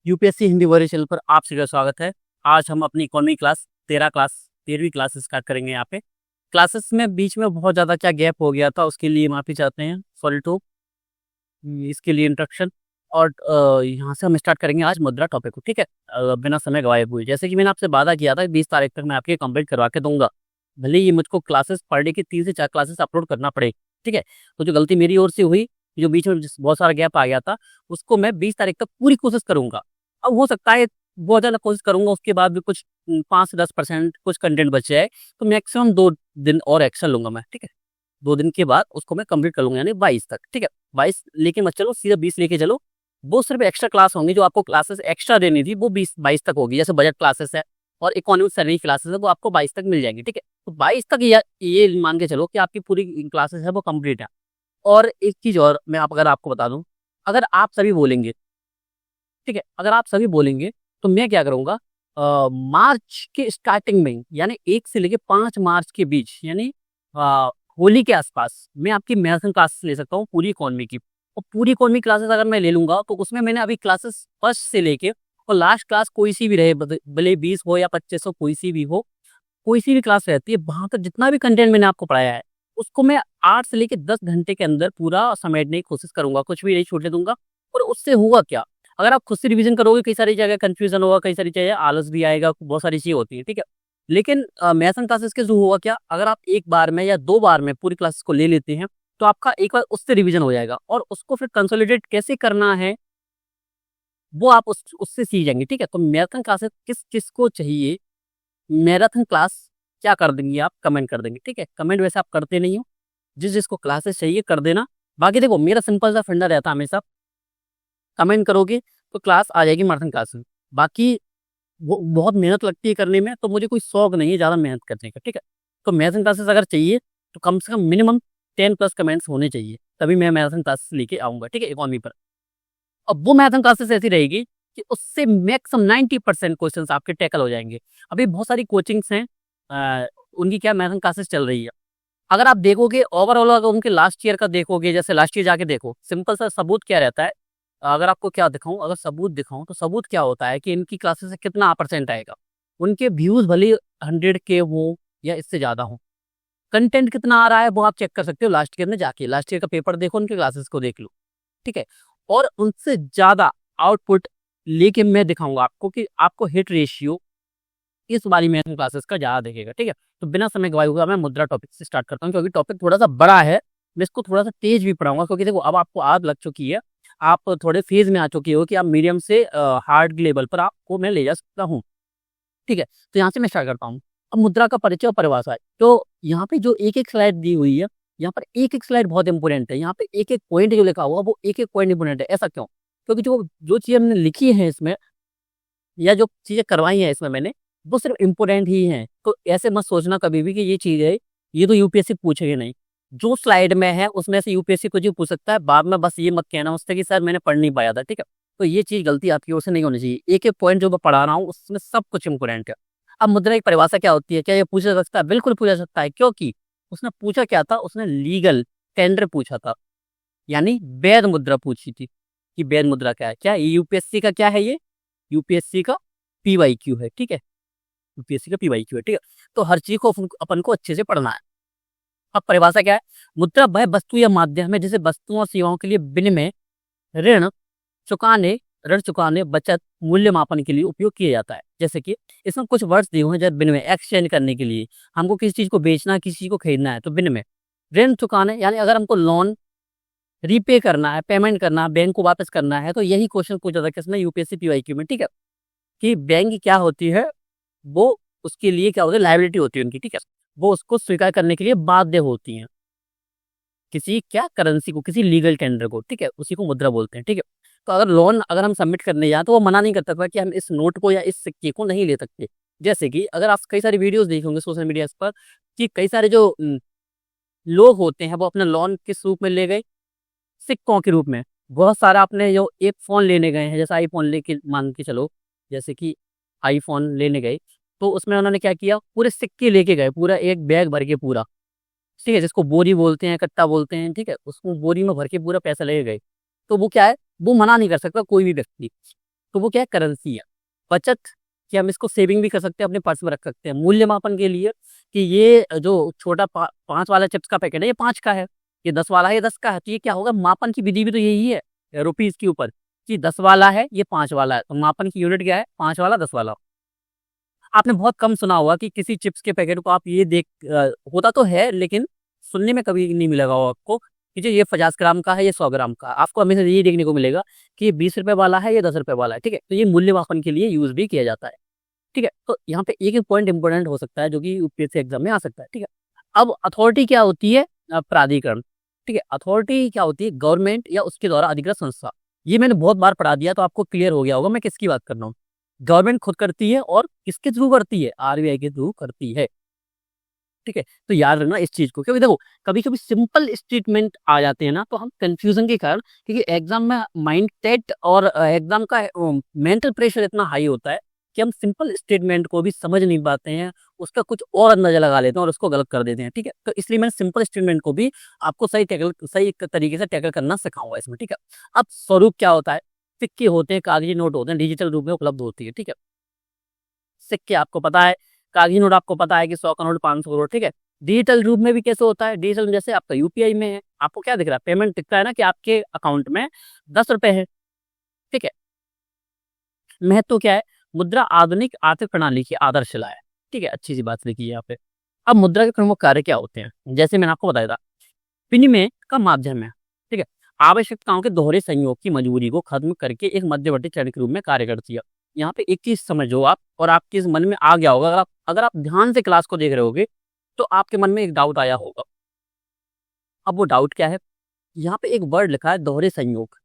UPSC Hindi वर्ग channel पर आप सभी का स्वागत है। आज हम अपनी इकोनॉमी क्लास 13वीं क्लास स्टार्ट करेंगे। यहाँ पे क्लासेस में बीच में बहुत ज़्यादा क्या गैप हो गया था, उसके लिए माफ़ी चाहते हैं, सॉरी टू इसके लिए इंट्रोडक्शन। और यहाँ से हम स्टार्ट करेंगे आज मुद्रा टॉपिक को, ठीक है। बिना समय गवाए हुए, जैसे कि मैंने आपसे वादा किया था 20 तारीख तक मैं आपके कंप्लीट करवा के दूंगा, भले ही मुझको क्लासेस पर डे की 3 से 4 क्लासेस अपलोड करना पड़े, ठीक है। तो जो गलती मेरी ओर से हुई, जो बीच में बहुत सारा गैप आ गया था, उसको मैं 20 तारीख तक पूरी कोशिश करूंगा। अब हो सकता है बहुत ज़्यादा कोशिश करूंगा, उसके बाद भी कुछ 5 से 10% कुछ कंटेंट बच जाए, तो मैक्सिमम 2 दिन और एक्शन लूंगा मैं, ठीक है। 2 दिन के बाद उसको मैं कंप्लीट कर लूंगा, यानी 22 तक, ठीक है। 22 लेके मत चलो, सीधा 20 लेके चलो। वो सिर्फ एक्स्ट्रा क्लास होंगी, जो आपको क्लासेस एक्स्ट्रा देनी थी वो 20-22 तक होगी। जैसे बजट क्लासेस है और इकोनॉमिक सर्विस क्लासेस है, वो आपको 22 तक मिल जाएंगी, ठीक है। तो 22 तक ये मान के चलो कि आपकी पूरी क्लासेस है वो कंप्लीट है। और एक चीज और मैं अगर आपको बता दूं, अगर आप सभी बोलेंगे, ठीक है, अगर आप सभी बोलेंगे तो मैं क्या करूंगा, मार्च के स्टार्टिंग में, यानी 1 से लेके 5 मार्च के बीच, यानी होली के आसपास मैं आपकी मैराथन क्लासेस ले सकता हूँ पूरी इकोनॉमी की। और पूरी इकोनॉमी क्लासेस अगर मैं ले लूंगा तो उसमें मैंने अभी क्लासेस फर्स्ट से लेके और लास्ट क्लास कोई सी भी रहे, भले 20 हो या 25 हो, कोई सी भी हो, कोई सी भी क्लास रहती है, वहां तक जितना भी कंटेंट मैंने आपको पढ़ाया है उसको मैं 8 से लेके 10 घंटे के अंदर पूरा समेटने की कोशिश करूंगा, कुछ भी नहीं छूटने दूंगा। और उससे होगा क्या, अगर आप खुद से रिवीजन करोगे, कई सारी जगह कंफ्यूजन होगा, कई सारी जगह आलस भी आएगा, बहुत सारी चीजें होती है, ठीक है। लेकिन मैथन क्लासेस के जो होगा क्या, अगर आप एक बार में या 2 बार में पूरी क्लासेस को ले लेते हैं तो आपका एक बार उससे रिवीजन हो जाएगा, और उसको फिर कंसोलिडेट कैसे करना है वो आप उससे सीख जाएंगे, ठीक है। तो मैराथन क्लासेस किस किस को चाहिए, मैराथन क्लास क्या कर देंगे आप, कमेंट कर देंगे, ठीक है। कमेंट वैसे आप करते नहीं हो, जिस जिसको क्लासेस चाहिए कर देना। बाकी देखो, मेरा सिंपल सा फंडा रहता है हमेशा, कमेंट करोगे तो क्लास आ जाएगी मैराथन क्लास में। बाकी वो बहुत मेहनत लगती है करने में, तो मुझे कोई शौक नहीं है ज़्यादा मेहनत करने का, ठीक है। तो मैराथन क्लासेस अगर चाहिए तो कम से कम मिनिमम 10+ कमेंट्स होने चाहिए, तभी मैं मैराथन क्लासेस लेके आऊँगा, ठीक है, इकोनॉमी पर। अब वो मैराथन क्लासेस ऐसी रहेगी कि उससे मैक्सिमम 90% क्वेश्चन आपके टैकल हो जाएंगे। अभी बहुत सारी कोचिंग्स हैं, उनकी क्या मैराथन क्लासेस चल रही है। अगर आप देखोगे ओवरऑल, अगर उनके लास्ट ईयर का देखोगे, जैसे लास्ट ईयर जाके देखो, सिंपल सा सबूत क्या रहता है, अगर आपको क्या दिखाऊं, अगर सबूत दिखाऊं तो सबूत क्या होता है कि इनकी क्लासेस से कितना परसेंट आएगा। उनके व्यूज भले 100K हो या इससे ज्यादा हो, कंटेंट कितना आ रहा है वो आप चेक कर सकते हो लास्ट ईयर में जाके। लास्ट ईयर का पेपर देखो, उनके क्लासेस को देख लो, ठीक है। और उनसे ज्यादा आउटपुट लेके मैं दिखाऊंगा आपको कि आपको हिट रेशियो इस वाली मैथ क्लासेस का ज्यादा देखेगा, ठीक है। तो बिना समय गवाए हुए मैं मुद्रा टॉपिक से स्टार्ट करता हूँ, क्योंकि टॉपिक थोड़ा सा बड़ा है। मैं इसको थोड़ा सा तेज भी पढ़ाऊंगा, क्योंकि देखो अब आपको आदत लग चुकी है, आप थोड़े फेज में आ चुके हो कि आप मीडियम से हार्ड लेवल पर आपको मैं ले जा सकता हूँ, ठीक है। तो यहाँ से मैं स्टार्ट करता हूँ। अब मुद्रा का परिचय और परिभाषा है, तो यहाँ पे जो एक एक स्लाइड दी हुई है, यहाँ पर एक एक स्लाइड बहुत इंपॉर्टेंट है। यहाँ पे एक एक पॉइंट जो लिखा हुआ वो एक एक पॉइंट इंपॉर्टेंट है। ऐसा क्यों, क्योंकि जो जो चीजें हमने लिखी है इसमें, या जो चीजें करवाई हैं इसमें मैंने, वो सिर्फ इम्पोर्टेंट ही हैं। तो ऐसे मत सोचना कभी भी कि ये चीज है, ये तो यूपीएससी पूछेगी नहीं। जो स्लाइड में है उसमें से यूपीएससी कुछ भी पूछ सकता है, बाद में बस ये मत कहना उससे कि सर मैंने पढ़ नहीं पाया था, ठीक है। तो ये चीज गलती आपकी ओर से नहीं होनी चाहिए। एक एक पॉइंट जो मैं पढ़ा रहा हूँ उसमें सब कुछ इंपोर्टेंट है। अब मुद्रा की परिभाषा क्या होती है, क्या ये पूछा जा सकता है? बिल्कुल पूछा जा सकता है, क्योंकि उसने पूछा क्या था, उसने लीगल टेंडर पूछा था, यानी वैध मुद्रा पूछी थी कि वैध मुद्रा क्या है। क्या यूपीएससी का क्या है, ये यूपीएससी का पीवाईक्यू है, ठीक है। यूपीएससी का पीवाईक्यू है, ठीक है। तो हर चीज को अपन को अच्छे से पढ़ना है। अब परिभाषा क्या है, मुद्रा वह वस्तु या माध्यम है जिसे वस्तुओं और सेवाओं के लिए विनिमय, ऋण चुकाने ऋण चुकाने, बचत, मूल्य मापन के लिए उपयोग किया जाता है। जैसे कि इसमें कुछ वर्ड्स दिए हुए हैं, जब विनिमय एक्सचेंज करने के लिए, हमको किसी चीज को बेचना है, किसी चीज को खरीदना है, तो विनिमय। ऋण चुकाने, यानी अगर हमको लोन रीपे करना है, पेमेंट करना है, बैंक को वापस करना है, तो यही क्वेश्चन पूछा था किसमें, यूपीएससी पीवाईक्यू में, ठीक है। कि बैंक क्या होती है, वो उसके लिए क्या होती है, लायबिलिटी होती है उनकी, ठीक है। वो उसको स्वीकार करने के लिए बाध्य होती हैं, किसी क्या करेंसी को, किसी लीगल टेंडर को, ठीक है, उसी को मुद्रा बोलते हैं, ठीक है। तो अगर लोन अगर हम सबमिट करने जाए तो वो मना नहीं कर सकता कि हम इस नोट को या इस सिक्के को नहीं ले सकते। जैसे कि अगर आप कई सारी वीडियोस देखेंगे सोशल मीडिया पर, कि कई सारे जो लोग होते हैं वो अपना लोन किस रूप में ले गए, सिक्कों के रूप में। बहुत सारा अपने जो एक फोन लेने गए हैं, जैसे आईफोन लेके मान के चलो, जैसे कि आईफोन लेने गए, तो उसमें उन्होंने क्या किया, पूरे सिक्के लेके गए, पूरा एक बैग भर के पूरा, ठीक है, जिसको बोरी बोलते हैं, कट्टा बोलते हैं, ठीक है, उसको बोरी में भर के पूरा पैसा लेके गए। तो वो क्या है, वो मना नहीं कर सकता कोई भी व्यक्ति। तो वो क्या है, करेंसी है। बचत कि हम इसको सेविंग भी कर सकते हैं, अपने पर्स में रख सकते हैं। मूल्य मापन के लिए कि ये जो छोटा 5 वाला चिप्स का पैकेट है ये 5 का है, ये 10 वाला है ये 10 का है, तो ये क्या होगा, मापन की विधि भी तो यही है रुपीज के ऊपर कि 10 वाला है ये 5 वाला है, तो मापन की यूनिट क्या है, 5 वाला 10 वाला। आपने बहुत कम सुना होगा कि किसी चिप्स के पैकेट को आप ये देख होता तो है लेकिन सुनने में कभी नहीं मिलेगा वो आपको कि जो ये 50 ग्राम का है ये 100 ग्राम का। आपको हमेशा ये देखने को मिलेगा कि ये 20 रुपए वाला है ये 10 रुपए वाला है, ठीक है। तो ये मूल्य मापन के लिए यूज भी किया जाता है, ठीक है। तो यहाँ पे एक एक पॉइंट इंपॉर्टेंट हो सकता है जो कि यूपीएससी एग्जाम में आ सकता है, ठीक है। अब अथॉरिटी क्या होती है, प्राधिकरण, ठीक है। अथॉरिटी क्या होती है, गवर्नमेंट या उसके द्वारा अधिकृत संस्था। ये मैंने बहुत बार पढ़ा दिया तो आपको क्लियर हो गया होगा मैं किसकी बात कर रहा हूँ। गवर्नमेंट खुद करती है और किसके थ्रू करती है, आरबीआई के थ्रू करती है, ठीक है। तो याद रखना इस चीज को, क्योंकि देखो कभी कभी सिंपल स्टेटमेंट आ जाते हैं ना तो हम कंफ्यूजन के कारण, क्योंकि एग्जाम में माइंड सेट और एग्जाम का मेंटल प्रेशर इतना हाई होता है कि हम सिंपल स्टेटमेंट को भी समझ नहीं पाते हैं, उसका कुछ और अंदाजा लगा लेते हैं और उसको गलत कर देते हैं, ठीक है। तो इसलिए मैंने सिंपल स्टेटमेंट को भी आपको सही तरीके से टैकल करना सिखाऊंगा इसमें, ठीक है। अब स्वरूप क्या होता है, सिक्के होते हैं, कागजी नोट होते हैं, डिजिटल रूप में उपलब्ध होती है, ठीक है। सिक्के आपको पता है, कागजी नोट आपको पता है कि 100 का नोट 500 का नोट, ठीक है। डिजिटल रूप में भी कैसे होता है, डिजिटल में जैसे आपका यूपीआई में है, आपको क्या दिख रहा है, पेमेंट दिखता है ना कि आपके अकाउंट में 10 रुपए है, ठीक है। महत्व क्या है, मुद्रा आधुनिक आर्थिक प्रणाली की आधारशिला है, ठीक है। अच्छी सी बात लिखी है यहाँ पे। अब मुद्रा के प्रमुख कार्य क्या होते हैं, जैसे मैंने आपको बताया था, विनिमय का माध्यम है, ठीक है। आवश्यकताओं के दोहरे संयोग की मजबूरी को खत्म करके एक मध्यवर्ती चरण के रूप में कार्य करती है। यहाँ पे एक चीज समझो आप, और आपके इस मन में आ गया होगा, अगर आप ध्यान से क्लास को देख रहे होगे तो आपके मन में एक डाउट आया होगा। अब वो डाउट क्या है, यहाँ पे एक वर्ड लिखा है दोहरे संयोग।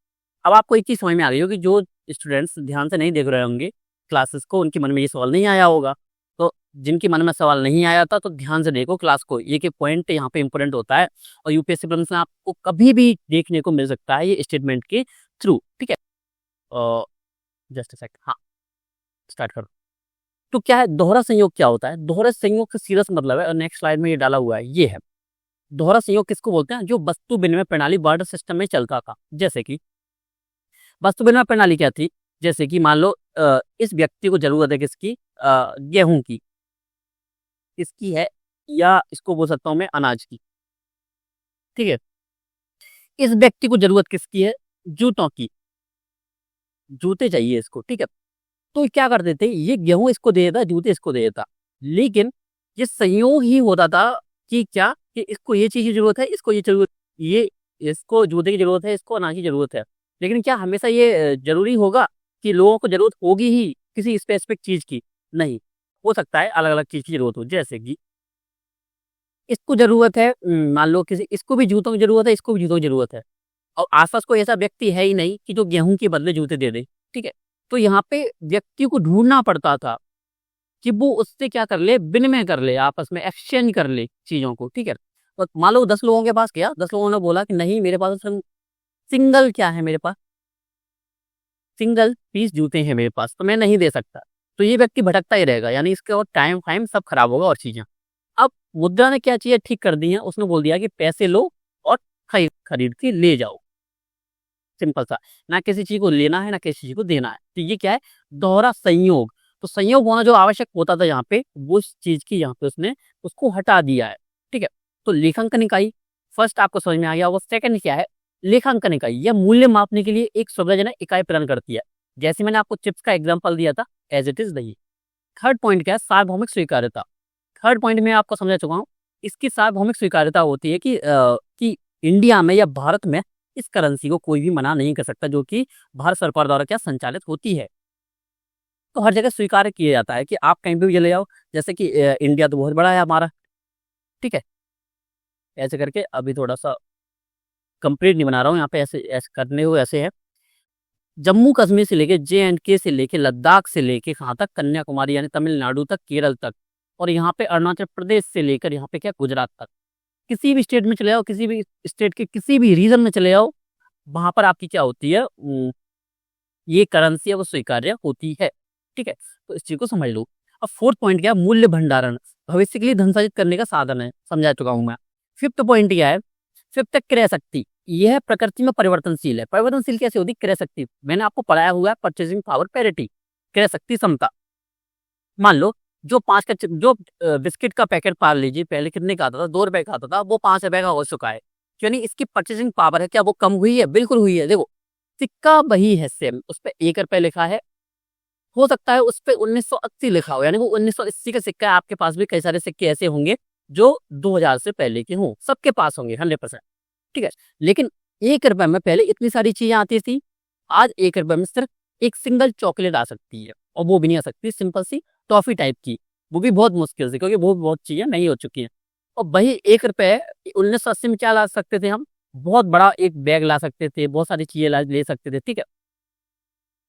अब आपको एक चीज समझ में आ गई होगी, जो स्टूडेंट्स ध्यान से नहीं देख रहे होंगे क्लासेस को उनके मन में ये सवाल नहीं आया होगा। तो जिनके मन में सवाल नहीं आया था तो ध्यान से देखो क्लास को, ये कि पॉइंट यहाँ पे इंपॉर्टेंट होता है और यूपीएससी प्रीलिम्स में आपको कभी भी देखने को मिल सकता है ये स्टेटमेंट के थ्रू, ठीक है। जस्ट अ सेकंड, हाँ स्टार्ट करो। तो क्या है दोहरा संयोग, क्या होता है, दोहरा संयोग का सीधा सा मतलब है, और नेक्स्ट स्लाइड में ये डाला हुआ है, ये है दोहरा संयोग किसको बोलते हैं, जो वस्तु विनिमय प्रणाली बार्टर सिस्टम में चलता था। जैसे कि वस्तु विनिमय प्रणाली क्या थी, जैसे कि मान लो इस व्यक्ति को जरूरत है किसकी, गेहूं की, किसकी है, या इसको बोल सकता हूं मैं अनाज की, ठीक है। इस व्यक्ति को जरूरत किसकी है, जूतों की, जूते चाहिए इसको, ठीक है। तो क्या कर देते, ये गेहूं इसको दे देता, जूते इसको दे देता, लेकिन ये संयोग ही होता था कि क्या, कि इसको ये चीज की जरूरत है, इसको ये जरूरत, ये इसको जूते की जरूरत है, इसको अनाज की जरूरत है। लेकिन क्या हमेशा ये जरूरी होगा कि लोगों को जरूरत होगी ही किसी स्पेसिफिक चीज की, नहीं, हो सकता है अलग अलग चीज की जरूरत हो। जैसे कि इसको जरूरत है, मान लो किसी, इसको भी जूतों की जरूरत है, इसको भी जूतों की जरूरत है, और आसपास कोई ऐसा व्यक्ति है ही नहीं कि जो गेहूं के बदले जूते दे दे, ठीक है। तो यहाँ पे व्यक्ति को ढूंढना पड़ता था कि वो उससे क्या कर ले, विनिमय कर ले, आपस में एक्सचेंज कर ले चीजों को, ठीक है। तो मान लो 10 लोगों के पास गया, 10 लोगों ने बोला कि नहीं मेरे पास सिंगल क्या है, मेरे पास सिंगल पीस जूते हैं मेरे पास, तो मैं नहीं दे सकता। तो ये व्यक्ति भटकता ही रहेगा, यानी इसके और टाइम फाइम सब खराब होगा और चीजें। अब मुद्रा ने क्या चीजें ठीक कर दी हैं, उसने बोल दिया कि पैसे लो और खरीद खरीद के ले जाओ, सिंपल सा, ना किसी चीज को लेना है ना किसी चीज को देना है। तो ये क्या है, दोहरा संयोग। तो संयोग होना जो आवश्यक होता था यहाँ पे, वो उस चीज की यहाँ पे उसने उसको हटा दिया है, ठीक है। तो लेखांकन इकाई फर्स्ट आपको समझ में आ गया होगा। सेकंड क्या है, लेखांकन इकाई, यह मूल्य मापने के लिए एक सुविधाजनक इकाई प्रदान करती है। जैसे मैंने आपको चिप्स का एग्जाम्पल दिया था, एज इट इज नहीं। थर्ड पॉइंट क्या है, सार्वभौमिक स्वीकार्यता। थर्ड पॉइंट में आपको समझा चुका हूँ। इसकी सार्वभौमिक स्वीकार्यता होती है कि इंडिया में या भारत में इस करेंसी को कोई भी मना नहीं कर सकता, जो कि भारत सरकार द्वारा क्या संचालित होती है। तो हर जगह स्वीकार किया जाता है कि आप कहीं पे भी चले जाओ, जैसे कि इंडिया तो बहुत बड़ा है हमारा, ठीक है। ऐसे करके अभी थोड़ा सा कंप्लीट नहीं बना रहा हूँ यहाँ पे, ऐसे ऐसे करने हुए ऐसे है। जम्मू कश्मीर से लेके JNK से लेके लद्दाख से लेके कहाँ तक, कन्याकुमारी यानी तमिलनाडु तक, केरल तक, और यहाँ पे अरुणाचल प्रदेश से लेकर यहाँ पे क्या गुजरात तक, किसी भी स्टेट में चले जाओ, किसी भी स्टेट के किसी भी रीजन में चले जाओ, वहां पर आपकी क्या होती है, ये करेंसी है वो स्वीकार्य होती है, ठीक है। तो इस चीज को समझ लो। अब फोर्थ पॉइंट क्या है, मूल्य भंडारण, भविष्य के लिए धन सृजित करने का साधन है, समझा चुका हूं मैं। फिफ्थ पॉइंट क्या है, फिफ्थ है क्रय शक्ति। यह प्रकृति में परिवर्तनशील है। परिवर्तनशील कैसे होती? क्रय शक्ति मैंने आपको पढ़ाया हुआ है, परचेसिंग पावर पैरिटी, क्रय शक्ति समता। मान लो जो बिस्किट का पैकेट पाल लीजिए, पहले कितने का आता था? 2 रुपए का आता था, वो 5 रुपए का हो चुका है। यानी इसकी परचेसिंग पावर है क्या, वो कम हुई है? बिल्कुल हुई है। देखो सिक्का वही है सेम, उस पर 1 रुपए लिखा है, हो सकता है उस पर 1980 लिखा हो, यानी वो 1980 का सिक्का है। आपके पास भी कई सारे सिक्के ऐसे होंगे जो 2000 से पहले के हों, सबके पास होंगे 100%। ठीक है, लेकिन 1 रुपए में पहले इतनी सारी चीजें आती थी, आज 1 रुपए में सिर्फ एक सिंगल चॉकलेट आ सकती है, और वो भी नहीं आ सकती, सिंपल सी टॉफी टाइप की, वो भी बहुत मुश्किल से, क्योंकि वो बहुत चीजें नहीं हो चुकी हैं। और वही 1 रुपए 1980 में क्या ला सकते थे हम? बहुत बड़ा एक बैग ला सकते थे, बहुत सारी चीजें ले सकते थे। ठीक है,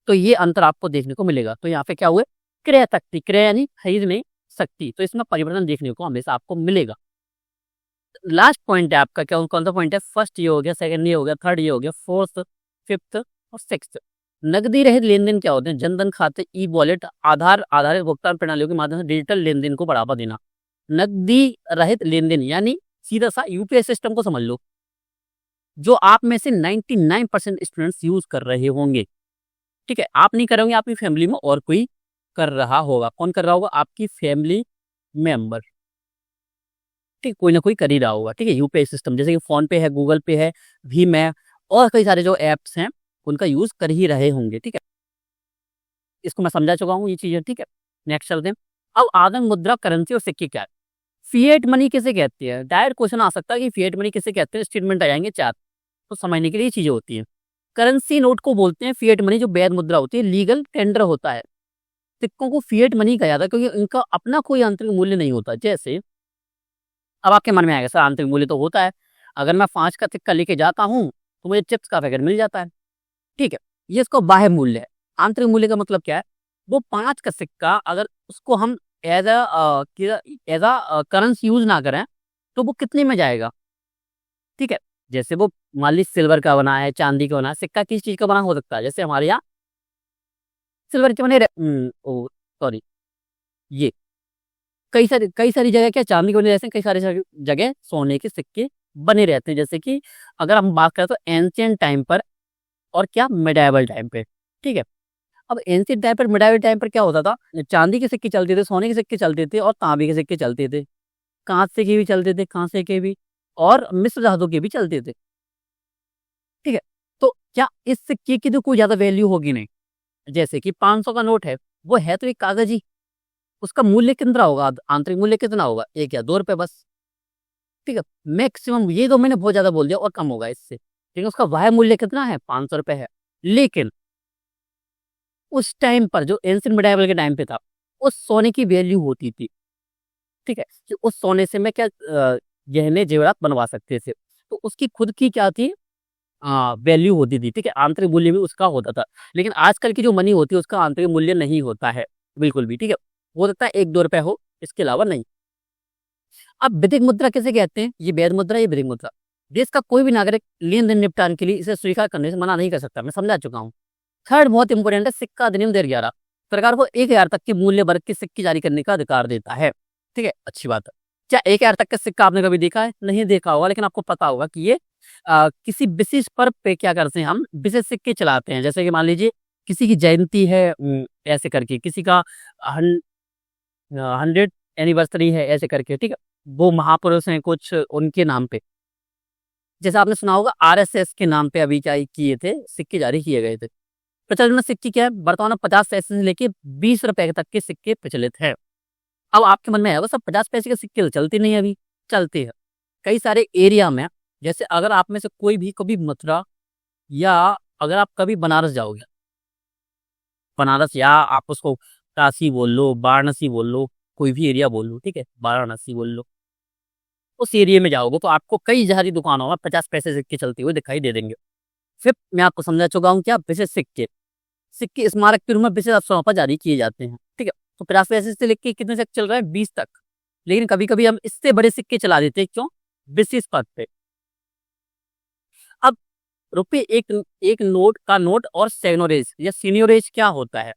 तो ये अंतर आपको देखने को मिलेगा। तो यहाँ पे क्या हुआ? क्रय शक्ति, क्रय यानी खरीदने शक्ति, तो इसमें परिवर्तन देखने को हमेशा आपको मिलेगा। लास्ट पॉइंट है आपका, क्या कौन सा पॉइंट है? फर्स्ट ये हो गया, सेकंड ये हो गया, थर्ड ये हो गया, फोर्थ, फिफ्थ और सिक्स्थ। नकदी रहित लेन देन क्या होते हैं? जनधन खाते, ई वॉलेट, आधार आधारित भुगतान प्रणालियों के माध्यम से डिजिटल लेन देन को बढ़ावा देना। नकदी रहित लेन देन यानी सीधा सा यूपीआई सिस्टम को समझ लो, जो आप में से 99% स्टूडेंट्स यूज कर रहे होंगे। ठीक है, आप नहीं करोगे, आपकी फैमिली में और कोई कर रहा होगा। कौन कर रहा होगा? आपकी फैमिली मेंबर। ठीक, कोई ना कोई कर ही रहा होगा। ठीक है, यूपीआई सिस्टम जैसे कि फोन पे है, गूगल पे है, भीम है, और कई सारे जो एप्स हैं उनका यूज कर ही रहे होंगे। ठीक है, इसको मैं समझा चुका हूँ ये चीजें। ठीक है, नेक्स्ट चलते हैं। अब आदम मुद्रा, करेंसी और सिक्के क्या है? फिएट मनी किसे कहते हैं? डायरेक्ट क्वेश्चन आ सकता है कि फिएट मनी किसे कहते हैं, स्टेटमेंट आ जाएंगे 4, तो समझने के लिए चीजें होती हैं। करेंसी नोट को बोलते हैं फिएट मनी, जो वैध मुद्रा होती है, लीगल टेंडर होता है। सिक्कों को फिएट मनी कहा जाता है क्योंकि इनका अपना कोई आंतरिक मूल्य नहीं होता। जैसे अब आपके मन में आएगा सर आंतरिक मूल्य तो होता है, अगर मैं 5 का सिक्का लेके जाता हूँ तो मुझे चिप्स का पैकेट मिल जाता है। ठीक है, ये इसका बाह्य मूल्य है। आंतरिक मूल्य का मतलब क्या है? वो 5 का सिक्का अगर उसको हम एज अ करेंसी यूज ना करें तो वो कितने में जाएगा? ठीक है, जैसे वो मान ली सिल्वर का बना है, चांदी का बना है, सिक्का किस चीज का बना हो सकता है? जैसे हमारे यहाँ सिल्वर के बने सॉरी, ये कई सारी जगह क्या चांदी के बने रहते हैं, कई सारी जगह सोने के सिक्के बने रहते हैं। जैसे कि अगर हम बात करें तो एंशियंट टाइम पर और क्या मिडाइवल टाइम पे। ठीक है, अब एंशियंट टाइम पर, मिडाइवल टाइम पर क्या होता था? चांदी के सिक्के चलते थे, सोने के सिक्के चलते थे, और तांबे के सिक्के चलते थे, कांसे के भी चलते थे, कांसे के भी, और मिश्र धातु के भी चलते थे। ठीक है, तो क्या इस सिक्के की तो कोई ज्यादा वैल्यू होगी नहीं? जैसे कि 500 का नोट है, वो है तो एक कागज ही, उसका मूल्य कितना होगा? आंतरिक मूल्य कितना होगा? 1 या 2 रुपए बस। ठीक है, मैक्सिमम, ये तो मैंने बहुत ज्यादा बोल दिया, और कम होगा इससे, लेकिन उसका बाह्य मूल्य कितना है? 500 रुपए है। लेकिन उस टाइम पर जो एंशियंट मिडाइवल के टाइम पे था, उस सोने की वैल्यू होती थी। ठीक है, कि उस सोने से मैं क्या गहने जेवरात बनवा सकते थे, तो उसकी खुद की क्या थी? वैल्यू होती थी। ठीक है, आंतरिक मूल्य भी उसका होता था। लेकिन आजकल की जो मनी होती है उसका आंतरिक मूल्य नहीं होता है बिल्कुल भी। ठीक है, हो सकता है 1-2 रुपए हो, इसके अलावा नहीं। अब विधिक मुद्रा किसे कहते हैं? ये वैध मुद्रा, ये विधिक मुद्रा। देश का कोई भी नागरिक लेन देन निपटान के लिए इसे स्वीकार करने से मना नहीं कर सकता, मैं समझा चुका हूँ। थर्ड बहुत इंपॉर्टेंट है, सिक्का अधिनियम 2011 सरकार को 1,000 तक के मूल्य वर्ग के सिक्के जारी करने का अधिकार देता है। ठीक है, अच्छी बात है। क्या 1,000 तक का सिक्का आपने कभी देखा है? नहीं देखा होगा, लेकिन आपको पता होगा कि ये किसी विशेष पर्व पे क्या करते हैं, हम विशेष सिक्के चलाते हैं। जैसे कि मान लीजिए किसी की जयंती है, ऐसे करके, किसी का 100 एनिवर्सरी है, ऐसे करके। ठीक है, वो महापुरुष हैं कुछ, उनके नाम पे। जैसे आपने सुना होगा आरएसएस के नाम पे अभी क्या किए थे, सिक्के जारी किए गए थे। प्रचलन में सिक्के क्या है? वर्तमान में 50 पैसे से लेके 20 रुपए तक के सिक्के प्रचलित हैं। अब आपके मन में आएगा सब 50 पैसे के सिक्के तो चलते नहीं है, अभी चलते हैं कई सारे एरिया में। जैसे अगर आप में से कोई भी कभी मथुरा, या अगर आप कभी बनारस जाओगे, बनारस, या आप उसको काशी बोल लो, वाराणसी बोल लो, कोई भी एरिया बोल लो, ठीक है, वाराणसी बोल लो, उस एरिया में जाओगे तो आपको कई सारी दुकानों में 50 पैसे सिक्के चलते हुए दिखाई दे देंगे। फिर मैं आपको समझा चुका हूँ क्या? विशेष सिक्के, सिक्के स्मारक के रूप में विशेष अवसरों पर जारी किए जाते हैं। ठीक है, तो 50 पैसे से लेके कितने तक चल रहा है? 20 तक। लेकिन कभी कभी हम इससे बड़े सिक्के चला देते हैं, क्यों? विशेष पद पे। अब रुपये एक एक नोट का नोट और सेगनोरेज या सीनियोरेज क्या होता है?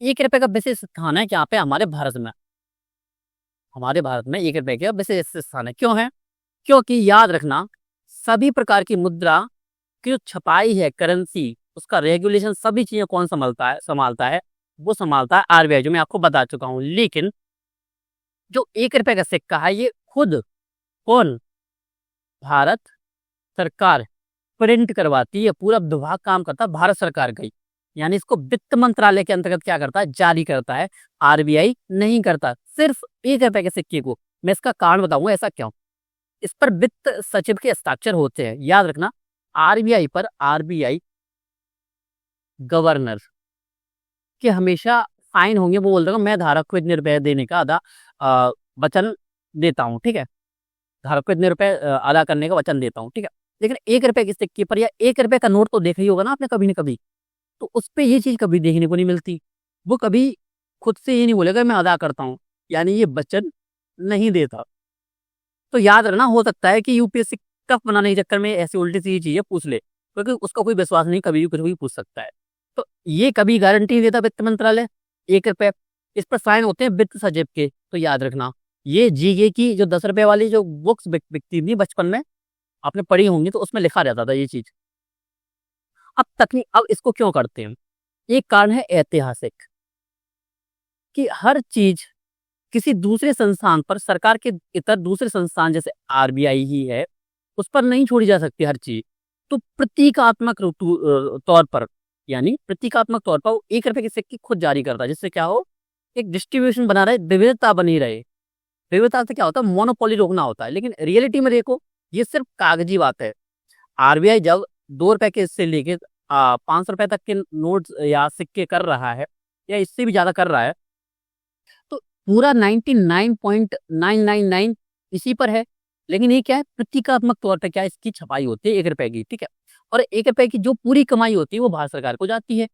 1 रुपए का विशेष स्थान है यहाँ पे हमारे भारत में। हमारे भारत में 1 रुपए का विशेष स्थान है, क्यों है? क्योंकि याद रखना सभी प्रकार की मुद्रा की जो छपाई है, करेंसी, उसका रेगुलेशन, सभी चीजें कौन संभालता है, वो संभालता है आरबीआई, जो मैं आपको बता चुका हूँ। लेकिन जो 1 रुपए का सिक्का है, ये खुद कौन, भारत सरकार प्रिंट करवाती है, पूरा विभाग काम करता है भारत सरकार का ही। यानी इसको वित्त मंत्रालय के अंतर्गत क्या करता है, जारी करता है, आरबीआई नहीं करता। सिर्फ 1 रुपए के सिक्के को, मैं इसका कारण बताऊंगा ऐसा क्यों। इस पर वित्त सचिव के हस्ताक्षर होते हैं, याद रखना। आरबीआई पर आरबीआई गवर्नर के हमेशा साइन होंगे, वो बोल देगा मैं धारक को इतने रुपए देने का वचन देता हूँ, ठीक है, धारक को इतने रुपए अदा करने का वचन देता हूँ, ठीक है। लेकिन 1 रुपए के सिक्के पर या 1 रुपए का नोट तो देखा ही होगा ना आपने कभी न कभी, तो उस पे ये चीज कभी देखने को नहीं मिलती। वो कभी खुद से ये नहीं बोलेगा मैं अदा करता हूँ, यानी ये वचन नहीं देता। तो याद रखना, हो सकता है कि यूपीएससी टफ बनाने के चक्कर में ऐसी उल्टी सी चीजें पूछ ले, क्योंकि उसका कोई विश्वास नहीं, कभी भी कुछ भी पूछ सकता है। तो ये कभी गारंटी नहीं देता वित्त मंत्रालय। 1 रुपए इस पर साइन होते हैं वित्त सचिव के। तो याद रखना, ये जीके की जो 10 रुपए वाली जो बुक्स बिकती थी बचपन में, आपने पढ़ी होंगी, तो उसमें लिखा रहता था ये चीज। अब इसको क्यों करते हैं, एक कारण है ऐतिहासिक, कि हर चीज किसी दूसरे संस्थान पर, सरकार के इतर दूसरे संस्थान जैसे आरबीआई ही है, उस पर नहीं छोड़ी जा सकती हर चीज। तो प्रतीकात्मक तौर पर, यानी प्रतीकात्मक तौर पर वो 1 रुपए के सिक्के खुद जारी करता है, जिससे क्या हो, एक डिस्ट्रीब्यूशन बना रहे, विविधता बनी रहे। विविधता से क्या होता है, मोनोपोली रोकना होता है। लेकिन रियलिटी में देखो, ये सिर्फ कागजी बात है। आरबीआई जब 2 रुपए के से लेके 500 रुपए तक के नोट या सिक्के कर रहा है, या इससे भी ज्यादा कर रहा है, तो पूरा 99.999 इसी पर है। लेकिन ये क्या है, प्रतीकात्मक तौर पर क्या है, इसकी छपाई होती है 1 रुपए की, ठीक है। और 1 रुपए की जो पूरी कमाई होती है वो भारत सरकार को जाती है।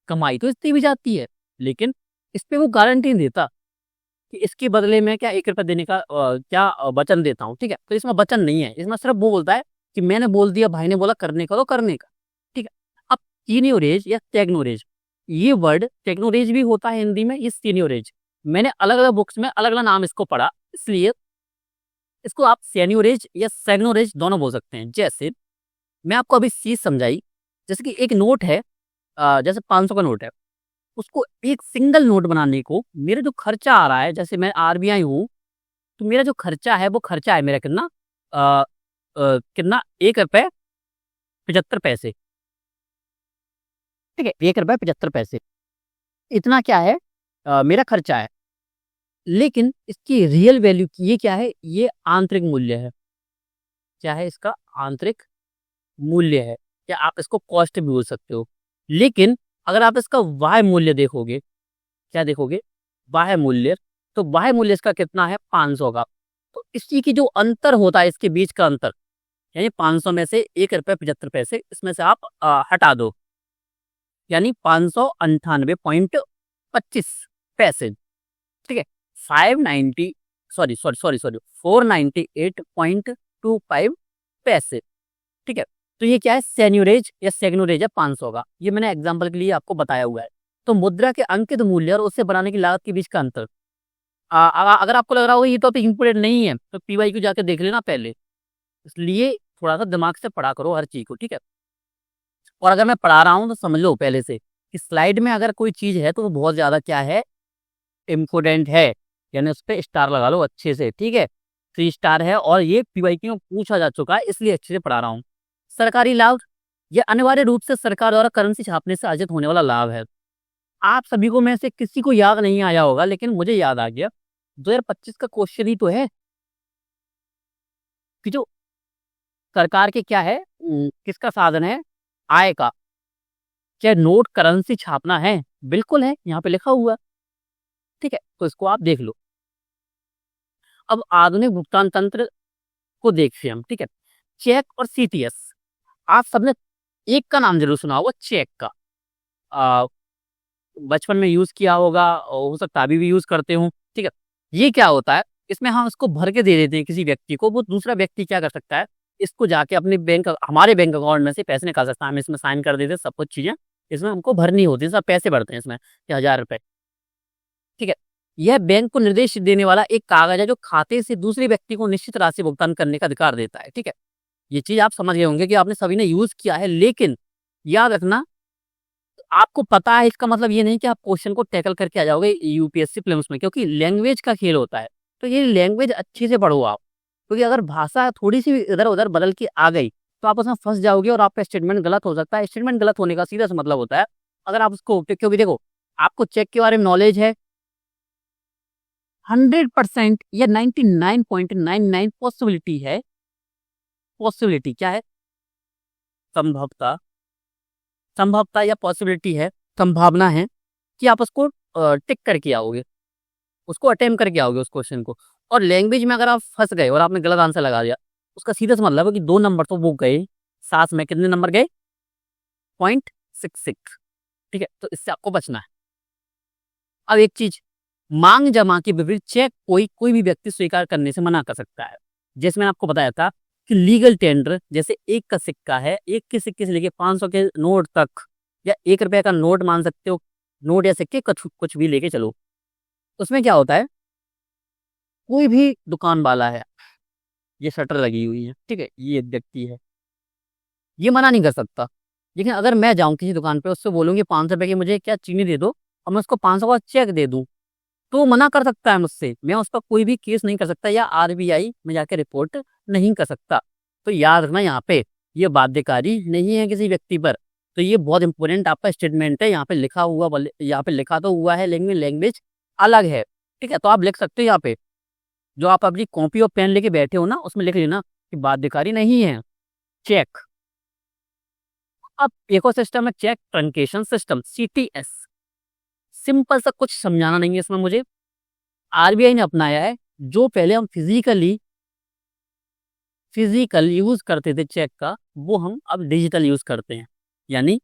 कमाई तो इससे भी जाती है, लेकिन इस पे वो गारंटी नहीं देता कि इसके बदले में क्या 1 रुपए देने का क्या वचन देता हूँ, ठीक है। तो इसमें वचन नहीं है, इसमें सिर्फ वो बोलता है कि मैंने बोल दिया, भाई ने बोला करने का तो करने का, ठीक है। अब सीनियोरेज या टेक्नोरेज, ये वर्ड टेक्नोरेज भी होता है हिंदी में, ये सीनियोरेज, मैंने अलग अलग बुक्स में अलग अलग नाम इसको पढ़ा, इसलिए इसको आप सेनियोरेज या सेग्नोरेज दोनों बोल सकते हैं। जैसे मैं आपको अभी चीज समझाई, जैसे कि एक नोट है, जैसे 500 का नोट है, उसको एक सिंगल नोट बनाने को मेरा जो खर्चा आ रहा है, जैसे मैं आरबीआई हूँ, तो मेरा जो खर्चा है वो खर्चा है मेरा कितना, कितना, 1 रुपए 75 पैसे, ठीक है, 1 रुपए 75 पैसे, इतना क्या है, मेरा खर्चा है। लेकिन इसकी रियल वैल्यू ये क्या है, ये आंतरिक मूल्य है। क्या है, इसका आंतरिक मूल्य है, या आप इसको कॉस्ट भी बोल सकते हो। लेकिन अगर आप इसका बाह्य मूल्य देखोगे, क्या देखोगे, बाह्य मूल्य, तो बाह्य मूल्य इसका कितना है, 500 का। तो इसी की जो अंतर होता है, इसके बीच का अंतर, यानी 500 में से 1 रुपए 75 पैसे इसमें से आप हटा दो, यानी 598.25 पैसे, ठीक है। 590 सॉरी सॉरी सॉरी सॉरी 498.25 पैसे, ठीक है। तो ये क्या है, सेन्यूरेज या सेग्नोरेज है 500 का। ये मैंने एग्जांपल के लिए आपको बताया हुआ है। तो मुद्रा के अंकित मूल्य और उससे बनाने की लागत के बीच का अंतर, अगर आपको लग रहा हो ये टॉपिक इंपोर्टेंट नहीं है, तो पीवाई को जाकर देख लेना पहले। इसलिए थोड़ा सा दिमाग से पढ़ा करो हर चीज को, ठीक है। और अगर मैं पढ़ा रहा हूँ तो समझ लो पहले से कि स्लाइड में अगर कोई चीज है तो वो बहुत ज्यादा क्या है, इम्पोर्टेंट है, यानी उस पर स्टार लगा लो अच्छे से, ठीक है। 3 स्टार है, और ये पीवाईक्यू में पूछा जा चुका है, इसलिए अच्छे से पढ़ा रहा हूँ। सरकारी लाभ, यह अनिवार्य रूप से सरकार द्वारा करेंसी छापने से अर्जित होने वाला लाभ है। आप सभी को में से किसी को याद नहीं आया होगा, लेकिन मुझे याद आ गया। 2025 का क्वेश्चन ही तो है कि जो सरकार के क्या है, किसका साधन है, आय का, क्या नोट करेंसी छापना है, बिल्कुल है, यहाँ पे लिखा हुआ, ठीक है। तो इसको आप देख लो। अब आधुनिक भुगतान तंत्र को देखिए हम, ठीक है। चेक और सीटीएस, आप सबने एक का नाम जरूर सुना होगा, चेक का, बचपन में यूज किया होगा, हो सकता है अभी भी यूज करते हो, ठीक है। ये क्या होता है, इसमें हम इसको भर के दे देते हैं किसी व्यक्ति को, वो दूसरा व्यक्ति क्या कर सकता है, इसको जाके अपने हमारे बैंक अकाउंट में से पैसे निकाल सकता है। हम इसमें साइन कर देते हैं, सब कुछ चीजें इसमें हमको भरनी होती है, सब पैसे भरते हैं इसमें, 1000 रुपए, ठीक है। यह बैंक को निर्देश देने वाला एक कागज है जो खाते से दूसरे व्यक्ति को निश्चित राशि भुगतान करने का अधिकार देता है, ठीक है। ये चीज आप समझ गए होंगे कि आपने सभी ने यूज किया है, लेकिन याद रखना आपको पता है इसका मतलब ये नहीं कि आप क्वेश्चन को टैकल करके आ जाओगे यूपीएससी प्रीलिम्स में, क्योंकि लैंग्वेज का खेल होता है। तो ये लैंग्वेज अच्छे से पढ़ो आप, क्योंकि अगर भाषा थोड़ी सी इधर उधर बदल के आ गई तो आप उसमें फंस जाओगे और आपका स्टेटमेंट गलत हो सकता है। स्टेटमेंट गलत होने का सीधा सा मतलब होता है, अगर आप उसको, क्योंकि देखो आपको चेक के बारे में नॉलेज है 100% या 99.99 पॉसिबिलिटी है, पॉसिबिलिटी क्या है, संभवता, संभवता या पॉसिबिलिटी है, संभावना है कि आप उसको टिक करके आओगे, उसको अटेम्प्ट करके आओगे उस क्वेश्चन को। और लैंग्वेज में अगर आप फंस गए और आपने गलत आंसर लगा दिया, उसका सीधा सा मतलब है कि 2 नंबर तो वो गए, साथ में कितने नंबर गए, 0.66। ठीक है, तो इससे आपको बचना है। अब एक चीज, मांग जमा के विपरीत चेक कोई भी व्यक्ति स्वीकार करने से मना कर सकता है। जैसे मैंने आपको बताया था कि लीगल टेंडर, जैसे एक का सिक्का है, एक के सिक्के से लेके 500 के नोट तक, या 1 रुपए का नोट मान सकते हो, नोट या सिक्के कुछ कुछ भी लेके चलो। उसमें क्या होता है, कोई भी दुकान वाला है, ये शटर लगी हुई है, ठीक है, ये व्यक्ति है, ये मना नहीं कर सकता। लेकिन अगर मैं जाऊं किसी दुकान पे, उससे बोलूंगी 500 रुपए की मुझे क्या चीनी दे दो, और मैं उसको 500 का चेक दे दूं, तो वो मना कर सकता है मुझसे, मैं उस पर कोई भी केस नहीं कर सकता या आरबीआई में जाके रिपोर्ट नहीं कर सकता। तो याद रखना यहाँ पे ये बाध्यकारी नहीं है किसी व्यक्ति पर। तो ये बहुत इंपॉर्टेंट आपका स्टेटमेंट है, यहाँ पे लिखा हुआ, यहाँ पे लिखा तो हुआ है लेकिन लैंग्वेज अलग है। ठीक है, तो आप लिख सकते हो यहाँ पे, जो आप अपनी कॉपी और पेन लेके बैठे हो ना, उसमें लिख लेना कि बाध्यकारी नहीं है, चेक। अब एक और सिस्टम है check truncation system, CTS. Simple सा, कुछ समझाना नहीं है इसमें मुझे। आरबीआई ने अपनाया है, जो पहले हम फिजिकल यूज करते थे चेक का, वो हम अब डिजिटल यूज करते हैं। यानी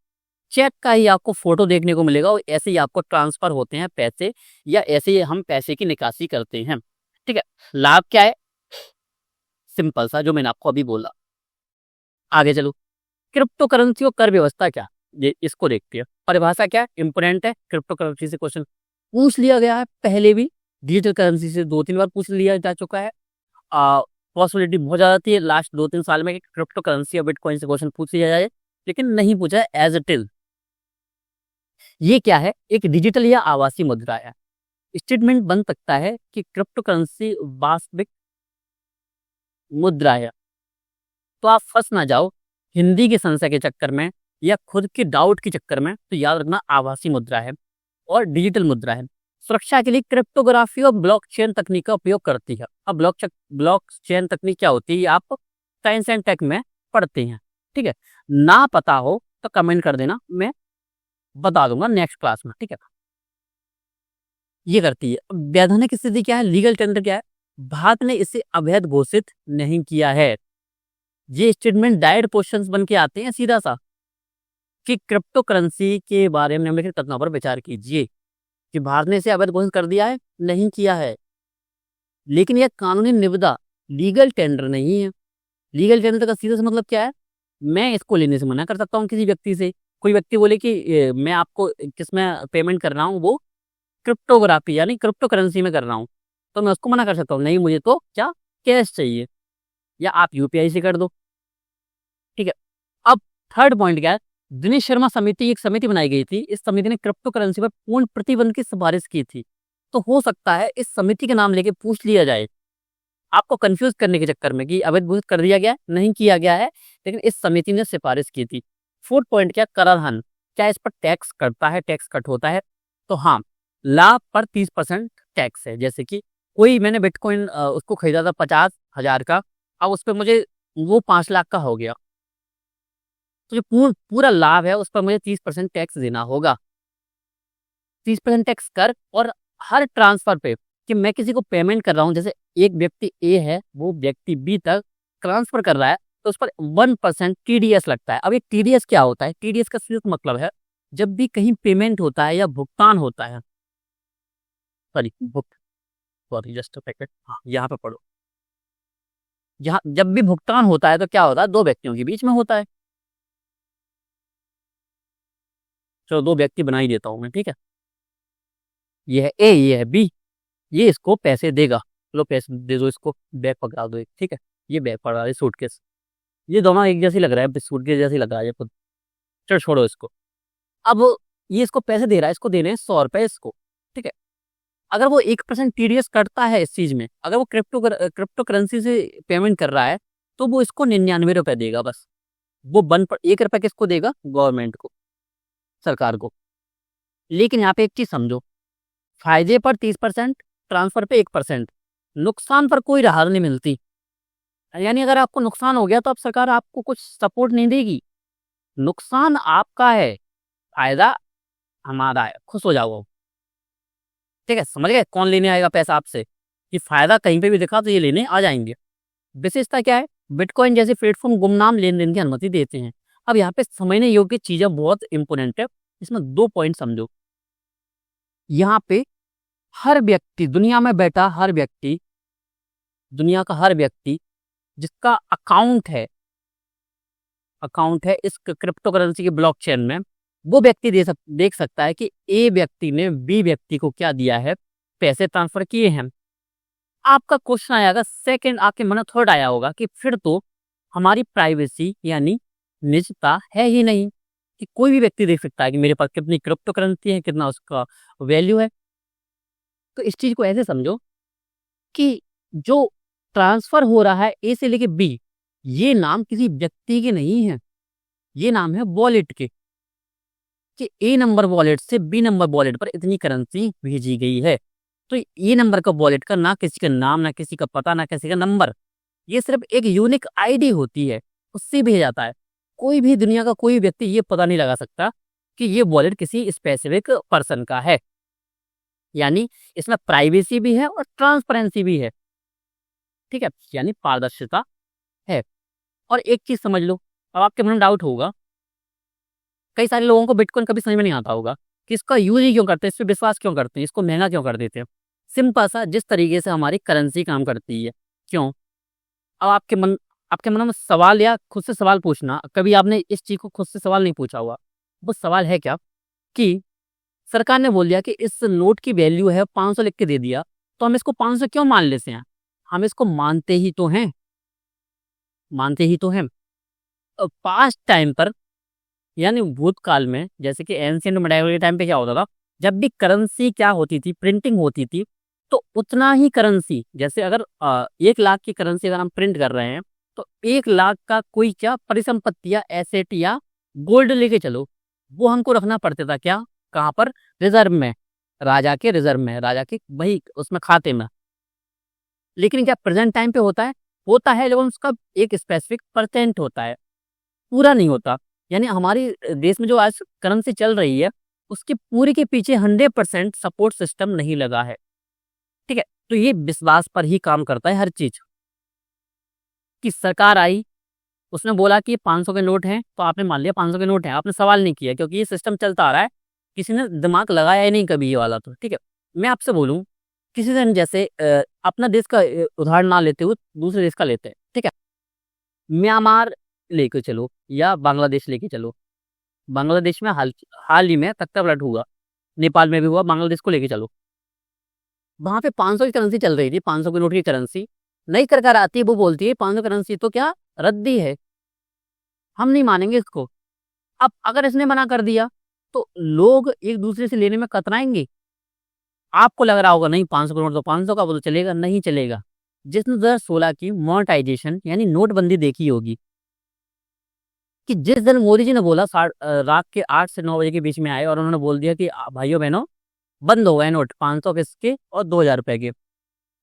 चेक का ही आपको फोटो देखने को मिलेगा और ऐसे ही आपको ट्रांसफर होते हैं पैसे, या ऐसे ही हम पैसे की निकासी करते हैं। ठीक है, लाभ क्या है, सिंपल सा जो मैंने आपको अभी बोला। आगे चलो, क्रिप्टो करेंसी और कर व्यवस्था क्या, ये इसको देखते हैं। परिभाषा क्या इंपोर्टेंट है, क्रिप्टो करेंसी से क्वेश्चन पूछ लिया गया है पहले भी, डिजिटल करेंसी से 2-3 बार पूछ लिया जा चुका है। पॉसिबिलिटी बहुत ज़्यादा थी लास्ट 2-3 साल में कि क्रिप्टो करेंसी और बिटकॉइन से क्वेश्चन पूछ लिया जाए, लेकिन नहीं पूछा है एज इट इज। ये क्या है, एक डिजिटल या आभासी मुद्रा है। स्टेटमेंट बन सकता है कि क्रिप्टो करेंसी वास्तविक मुद्रा है, तो आप फंस ना जाओ हिंदी की संशय के चक्कर में या खुद के डाउट के चक्कर में। तो याद रखना आभासी मुद्रा है और डिजिटल मुद्रा है। सुरक्षा के लिए क्रिप्टोग्राफी और ब्लॉकचेन तकनीक का उपयोग करती है। अब ब्लॉकचेन तकनीक क्या होती है, आप साइंस एंड टेक में पढ़ते हैं। ठीक है, ना पता हो तो कमेंट कर देना, मैं बता दूंगा नेक्स्ट क्लास में। ठीक है, ये करती है। अब वैधानिक स्थिति क्या है, लीगल टेंडर क्या है, भारत ने इसे अवैध घोषित नहीं किया है। ये स्टेटमेंट डायरेक्ट क्वेश्चंस बन के आते हैं सीधा सा, कि क्रिप्टो करेंसी के बारे में निम्नलिखित कथनों पर विचार कीजिए। कि भारत ने इसे अवैध घोषित कर दिया है, नहीं किया है, लेकिन यह कानूनी निविदा लीगल टेंडर नहीं है। लीगल टेंडर का सीधा सा मतलब क्या है, मैं इसको लेने से मना कर सकता हूँ किसी व्यक्ति से। कोई व्यक्ति बोले कि मैं आपको किसमें पेमेंट कर रहा हूँ, वो क्रिप्टोग्राफी यानी क्रिप्टो करेंसी में कर रहा हूँ, तो मैं उसको मना कर सकता हूँ, नहीं मुझे तो क्या कैश चाहिए, या आप यूपीआई से कर दो। ठीक है, अब थर्ड पॉइंट क्या है, दिनेश शर्मा समिति, एक समिति बनाई गई थी, इस समिति ने क्रिप्टो करेंसी पर पूर्ण प्रतिबंध की सिफारिश की थी। तो हो सकता है इस समिति के नाम लेके पूछ लिया जाए, आपको कंफ्यूज करने के चक्कर में कि अवैध घोषित कर दिया गया, नहीं किया गया है, लेकिन इस समिति ने सिफारिश की थी। फोर्थ पॉइंट क्या, कराधान, क्या इस पर टैक्स कटता है, टैक्स कट होता है। तो हाँ, लाभ पर 30% टैक्स है। जैसे कि कोई, मैंने बिटकॉइन उसको खरीदा था 50,000 का, अब उस पर मुझे वो 5 लाख का हो गया, तो जो पूरा लाभ है उस पर मुझे 30% टैक्स देना होगा। 30% टैक्स कर, और हर ट्रांसफर पे, कि मैं किसी को पेमेंट कर रहा हूँ, जैसे एक व्यक्ति ए है वो व्यक्ति बी तक ट्रांसफर कर रहा है, तो उस पर 1% टीडीएस लगता है। अब ये टीडीएस क्या होता है, टीडीएस का सीधा मतलब है जब भी कहीं पेमेंट होता है या भुगतान होता है, सॉरी सॉरी जस्ट पैकेट, हाँ यहाँ पे पढ़ो, जहाँ जब भी भुगतान होता है तो क्या होता है, 2 व्यक्तियों के बीच में होता है। चलो 2 व्यक्ति बना ही देता हूँ मैं, ठीक है, ये है ए, ये है बी, ये इसको पैसे देगा, लो पैसे दे दो इसको, बैग पकड़ा दो एक, ठीक है, ये बैग पकड़ा दे सूटकेस। ये दोनों एक जैसी लग रहा है, बिस्कुट के जैसी लग रहा है ये खुद। चलो छोड़ो इसको। अब ये इसको पैसे दे रहा है, इसको देने हैं 100 रुपए इसको, ठीक है। अगर वो 1% टीडीएस कटता है इस चीज में, अगर वो क्रिप्टो करेंसी से पेमेंट कर रहा है, तो वो इसको 99 रुपए देगा बस। वो 1 रुपए किसको देगा? गवर्नमेंट को, सरकार को। लेकिन यहाँ पे एक चीज समझो, फायदे पर 30%, ट्रांसफर पे 1%, नुकसान पर कोई राहत नहीं मिलती। यानी अगर आपको नुकसान हो गया तो अब सरकार आपको कुछ सपोर्ट नहीं देगी। नुकसान आपका है, फायदा हमारा है, खुश हो जाओ। ठीक है, समझ गए कौन लेने आएगा पैसा आपसे? कि फायदा कहीं पे भी दिखा तो ये लेने आ जाएंगे। विशेषता क्या है? बिटकॉइन जैसे प्लेटफॉर्म गुमनाम लेन देन की अनुमति देते हैं। अब यहाँ पे समझने योग्य चीजें बहुत इंपोर्टेंट है, इसमें 2 पॉइंट समझो। यहाँ पे हर व्यक्ति, दुनिया में बैठा हर व्यक्ति, दुनिया का हर व्यक्ति जिसका अकाउंट है इस क्रिप्टो करेंसी के ब्लॉकचेन में, वो व्यक्ति देख सकता है कि ए व्यक्ति ने बी व्यक्ति को क्या दिया है, पैसे ट्रांसफर किए हैं। आपका क्वेश्चन आएगा, सेकंड आपके मन में थॉट आया होगा कि फिर तो हमारी प्राइवेसी यानी निजता है ही नहीं, कि कोई भी व्यक्ति देख सकता है कि मेरे पास कितनी क्रिप्टो करेंसी है, कितना उसका वैल्यू है। तो इस चीज को ऐसे समझो कि जो ट्रांसफर हो रहा है ए से लेके बी, ये नाम किसी व्यक्ति के नहीं है, ये नाम है वॉलेट के, कि ए नंबर वॉलेट से बी नंबर वॉलेट पर इतनी करेंसी भेजी गई है। तो ए नंबर का वॉलेट का ना किसी का नाम, ना किसी का पता, ना किसी का नंबर, ये सिर्फ एक यूनिक आईडी होती है, उससे भेजा जाता है। कोई भी दुनिया का कोई व्यक्ति ये पता नहीं लगा सकता कि ये वॉलेट किसी स्पेसिफिक पर्सन का है। यानी इसमें प्राइवेसी भी है और ट्रांसपेरेंसी भी है, ठीक है, यानी पारदर्शिता है। और एक चीज समझ लो, अब आपके मन में डाउट होगा, कई सारे लोगों को बिटकॉइन कभी समझ में नहीं आता होगा कि इसका यूज ही क्यों करते हैं, इस पर विश्वास क्यों करते हैं, इसको महंगा क्यों कर देते हैं। सिंपल सा, जिस तरीके से हमारी करेंसी काम करती है। क्यों? अब आपके मन में सवाल, या खुद से सवाल पूछना, कभी आपने इस चीज को खुद से सवाल नहीं पूछा हुआ। वो सवाल है क्या कि सरकार ने बोल दिया कि इस नोट की वैल्यू है 500 लिख के दे दिया, तो हम इसको 500 क्यों मान लेते हैं? हम इसको मानते ही तो हैं, मानते ही तो हैं। पास्ट टाइम पर, यानी भूतकाल में, जैसे कि एंशिएंट मेडाइवल टाइम पे क्या होता था, जब भी करेंसी क्या होती थी, प्रिंटिंग होती थी, तो उतना ही करेंसी, जैसे अगर 1 लाख की करेंसी अगर हम प्रिंट कर रहे हैं, तो 1 लाख का कोई क्या परिसंपत्ति या एसेट या गोल्ड लेके चलो, वो हमको रखना पड़ता था। क्या? कहाँ पर? रिजर्व में, राजा के रिजर्व में, राजा के वही उसमें खाते में। लेकिन क्या प्रेजेंट टाइम पे होता है लेकिन उसका एक स्पेसिफिक परसेंट होता है, पूरा नहीं होता। यानी हमारी देश में जो आज करेंसी चल रही है, उसके पूरे के पीछे 100% सपोर्ट सिस्टम नहीं लगा है, ठीक है। तो ये विश्वास पर ही काम करता है हर चीज। कि सरकार आई, उसने बोला कि 500 के नोट हैं, तो आपने मान लिया 500 के नोट हैं, आपने सवाल नहीं किया, क्योंकि ये सिस्टम चलता आ रहा है, किसी ने दिमाग लगाया ही नहीं कभी ये वाला, तो ठीक है। मैं आपसे बोलूं, किसी दिन जैसे अपना देश का उदाहरण ना लेते हुए दूसरे देश का लेते हैं, ठीक है। म्यांमार लेके चलो या बांग्लादेश लेके चलो। बांग्लादेश में हाल ही में तख्ता पलट हुआ, नेपाल में भी हुआ, बांग्लादेश को लेके चलो। वहां पे 500 की करेंसी चल रही थी, 500 के नोट की करेंसी। नई सरकार आती है, वो बोलती है 500 करेंसी तो क्या रद्दी है, हम नहीं मानेंगे इसको। अब अगर इसने मना कर दिया तो लोग एक दूसरे से लेने में कतराएंगे। आपको लग रहा होगा नहीं 500 का नोट तो 500 का, वो तो चलेगा, नहीं चलेगा। जिसने 2016 की मोनेटाइजेशन यानी नोटबंदी देखी होगी, कि जिस दिन मोदी जी ने बोला रात के 8 से 9 बजे के बीच में आए और उन्होंने बोल दिया कि भाइयों बहनों बंद हो गए नोट 500 के और 2000 रुपए के,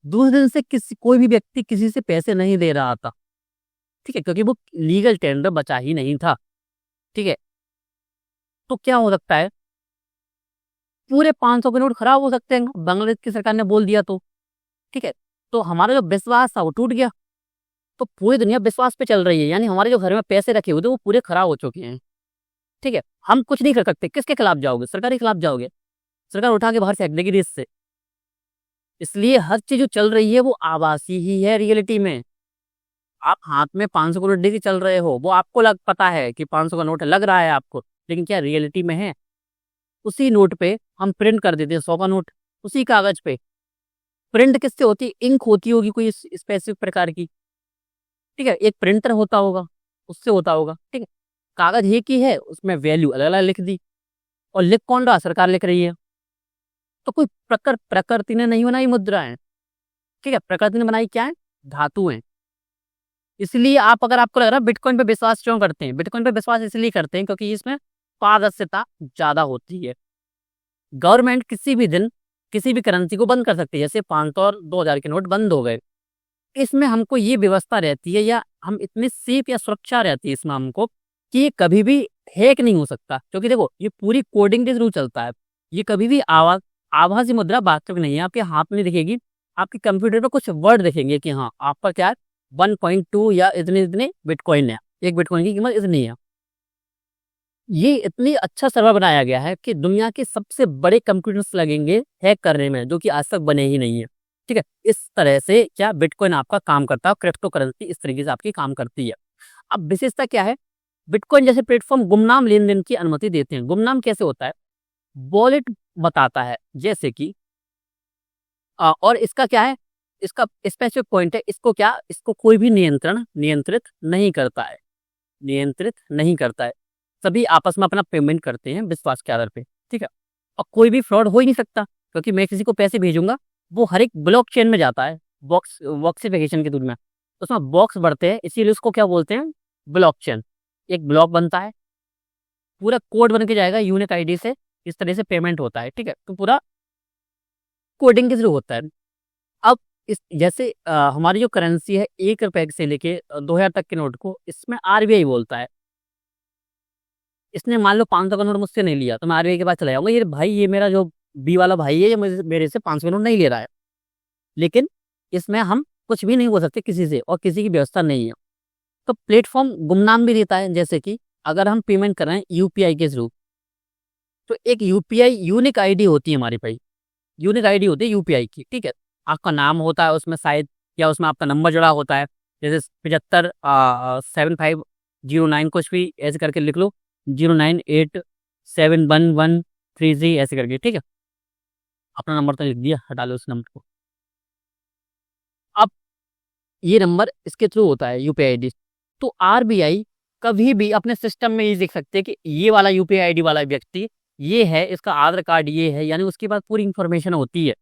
दूसरे दिन से कोई भी व्यक्ति किसी से पैसे नहीं दे रहा था, ठीक है, क्योंकि वो लीगल टेंडर बचा ही नहीं था, ठीक है। तो क्या हो सकता है, पूरे 500 के नोट खराब हो सकते हैं, बांग्लादेश की सरकार ने बोल दिया तो, ठीक है। तो हमारा जो विश्वास था वो टूट गया। तो पूरी दुनिया विश्वास पे चल रही है, यानी हमारे जो घर में पैसे रखे हुए थे वो पूरे खराब हो चुके हैं, ठीक है। हम कुछ नहीं कर सकते, किसके खिलाफ जाओगे? सरकार के खिलाफ जाओगे, सरकार उठा के बाहर फेंक देगी देश से। इसलिए हर चीज जो चल रही है वो आभासी ही है। रियलिटी में आप हाथ में 500 का नोट लेके चल रहे हो, वो आपको पता है कि 500 का नोट लग रहा है आपको, लेकिन क्या रियलिटी में है? उसी नोट पे हम प्रिंट कर देते हैं 100 का नोट, उसी कागज पे। प्रिंट किससे होती है? इंक होती होगी कोई स्पेसिफिक प्रकार की, ठीक है, एक प्रिंटर होता होगा, उससे होता होगा, ठीक है। कागज एक ही है, उसमें वैल्यू अलग अलग लिख दी, और लिख कौन रहा, सरकार लिख रही है। तो कोई प्रकृति ने नहीं बनाई मुद्रा है, ठीक है, प्रकृति ने बनाई क्या है, धातु है। इसलिए आप, अगर आपको लग रहा है बिटकॉइन पे विश्वास क्यों करते हैं, बिटकॉइन पे विश्वास इसलिए करते हैं क्योंकि इसमें पारदर्शिता ज्यादा होती है। गवर्नमेंट किसी भी दिन किसी भी करेंसी को बंद कर सकती है, जैसे 500 और 2000 के नोट बंद हो गए। इसमें हमको ये व्यवस्था रहती है, या हम इतनी सेफ या सुरक्षा रहती है इसमें हमको, कि ये कभी भी हैक नहीं हो सकता, क्योंकि देखो ये पूरी कोडिंग के थ्रू चलता है। ये कभी भी आभासी मुद्रा वास्तविक नहीं है, आपके हाथ में दिखेगी, आपके कंप्यूटर पे कुछ वर्ड दिखेंगे कि हाँ आप पर क्या है 1.2 या इतने इतने बिटकॉइन है, एक बिटकॉइन की कीमत इतनी है। ये इतनी अच्छा सर्वर बनाया गया है कि दुनिया के सबसे बड़े कंप्यूटर्स लगेंगे हैक करने में, जो कि आज तक बने ही नहीं है, ठीक है। इस तरह से क्या बिटकॉइन आपका काम करता है, क्रिप्टो करेंसी इस तरीके से आपकी काम करती है। अब विशेषता क्या है, बिटकॉइन जैसे प्लेटफॉर्म गुमनाम लेन देन की अनुमति देते हैं। गुमनाम कैसे होता है, वॉलेट बताता है, जैसे कि और इसका क्या है, इसका स्पेसिफिक पॉइंट है, इसको कोई भी नियंत्रित नहीं करता है, नियंत्रित नहीं करता है। सभी आपस में अपना पेमेंट करते हैं विश्वास के आधार पे, ठीक है। और कोई भी फ्रॉड हो ही नहीं सकता, क्योंकि मैं किसी को पैसे भेजूंगा, वो हर एक ब्लॉकचेन में जाता है, बॉक्सिफिकेशन के थ्रू में, उसमें बॉक्स बढ़ते हैं, इसीलिए उसको क्या बोलते हैं, ब्लॉकचेन। एक ब्लॉक बनता है, पूरा कोड बन के जाएगा यूनिक आईडी से, इस तरह से पेमेंट होता है, ठीक है। तो पूरा कोडिंग के थ्रू होता है। अब इस जैसे हमारी जो करेंसी है 1 रुपए से लेके 2000 तक के नोट को, इसमें आरबीआई बोलता है। इसने मान लो 500 का नोट मुझसे नहीं लिया, तो मैं आरबीआई के पास चला जाऊंगा, ये भाई, ये मेरा जो बी वाला भाई है, ये मेरे से 500 का नोट नहीं ले रहा है। लेकिन इसमें हम कुछ भी नहीं बोल सकते किसी से, और किसी की व्यवस्था नहीं है। तो प्लेटफॉर्म गुमनाम भी देता है, जैसे कि अगर हम पेमेंट कर रहे हैं यूपीआई के थ्रू, तो एक यूपीआई यूनिक आईडी होती है हमारी भाई, यूनिक आईडी होती है यूपीआई की, ठीक है। आपका नाम होता है उसमें शायद, या उसमें आपका नंबर जुड़ा होता है, जैसे 757509 कुछ भी ऐसे करके लिख लो, 098711133 ऐसे करके, ठीक है। अपना नंबर तो लिख दिया, हटा लो उस नंबर को। अब ये नंबर इसके थ्रू होता है यूपीआई आईडी। तो आरबीआई कभी भी अपने सिस्टम में ये देख सकते हैं कि ये वाला यूपीआई आईडी वाला व्यक्ति ये है, इसका आधार कार्ड ये है, यानी उसके पास पूरी इंफॉर्मेशन होती है।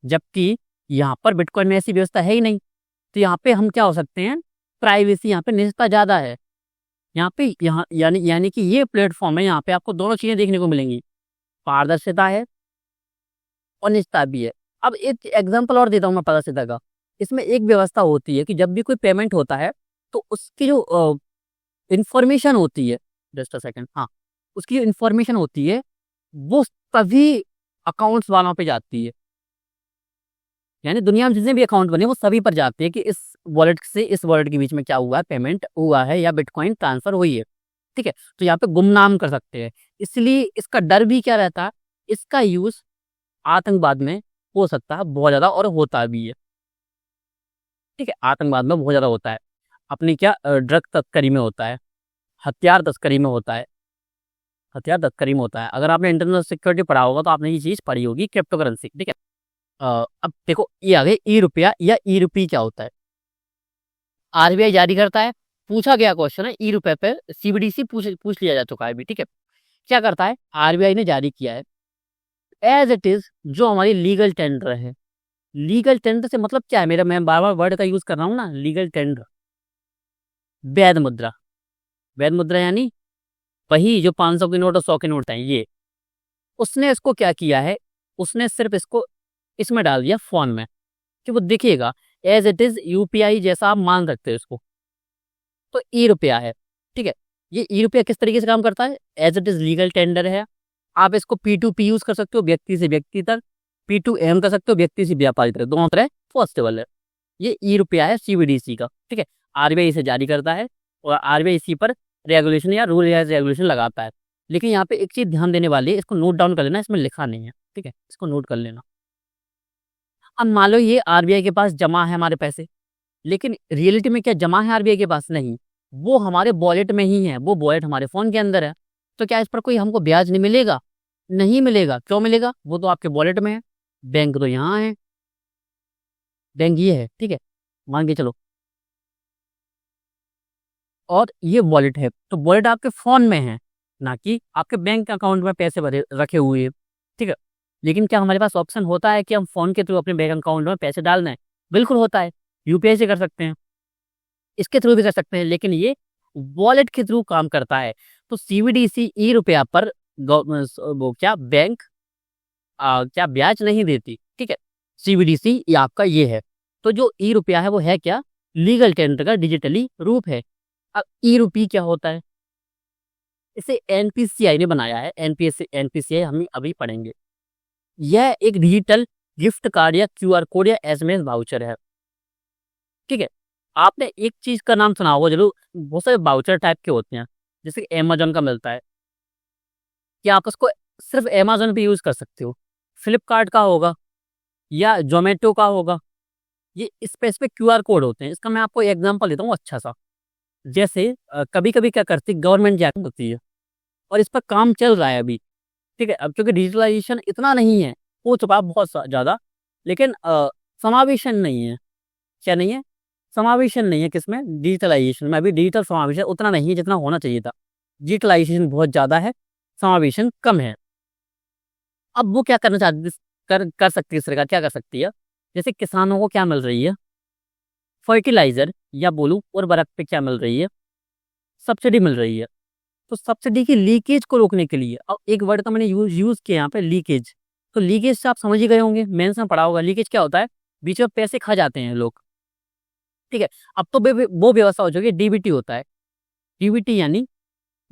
जबकि यहाँ पर बिटकॉइन में ऐसी व्यवस्था है ही नहीं। तो यहाँ पे हम क्या हो सकते हैं, प्राइवेसी, यहाँ पे निजता ज्यादा है। यहाँ पे यानी कि ये प्लेटफॉर्म है, यहाँ पे आपको दोनों चीजें देखने को मिलेंगी, पारदर्शिता है और निजता भी है। अब एक एग्जांपल और देता हूँ मैं पारदर्शिता का। इसमें एक व्यवस्था होती है कि जब भी कोई पेमेंट होता है, तो उसकी जो इंफॉर्मेशन होती है, जस्ट अ सेकंड, हाँ, उसकी जो इंफॉर्मेशन होती है वो सभी अकाउंट्स वालों पे जाती है। यानी दुनिया में जितने भी अकाउंट बने वो सभी पर जाते हैं कि इस वॉलेट से इस वॉलेट के बीच में क्या हुआ है, पेमेंट हुआ है या बिटकॉइन ट्रांसफर हुई है, ठीक है। तो यहाँ पे गुमनाम कर सकते हैं। इसलिए इसका डर भी क्या रहता है, इसका यूज आतंकवाद में हो सकता है बहुत ज्यादा, और होता भी है, ठीक है। आतंकवाद में बहुत ज्यादा होता है, अपनी क्या ड्रग तस्करी में होता है, हथियार तस्करी में होता है, हथियार तस्करी में होता है। अगर आपने इंटरनेशनल सिक्योरिटी पढ़ा होगा तो आपने ये चीज पढ़ी होगी, क्रिप्टो करेंसी, ठीक है। अब देखो ये आ गए ई रुपया या ई रुपी क्या होता है। आरबीआई जारी करता है, पूछा गया क्वेश्चन है, ई रुपए पे सीबीडीसी पूछ लिया जा चुका है अभी, ठीक है। क्या करता है, आरबीआई ने जारी किया है एज इट इज, जो हमारी लीगल टेंडर है। लीगल टेंडर से मतलब क्या है, मैं बार बार वर्ड का यूज कर रहा हूँ ना, लीगल टेंडर, वैध मुद्रा। वैध मुद्रा यानी वही जो 500 के नोट और 100 के नोट हैं, ये उसने इसको क्या किया है, उसने सिर्फ इसको इसमें डाल दिया फोन में, कि वो दिखेगा एज इट इज यूपीआई जैसा, आप मान सकते हो इसको। तो ई रुपया है, ठीक है। ये ई रुपया किस तरीके से काम करता है, as it is legal tender है। आप इसको P2P यूज कर सकते हो, व्यक्ति से व्यक्ति तक, P2M कर सकते हो, व्यक्ति से व्यापारी तक, दोनों तरह पॉसिबल है। ये ई रुपया है सीबीडीसी का, ठीक है। आरबीआई इसे जारी करता है, और आरबीआई इसी पर रेगुलेशन या रूल या रेगुलेशन लगाता है। लेकिन यहाँ पे एक चीज ध्यान देने वाली है, इसको नोट डाउन कर लेना, इसमें लिखा नहीं है, ठीक है, इसको नोट कर लेना। अब मान लो ये आरबीआई के पास जमा है हमारे पैसे, लेकिन रियलिटी में क्या जमा है आरबीआई के पास, नहीं, वो हमारे वॉलेट में ही है, वो वॉलेट हमारे फोन के अंदर है। तो क्या इस पर कोई हमको ब्याज नहीं मिलेगा, नहीं मिलेगा। क्यों मिलेगा, वो तो आपके वॉलेट में है, बैंक तो यहाँ है, बैंक ये है, ठीक है, मान के चलो। और ये वॉलेट है, तो वॉलेट आपके फ़ोन में है, ना कि आपके बैंक अकाउंट में पैसे भरे रखे हुए हैं, ठीक है? लेकिन क्या हमारे पास ऑप्शन होता है कि हम फ़ोन के थ्रू अपने बैंक अकाउंट में पैसे डाल दें? बिल्कुल होता है, यूपीआई से कर सकते हैं, इसके थ्रू भी कर सकते हैं, लेकिन ये वॉलेट के थ्रू काम करता है। तो सीबीडीसी ई-रुपया पर वो क्या बैंक क्या ब्याज नहीं देती, ठीक है? सीबीडीसी ये आपका ये है। तो जो ई-रुपया है वो है क्या? लीगल टेंडर का डिजिटली रूप है। अब ई-रुपी क्या होता है? इसे एनपीसीआई ने बनाया है, एनपीसीआई हम अभी पढ़ेंगे। यह एक डिजिटल गिफ्ट कार्ड या क्यूआर कोड या एसएमएस वाउचर है, ठीक है? आपने एक चीज़ का नाम सुना होगा ज़रूर, बहुत सारे वाउचर टाइप के होते हैं, जैसे कि अमेज़न का मिलता है, कि आप उसको सिर्फ़ अमेज़न पे यूज़ कर सकते हो। फ्लिपकार्ट का होगा या ज़ोमैटो का होगा, ये स्पेसिफिक क्यूआर कोड होते हैं। इसका मैं आपको एग्ज़ाम्पल देता हूँ अच्छा-सा। जैसे कभी-कभी क्या करती है गवर्नमेंट क्या करती है और इस पर काम चल रहा है अभी, ठीक है? अब क्योंकि डिजिटलाइज़ेशन इतना नहीं है, हो चुका है बहुत ज़्यादा, लेकिन समावेशन नहीं है। क्या नहीं है? समावेशन नहीं है किसमें? डिजिटलाइज़ेशन में। अभी डिजिटल समावेशन उतना नहीं है जितना होना चाहिए था। डिजिटलाइज़ेशन बहुत ज़्यादा है, समावेशन कम है। अब वो क्या करना चाहती कर कर सकती है सरकार, क्या कर सकती है? जैसे किसानों को क्या मिल रही है? फर्टिलाइज़र या बोलूँ उर्वरक पे क्या मिल रही है? सब्सिडी मिल रही है। तो सब्सिडी की लीकेज को रोकने के लिए अब एक वर्ड का मैंने यूज़ किया यहाँ पे लीकेज। तो लीकेज से आप समझ ही गए होंगे, मेंस में पढ़ा होगा लीकेज क्या होता है? बीच में पैसे खा जाते हैं लोग, ठीक है? अब तो वो व्यवस्था हो चुकी है, डीबीटी होता है। डीबीटी यानी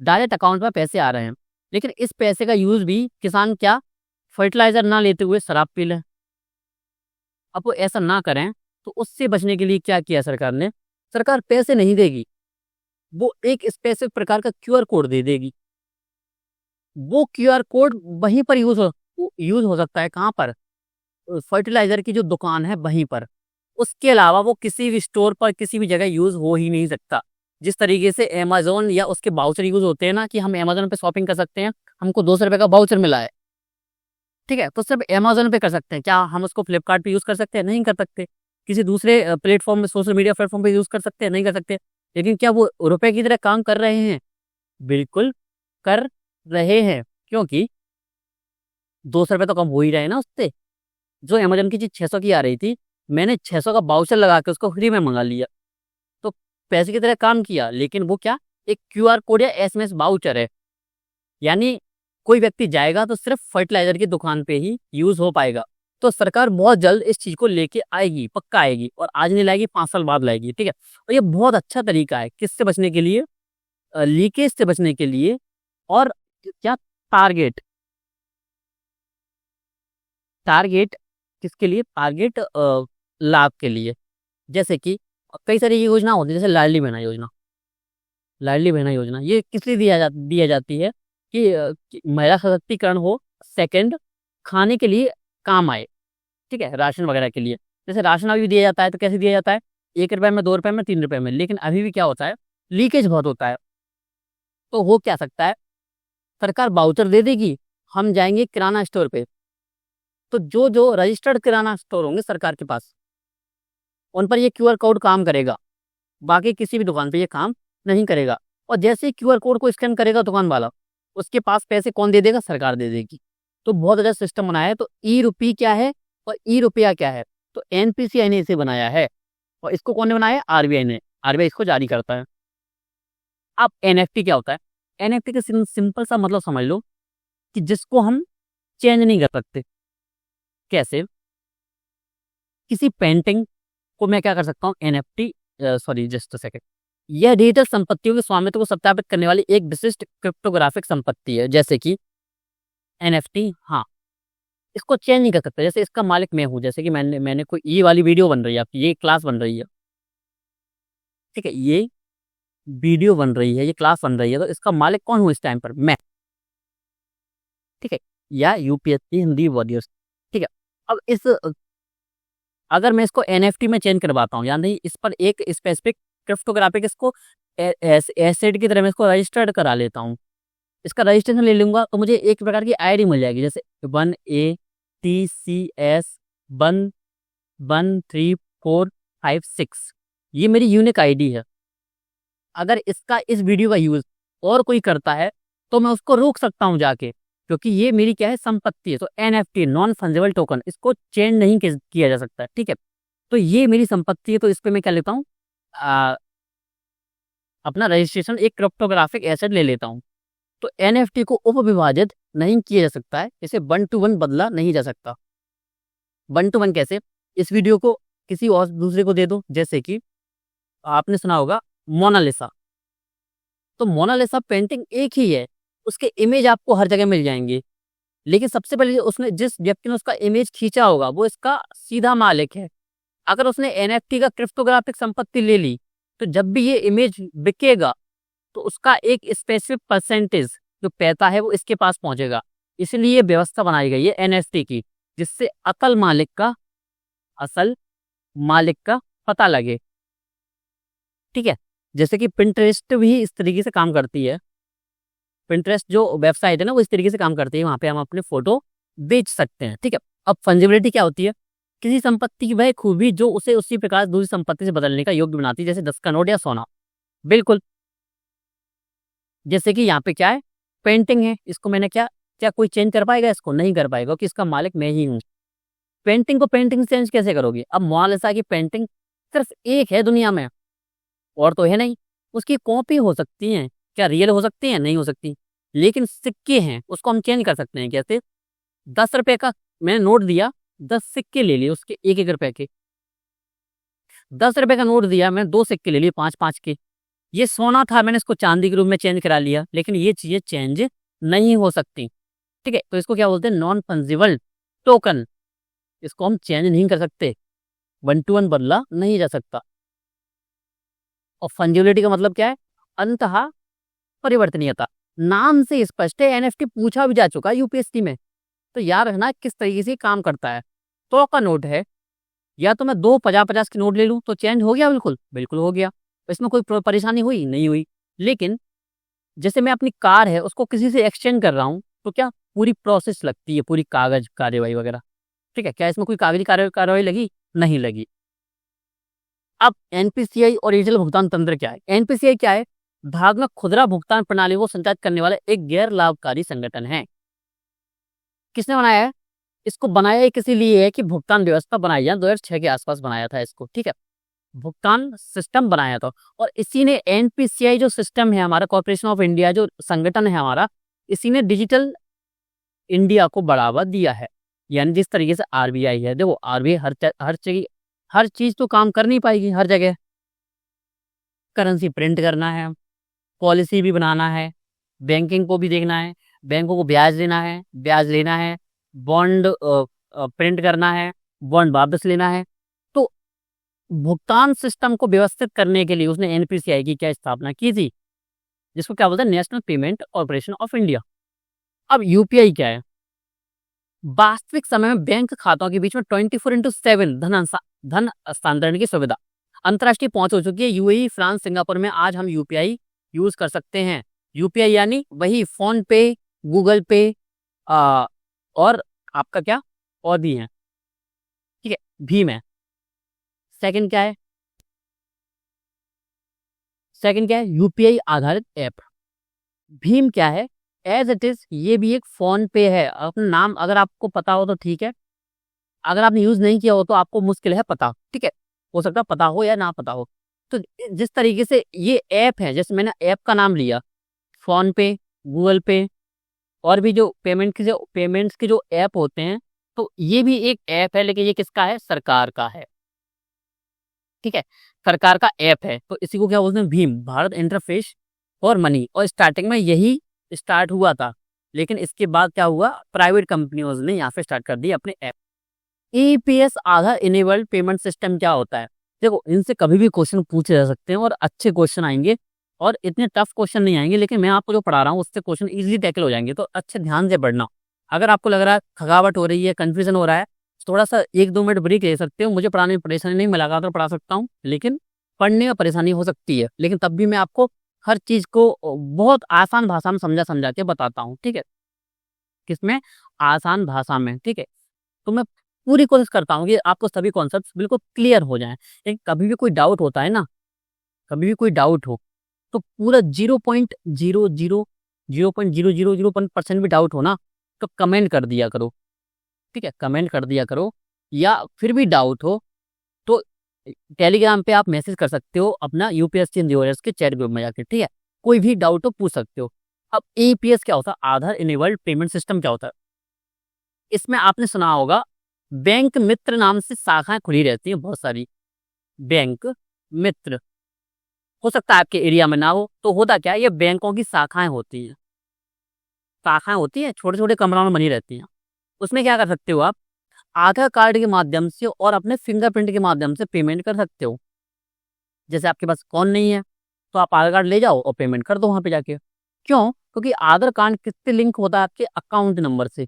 डायरेक्ट अकाउंट में पैसे आ रहे हैं। लेकिन इस पैसे का यूज़ भी किसान क्या फर्टिलाइज़र ना लेते हुए शराब पी लें। अब वो ऐसा ना करें, तो उससे बचने के लिए क्या किया सरकार ने? सरकार पैसे नहीं देगी, वो एक स्पेसिफिक प्रकार का क्यूआर कोड दे देगी। वो क्यूआर कोड वहीं पर यूज़ हो सकता है, कहाँ पर? फर्टिलाइज़र की जो दुकान है वहीं पर। उसके अलावा वो किसी भी स्टोर पर किसी भी जगह यूज़ हो ही नहीं सकता। जिस तरीके से अमेज़न या उसके वाउचर यूज़ होते हैं ना, कि हम अमेज़न पे शॉपिंग कर सकते हैं, हमको ₹200 का वाउचर मिला है, ठीक है? तो सिर्फ़ अमेज़न पे कर सकते हैं। क्या हम उसको फ्लिपकार्ट पे यूज़ कर सकते हैं? नहीं कर सकते। किसी दूसरे प्लेटफ़ॉर्म में सोशल मीडिया प्लेटफ़ॉर्म पे यूज़ कर सकते हैं? नहीं कर सकते। लेकिन क्या वो रुपए की तरह काम कर रहे हैं? बिल्कुल कर रहे हैं, क्योंकि ₹200 तो कम हो ही रहे हैं ना उससे। जो अमेज़न की चीज़ 600 की आ रही थी, मैंने 600 का वाउचर लगा के उसको फ्री में मँगा लिया। तो पैसे की तरह काम किया, लेकिन वो क्या? एक क्यूआर कोड या एसएमएस वाउचर है। यानी कोई व्यक्ति जाएगा तो सिर्फ़ फर्टिलाइज़र की दुकान पे ही यूज़ हो पाएगा। तो सरकार बहुत जल्द इस चीज़ को लेके आएगी, पक्का आएगी, और आज नहीं लाएगी, 5 साल बाद लाएगी, ठीक है? और ये बहुत अच्छा तरीका है, किससे बचने के लिए? लीकेज से बचने के लिए, और क्या टारगेट टारगेट किसके लिए? टारगेट लाभ के लिए। जैसे कि कई सारी योजना होती है, जैसे लाडली बहना योजना, ये किस लिए दिया जाती है? कि महिला सशक्तिकरण हो, सेकंड खाने के लिए काम आए, ठीक है? राशन वगैरह के लिए। जैसे राशन अभी दिया जाता है, तो कैसे दिया जाता है? ₹1 में, ₹2 में, ₹3 में, लेकिन अभी भी क्या होता है? लीकेज बहुत होता है। तो हो क्या सकता है? सरकार वाउचर दे देगी, हम जाएँगे किराना स्टोर पे, तो जो रजिस्टर्ड किराना स्टोर होंगे सरकार के पास, उन पर ये क्यूआर कोड काम करेगा। बाकी किसी भी दुकान पे ये काम नहीं करेगा। और जैसे ही क्यूआर कोड को स्कैन करेगा दुकान वाला, उसके पास पैसे कौन दे देगा? सरकार दे देगी। तो बहुत अच्छा सिस्टम बनाया है। तो ई-रुपी क्या है और ई-रुपया क्या है? तो एनपीसीआई ने इसे बनाया है, और इसको कौन ने बनाया है? आरबीआई ने। आरबीआई इसको जारी करता है। अब एनएफटी क्या होता है? एनएफटी का सिंपल सा मतलब समझ लो, कि जिसको हम चेंज नहीं कर सकते। कैसे? किसी पेंटिंग को मैं क्या कर सकता हूँ? NFT sorry just a second. यह डिजिटल संपत्तियों के स्वामित्व को सत्यापित करने वाली एक विशिष्ट क्रिप्टोग्राफिक संपत्ति है, जैसे कि एनएफटी। हाँ, इसको चेंज नहीं कर सकते। जैसे इसका मालिक मैं हूँ, जैसे कि मैंने कोई ये वाली वीडियो बन रही है आपकी, ये क्लास बन रही है, ठीक है? ये वीडियो बन रही है, ये क्लास बन रही है, तो इसका मालिक कौन हूँ इस टाइम पर? मैं, ठीक है? या यूपीएससी हिंदी वॉरियर्स, ठीक है? अब अगर मैं इसको एनएफटी में चेंज करवाता हूँ, यानी इस पर एक स्पेसिफिक क्रिप्टोग्राफिक इसको एसेट की तरह मैं इसको रजिस्टर्ड करा लेता हूँ। इसका रजिस्ट्रेशन ले लूँगा, तो मुझे एक प्रकार की आईडी मिल जाएगी, जैसे 1ATCS 113456, ये मेरी यूनिक आईडी है। अगर इसका इस वीडियो का यूज और कोई करता है तो मैं उसको रोक सकता हूँ जाके, क्योंकि ये मेरी क्या है, संपत्ति है। तो NFT नॉन फंजिबल टोकन, इसको चेंज नहीं किया जा सकता, ठीक है। तो ये मेरी संपत्ति है, तो इस पे मैं क्या लेता हूँ, अपना रजिस्ट्रेशन एक क्रिप्टोग्राफिक एसेट ले लेता हूँ। तो NFT को उपविभाजित नहीं किया जा सकता है, इसे 1 to 1 बदला नहीं जा सकता। 1 to 1 कैसे, इस वीडियो को किसी और दूसरे को दे दो, जैसे कि आपने सुना होगा मोनालिसा। तो मोनालिसा पेंटिंग एक ही है, उसके इमेज आपको हर जगह मिल जाएंगे, लेकिन सबसे पहले उसने जिस व्यक्ति ने उसका इमेज खींचा होगा वो इसका सीधा मालिक है। अगर उसने NFT का क्रिप्टोग्राफिक संपत्ति ले ली, तो जब भी ये इमेज बिकेगा तो उसका एक स्पेसिफिक परसेंटेज जो पैसा है वो इसके पास पहुंचेगा। इसलिए ये व्यवस्था बनाई गई है NFT की, जिससे असल मालिक का पता लगे, ठीक है। जैसे कि पिंटरेस्ट भी इस तरीके से काम करती है। पिंटरेस्ट जो वेबसाइट है ना, वो इस तरीके से काम करती है, वहां पे हम अपने फोटो बेच सकते हैं, ठीक है। अब फंजिबिलिटी क्या होती है, किसी संपत्ति की वह खूबी जो उसे उसी प्रकार दूसरी संपत्ति से बदलने का योग्य बनाती है, जैसे 10 का नोट या सोना। बिल्कुल, जैसे कि यहाँ पे क्या है, पेंटिंग है, इसको मैंने क्या कोई चेंज कर पाएगा, इसको नहीं कर पाएगा, कि इसका मालिक मैं ही हूँ। पेंटिंग को पेंटिंग से चेंज कैसे करोगे। अब मोनालिसा की पेंटिंग सिर्फ एक है दुनिया में, और तो है नहीं। उसकी कॉपी हो सकती है, क्या रियल हो सकती है, नहीं हो सकती, लेकिन सिक्के हैं, उसको हम चेंज कर सकते हैं। कैसे, 10 रुपए का मैंने नोट दिया, 10 सिक्के ले लिए उसके 1-1 रुपए के। 10 रुपए का नोट दिया, मैंने 2 सिक्के ले लिए 5-5 के। ये सोना था, मैंने इसको चांदी के रूप में चेंज करा लिया, लेकिन ये चीजें चेंज नहीं हो सकती, ठीक है। तो इसको क्या बोलते हैं, नॉन फंजिबल टोकन। इसको हम चेंज नहीं कर सकते, 1 to 1 बदला नहीं जा सकता। और फंजिबिलिटी का मतलब क्या है, अंततः परिवर्तनीयता। नाम से स्पष्ट है, NFT पूछा भी जा चुका है यूपीएससी में। तो याद रखना किस तरीके से काम करता है। 100 का नोट है, या तो मैं 2 50-50 के नोट ले लूं तो चेंज हो गया, बिल्कुल बिल्कुल हो गया। इसमें कोई परेशानी हुई नहीं हुई। लेकिन जैसे मैं अपनी कार है उसको किसी से एक्सचेंज कर रहा हूँ, तो क्या पूरी प्रोसेस लगती है, पूरी कागज कार्यवाही वगैरह, ठीक है। क्या इसमें कोई कागजी कार्यवाही लगी, नहीं लगी। अब NPCI और डिजिटल भुगतान तंत्र क्या है। NPCI क्या है, भारत में खुदरा भुगतान प्रणाली को संचालित करने वाला एक गैर लाभकारी संगठन है। किसने बनाया है, इसको बनाया एक इसीलिए है कि भुगतान व्यवस्था बनाई जाए, 2006 के आसपास बनाया था इसको, ठीक है। भुगतान सिस्टम बनाया था, और इसी ने NPCI जो सिस्टम है हमारा, कॉर्पोरेशन ऑफ इंडिया जो संगठन है हमारा, इसी ने डिजिटल इंडिया को बढ़ावा दिया है। यानी जिस तरीके से RBI है, देखो RBI हर चीज तो काम कर नहीं पाएगी हर जगह। करेंसी प्रिंट करना है, पॉलिसी भी बनाना है, बैंकिंग को भी देखना है, बैंकों को ब्याज देना है, ब्याज लेना है, बॉन्ड प्रिंट करना है, बॉन्ड वापस लेना है। तो भुगतान सिस्टम को व्यवस्थित करने के लिए उसने NPCI की क्या स्थापना की थी, जिसको क्या बोलते हैं, national payment corporation of India. अब UPI क्या है, वास्तविक समय में बैंक खातों के बीच में 24/7 धन हस्तांतरण की सुविधा। अंतर्राष्ट्रीय पहुंच हो चुकी है, UAE, फ्रांस, सिंगापुर में आज हम UPI यूज कर सकते हैं। UPI यानी वही फोन पे, गूगल पे, और आपका क्या और भी है, ठीक है, भीम है। सेकंड क्या है, UPI आधारित ऐप। भीम क्या है, एज इट इज ये भी एक फोन पे है। अपना नाम अगर आपको पता हो तो ठीक है, अगर आपने यूज नहीं किया हो तो आपको मुश्किल है पता, ठीक है। हो सकता है पता हो या ना पता हो। तो जिस तरीके से ये ऐप है, जैसे मैंने ऐप का नाम लिया, फोन पे, गूगल पे, और भी जो पेमेंट्स के जो ऐप होते हैं, तो ये भी एक ऐप है, लेकिन ये किसका है, सरकार का है, ठीक है। सरकार का ऐप है, तो इसी को क्या बोलते हैं, Bhim, Bharat interface for money. और स्टार्टिंग में यही स्टार्ट हुआ था, लेकिन इसके बाद क्या हुआ, प्राइवेट कंपनियों ने यहाँ पे स्टार्ट कर दी अपने ऐप। EPS आधार इनेबल्ड पेमेंट सिस्टम क्या होता है। देखो, इनसे कभी भी क्वेश्चन पूछे जा सकते हैं, और अच्छे क्वेश्चन आएंगे, और इतने टफ क्वेश्चन नहीं आएंगे, लेकिन मैं आपको जो पढ़ा रहा हूँ उससे क्वेश्चन इजीली टैकल हो जाएंगे। तो अच्छे ध्यान से पढ़ना। अगर आपको लग रहा है थकावट हो रही है, कंफ्यूजन हो रहा है, तो थोड़ा सा 1-2 मिनट ब्रेक ले सकते हो। मुझे पढ़ाने में परेशानी नहीं, मैं लगातार पढ़ा सकता हूँ, लेकिन पढ़ने में परेशानी हो सकती है। लेकिन तब भी मैं आपको हर चीज को बहुत आसान भाषा में समझा के बताता हूँ, ठीक है। किसमें, आसान भाषा में, ठीक है। तो मैं पूरी कोशिश करता हूँ कि आपको सभी कॉन्सेप्ट्स बिल्कुल क्लियर हो जाएं। लेकिन कभी भी कोई डाउट होता है ना, कभी भी कोई डाउट हो तो पूरा 0.0001% भी डाउट हो ना, तो कमेंट कर दिया करो, ठीक है, कमेंट कर दिया करो। या फिर भी डाउट हो तो टेलीग्राम पे आप मैसेज कर सकते हो अपना यूपीएससी एनजीओएस के चैट ग्रुप में जाके, ठीक है। कोई भी डाउट हो पूछ सकते हो। अब एपीएस क्या होता है, आधार इनेबल्ड पेमेंट सिस्टम क्या होता है? इसमें आपने सुना होगा बैंक मित्र नाम से शाखाएं खुली रहती हैं बहुत सारी। बैंक मित्र, हो सकता है आपके एरिया में ना हो, तो होता क्या है, ये बैंकों की शाखाएं होती हैं। शाखाएं होती हैं, छोटे छोटे कमरों में बनी रहती हैं। उसमें क्या कर सकते हो आप, आधार कार्ड के माध्यम से और अपने फिंगरप्रिंट के माध्यम से पेमेंट कर सकते हो। जैसे आपके पास कौन नहीं है, तो आप आधार कार्ड ले जाओ और पेमेंट कर दो वहां पे जाके। क्यों? क्योंकि आधार कार्ड किससे लिंक होता है, आपके अकाउंट नंबर से।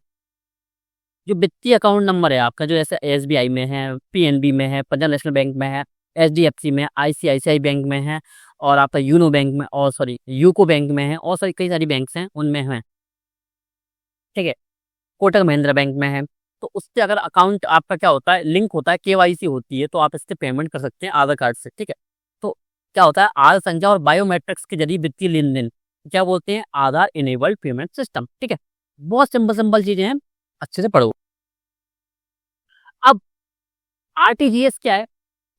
जो वित्तीय अकाउंट नंबर है आपका, जो जैसे एसबीआई में है, पीएनबी में है, पंजाब नेशनल बैंक में है, एचडीएफसी में, आईसीआईसीआई बैंक में है, और आपका यूनो बैंक में, और सॉरी यूको बैंक में है, और सारी कई सारी बैंक्स हैं उनमें है, ठीक है, कोटक महिंद्रा बैंक में है। तो उससे अगर अकाउंट आपका क्या होता है, लिंक होता है, केवाईसी होती है, तो आप इससे पेमेंट कर सकते हैं आधार कार्ड से, ठीक है। तो क्या होता है, आधार संख्या और बायोमेट्रिक्स के जरिए वित्तीय लेन देन, क्या बोलते हैं, आधार इनेबल्ड पेमेंट सिस्टम, ठीक है। बहुत सिंपल सिंपल चीजें हैं, अच्छे से पढ़ो। अब आरटीजीएस क्या है,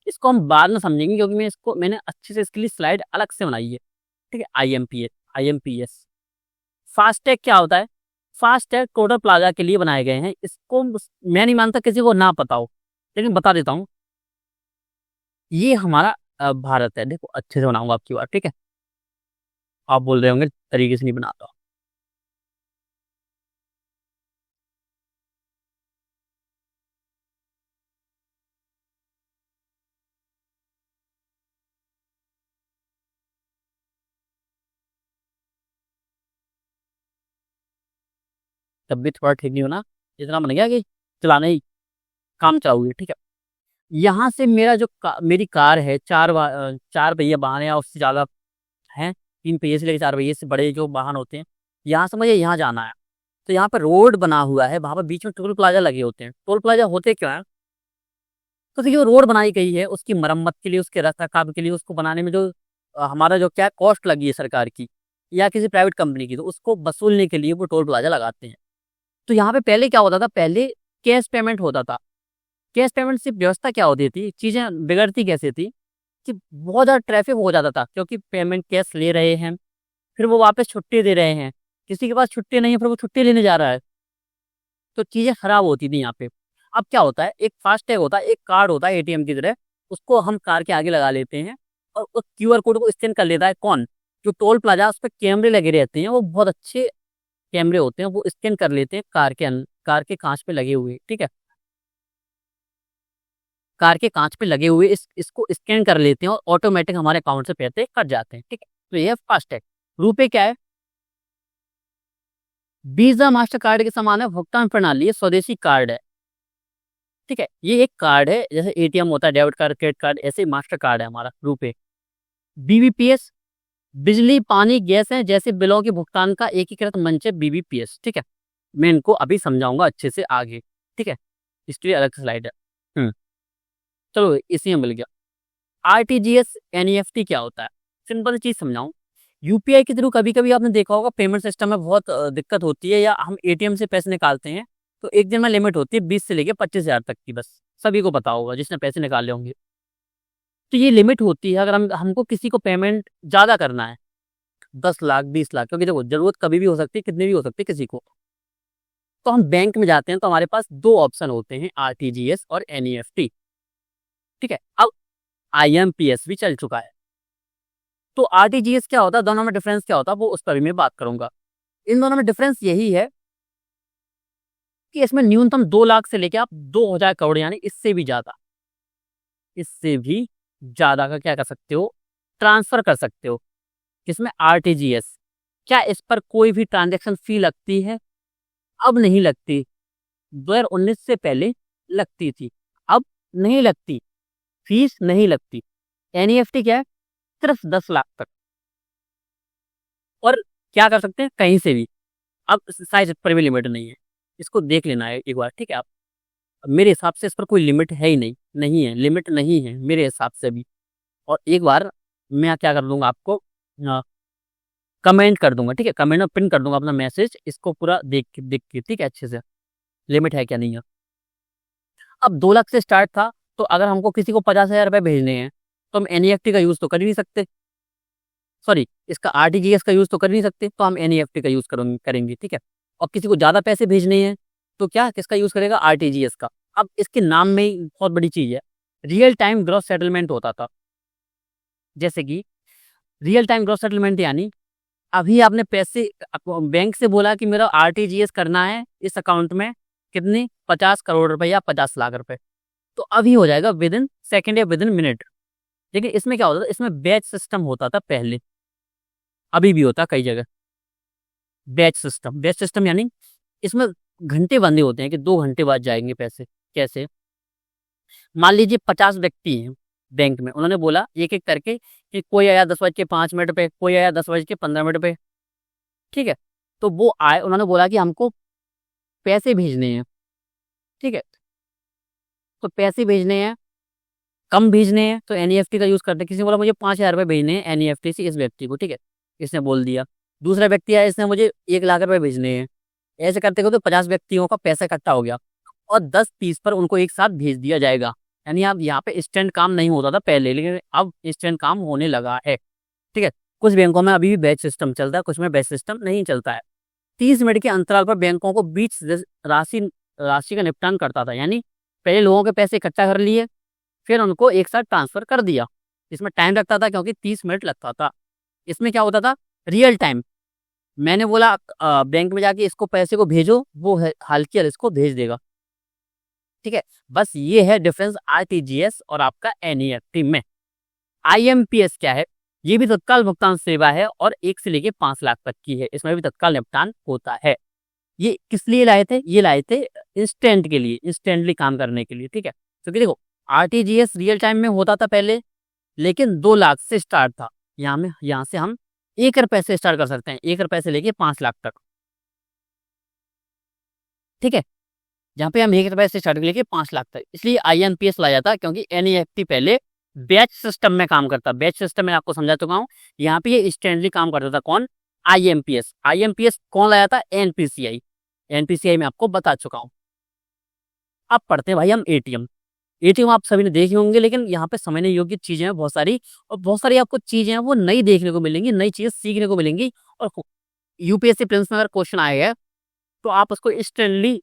इसको हम बाद में समझेंगे, क्योंकि मैंने अच्छे से इसके लिए स्लाइड अलग से बनाई है, ठीक है। आईएमपीएस फास्टैग क्या होता है, फास्टैग टोटल प्लाजा के लिए बनाए गए हैं। इसको मैं नहीं मानता किसी को ना पता हो, लेकिन बता देता हूँ। ये हमारा भारत है, देखो अच्छे से बनाऊंगा आपकी बात, ठीक है। आप बोल रहे होंगे तरीके से नहीं बनाता। तब भी थोड़ा ठीक नहीं होना, इतना बन गया कि चलाना ही, काम चलाओगे, ठीक है। यहाँ से मेरा मेरी कार है, चार पहिया वाहन है या उससे ज्यादा है, 3 पहिए से लेकर 4 पहिए से बड़े जो वाहन होते हैं। यहाँ से मुझे यहाँ जाना है, तो यहाँ पे रोड बना हुआ है, वहां पर बीच में टोल प्लाजा लगे होते हैं। टोल प्लाजा होते क्या है, तो देखिए रोड बनाई गई है उसकी मरम्मत के लिए, उसके रख रखाव के लिए, उसको बनाने में जो हमारा जो क्या कॉस्ट लगी है सरकार की या किसी प्राइवेट कंपनी की, तो उसको वसूलने के लिए वो टोल प्लाजा लगाते हैं। तो यहाँ पे पहले क्या होता था, पहले कैश पेमेंट होता था। कैश पेमेंट से व्यवस्था क्या होती थी, चीजें बिगड़ती कैसे थी कि बहुत ज्यादा ट्रैफिक हो जाता था, क्योंकि पेमेंट कैश ले रहे हैं, फिर वो वापस छुट्टी दे रहे हैं, किसी के पास छुट्टी नहीं है, फिर वो छुट्टी लेने जा रहा है, तो चीजें खराब होती थी यहाँ पे। अब क्या होता है, एक फास्टैग होता है, एक कार्ड होता है एटीएम की तरह, उसको हम कार के आगे लगा लेते हैं, और उस क्यूआर कोड को स्कैन कर लेता है कौन, जो टोल प्लाजा, उस पर कैमरे लगे रहते हैं, वो बहुत अच्छे कैमरे होते हैं, वो स्कैन कर लेते हैं कार के कांच पे लगे हुए, ठीक है। कार के कांच पे लगे हुए इसको स्कैन कर लेते हैं, और ऑटोमेटिक हमारे अकाउंट से पैसे कट जाते हैं, ठीक है। तो ये फास्टैग। रुपए क्या है, वीजा मास्टर कार्ड के समान है, भुगतान प्रणाली है, स्वदेशी कार्ड है, ठीक है। ये एक कार्ड है, जैसे एटीएम होता है, डेबिट कार्ड, क्रेडिट कार्ड, ऐसे मास्टर कार्ड है हमारा रुपए। बीबीपीएस, बिजली पानी गैस है जैसे बिलों के भुगतान का एकीकृत मंच है बीबीपीएस, ठीक है। मैं इनको अभी समझाऊंगा अच्छे से आगे, ठीक है, इसके लिए अलग स्लाइड है। चलो इसी में मिल गया। आरटीजीएस एनईएफटी क्या होता है, सिंपल चीज समझाऊं। यूपीआई के थ्रू कभी कभी आपने देखा होगा पेमेंट सिस्टम में बहुत दिक्कत होती है, या हम एटीएम से पैसे निकालते हैं, तो एक दिन में लिमिट होती है 20 से लेके 25 हजार तक की, बस सभी को पता होगा जिसने पैसे निकाले होंगे। तो ये लिमिट होती है, अगर हमको किसी को पेमेंट ज्यादा करना है, 10 लाख 20 लाख, क्योंकि देखो जरूरत कभी भी हो सकती है, कितनी भी हो सकती है किसी को, तो हम बैंक में जाते हैं, तो हमारे पास दो ऑप्शन होते हैं, आरटीजीएस और एनईएफटी, ठीक है। अब आईएमपीएस भी चल चुका है। तो आरटीजीएस क्या होता है, दोनों में डिफरेंस क्या होता है, वो उस पर भी मैं बात करूंगा। इन दोनों में डिफरेंस यही है कि इसमें न्यूनतम 2 लाख से लेके आप 2000 करोड़, यानी इससे भी ज्यादा का क्या कर सकते हो, ट्रांसफर कर सकते हो। किसमें, आरटीजीएस। क्या इस पर कोई भी ट्रांजैक्शन फी लगती है? अब नहीं लगती, 2019 से पहले लगती थी, अब नहीं लगती, फीस नहीं लगती। एनईएफटी क्या है, सिर्फ 10 लाख तक, और क्या कर सकते हैं, कहीं से भी। अब साइज पर भी लिमिट नहीं है, इसको देख लेना है एक बार, ठीक है। आप, मेरे हिसाब से इस पर कोई लिमिट है ही नहीं, नहीं है लिमिट, नहीं है मेरे हिसाब से भी। और एक बार मैं क्या कर दूंगा आपको, कमेंट कर दूंगा, ठीक है, कमेंट में पिन कर दूंगा अपना मैसेज, इसको पूरा देख के ठीक है, अच्छे से लिमिट है क्या नहीं है। अब 2 लाख से स्टार्ट था, तो अगर हमको किसी को 50,000 रुपये भेजने हैं तो हम एनईएफटी का यूज़ तो कर ही नहीं सकते, सॉरी इसका आरटीजीएस का यूज़ तो कर नहीं सकते, तो हम एनईएफटी का यूज़ करेंगे, ठीक है। और किसी को ज़्यादा पैसे भेजने हैं तो क्या किसका यूज़ करेगा, आरटीजीएस का। अब इसके नाम में ही बहुत बड़ी चीज़ है, रियल टाइम ग्रॉस सेटलमेंट होता था। जैसे कि रियल टाइम ग्रॉस सेटलमेंट यानी अभी आपने पैसे बैंक से बोला कि मेरा आरटीजीएस करना है इस अकाउंट में, कितनी 50 करोड़ रुपए या 50 लाख रुपए, तो अभी हो जाएगा विद इन सेकेंड या विद इन मिनट। लेकिन इसमें क्या होता था, इसमें बैच सिस्टम होता था पहले, अभी भी होता कई जगह बैच सिस्टम यानी इसमें घंटे बंधे होते हैं कि 2 घंटे बाद जाएंगे पैसे। कैसे, मान लीजिए 50 व्यक्ति हैं बैंक में, उन्होंने बोला एक एक करके कि कोई आया 10:05 पे, कोई आया 10:15 पे, ठीक है। तो वो आए, उन्होंने बोला कि हमको पैसे भेजने हैं, ठीक है, तो पैसे भेजने हैं, कम भेजने हैं तो एनईएफटी का यूज़ करते हैं। किसी ने बोला मुझे 5,000 रुपये भेजने हैं एनईएफटी से इस व्यक्ति को, ठीक है, इसने बोल दिया। दूसरा व्यक्ति आया, इसने मुझे 1 लाख रुपये भेजने हैं, ऐसे करते करते 50 व्यक्तियों का पैसा इकट्ठा हो गया और 10-30 पर उनको एक साथ भेज दिया जाएगा। यानी अब यहाँ पे इंस्टेंट काम नहीं होता था पहले, लेकिन अब इंस्टेंट काम होने लगा है, ठीक है। कुछ बैंकों में अभी भी बैच सिस्टम चलता है, कुछ में बैच सिस्टम नहीं चलता है। 30 मिनट के अंतराल पर बैंकों को बीच राशि राशि का निपटान करता था, यानी पहले लोगों के पैसे इकट्ठा कर लिए, फिर उनको एक साथ ट्रांसफर कर दिया। इसमें टाइम लगता था क्योंकि 30 मिनट लगता था। इसमें क्या होता था, रियल टाइम, मैंने बोला बैंक में जाके इसको पैसे को भेजो, वो हाल की हाल इसको भेज देगा, ठीक है। बस ये है डिफरेंस आरटीजीएस और आपका एनईएफटी में। आईएमपीएस क्या है, ये भी तत्काल भुगतान सेवा है और 1 से लेके 5 लाख तक की है, इसमें भी तत्काल निपटान होता है। ये किस लिए लाए थे, ये लाए थे इंस्टेंट के लिए, इंस्टेंटली काम करने के लिए, ठीक है। क्योंकि देखो आरटीजीएस रियल टाइम में होता था पहले, लेकिन 2 लाख से स्टार्ट था। यहाँ से हम 1 रुपए से स्टार्ट कर सकते हैं, 1 रुपए से लेके 5 लाख तक, ठीक है। जहाँ पे हम 1 रुपए से स्टार्ट लेके 5 लाख तक, इसलिए आईएमपीएस लाया जाता, क्योंकि एनईएफटी पहले बैच सिस्टम में काम करता। बैच सिस्टम में आपको समझा चुका हूँ, यहाँ पे ये इंस्टेंटली काम करता था। कौन, आईएमपीएस। आईएमपीएस कौन लाया था, एनपीसीआई। एनपीसीआई में आपको बता चुका हूँ। अब पढ़ते हैं भाई हम एटीएम। एटीएम आप सभी ने देखे होंगे, लेकिन यहाँ पे समझने योग्य चीजें हैं बहुत सारी, और बहुत सारी आपको चीजें हैं वो नई देखने को मिलेंगी, नई चीजें सीखने को मिलेंगी। और यूपीएससी प्रीलिम्स में अगर क्वेश्चन आएगा तो आप उसको इंस्टेंटली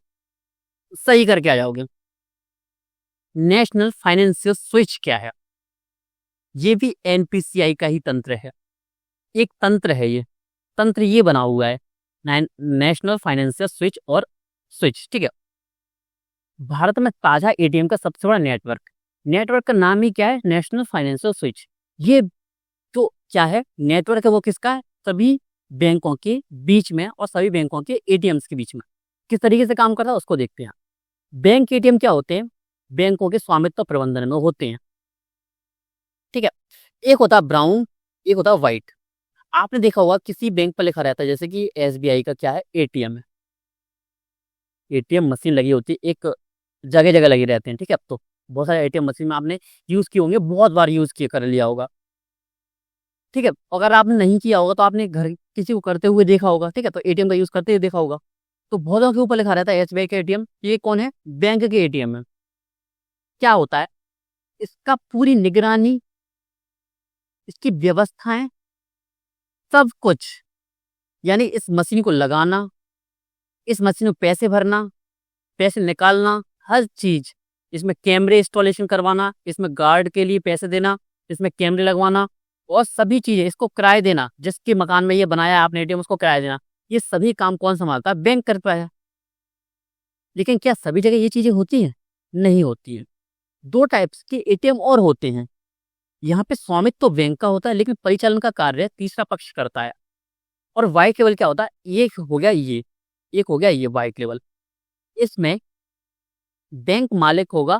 सही करके आ जाओगे। नेशनल फाइनेंशियल स्विच क्या है, ये भी एनपीसीआई का ही तंत्र है, एक तंत्र है ये, तंत्र ये बना हुआ है नेशनल फाइनेंशियल स्विच और स्विच, ठीक है। भारत में ताजा एटीएम का सबसे बड़ा नेटवर्क का नाम ही क्या है, नेशनल फाइनेंशियल स्विच। ये जो क्या है नेटवर्क है, वो किसका है, सभी बैंकों के बीच में और सभी बैंकों के एटीएम्स के बीच में। किस तरीके से काम करता है उसको देखते हैं। बैंक एटीएम क्या होते हैं, बैंकों के स्वामित्व प्रबंधन में होते हैं, ठीक है। एक होता है ब्राउन, एक होता है व्हाइट। आपने देखा होगा किसी बैंक पर लिखा रहता है, जैसे कि एसबीआई का क्या है, एटीएम है, एटीएम मशीन लगी होती है, एक जगह जगह लगे रहते हैं, ठीक है। अब तो बहुत सारे एटीएम मशीन में आपने यूज किए होंगे, बहुत बार यूज किए कर लिया होगा, ठीक है। अगर आपने नहीं किया होगा तो आपने घर किसी को करते हुए देखा होगा, ठीक है, तो एटीएम का यूज करते हुए देखा होगा। तो बहुतों के ऊपर लिखा रहता है एसबीआई का एटीएम। ये कौन है, बैंक के एटीएम है। क्या होता है, इसका पूरी निगरानी, इसकी व्यवस्थाएं, सब कुछ, यानी इस मशीन को लगाना, इस मशीन में पैसे भरना, पैसे निकालना, हर चीज, इसमें कैमरे इंस्टॉलेशन करवाना, इसमें गार्ड के लिए पैसे देना, इसमें कैमरे लगवाना, और सभी चीजें, इसको किराए देना, जिसके मकान में ये बनाया है आपने एटीएम उसको किराया देना, ये सभी काम कौन संभालता है, बैंक करता है। लेकिन क्या सभी जगह ये चीजें होती हैं, नहीं होती है। 2 टाइप्स के एटीएम और होते हैं। यहाँ पे स्वामित्व तो बैंक का होता है, लेकिन परिचालन का कार्य तीसरा पक्ष करता है। और व्हाइट लेवल क्या होता है, एक हो गया ये, एक हो गया ये व्हाइट लेवल। इसमें बैंक मालिक होगा,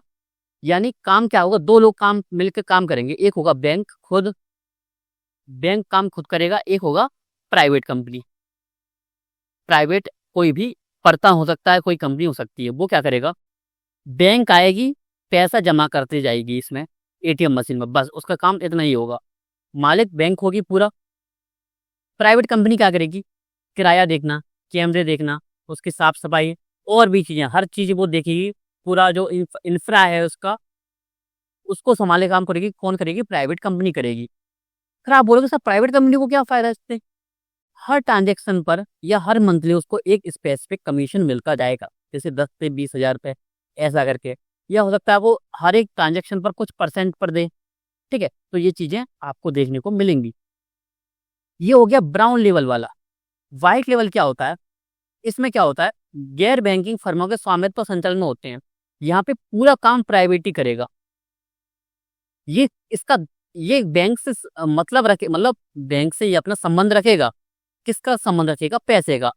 यानी काम क्या होगा, 2 लोग काम मिलकर काम करेंगे। एक होगा बैंक खुद, बैंक काम खुद करेगा, एक होगा प्राइवेट कंपनी। प्राइवेट कोई भी पर्ता हो सकता है, कोई कंपनी हो सकती है। वो क्या करेगा, बैंक आएगी, पैसा जमा करते जाएगी इसमें एटीएम मशीन में, बस उसका काम इतना ही होगा। मालिक बैंक होगी पूरा, प्राइवेट कंपनी क्या करेगी, किराया देखना, कैमरे देखना, उसकी साफ सफाई और भी चीजें, हर चीज वो देखेगी। पूरा जो इंफ्रा है उसका, उसको संभाले काम करेगी, कौन करेगी, प्राइवेट कंपनी करेगी। फिर आप बोलोगे सर प्राइवेट कंपनी को क्या फायदा इससे? हर ट्रांजेक्शन पर या हर मंथली उसको एक स्पेसिफिक कमीशन मिलता जाएगा, जैसे 10 से 20 हज़ार रुपए ऐसा करके, या हो सकता है वो हर एक ट्रांजेक्शन पर कुछ परसेंट पर दे। ठीक है, तो ये चीजें आपको देखने को मिलेंगी। ये हो गया ब्राउन लेवल वाला। व्हाइट लेवल क्या होता है, इसमें क्या होता है, गैर बैंकिंग फर्मों के स्वामित्व संचालन में होते हैं। यहाँ पे पूरा काम प्राइवेट ही करेगा। ये इसका ये बैंक से मतलब रखे, मतलब बैंक से ये अपना संबंध रखेगा। किसका संबंध रखेगा, पैसे का।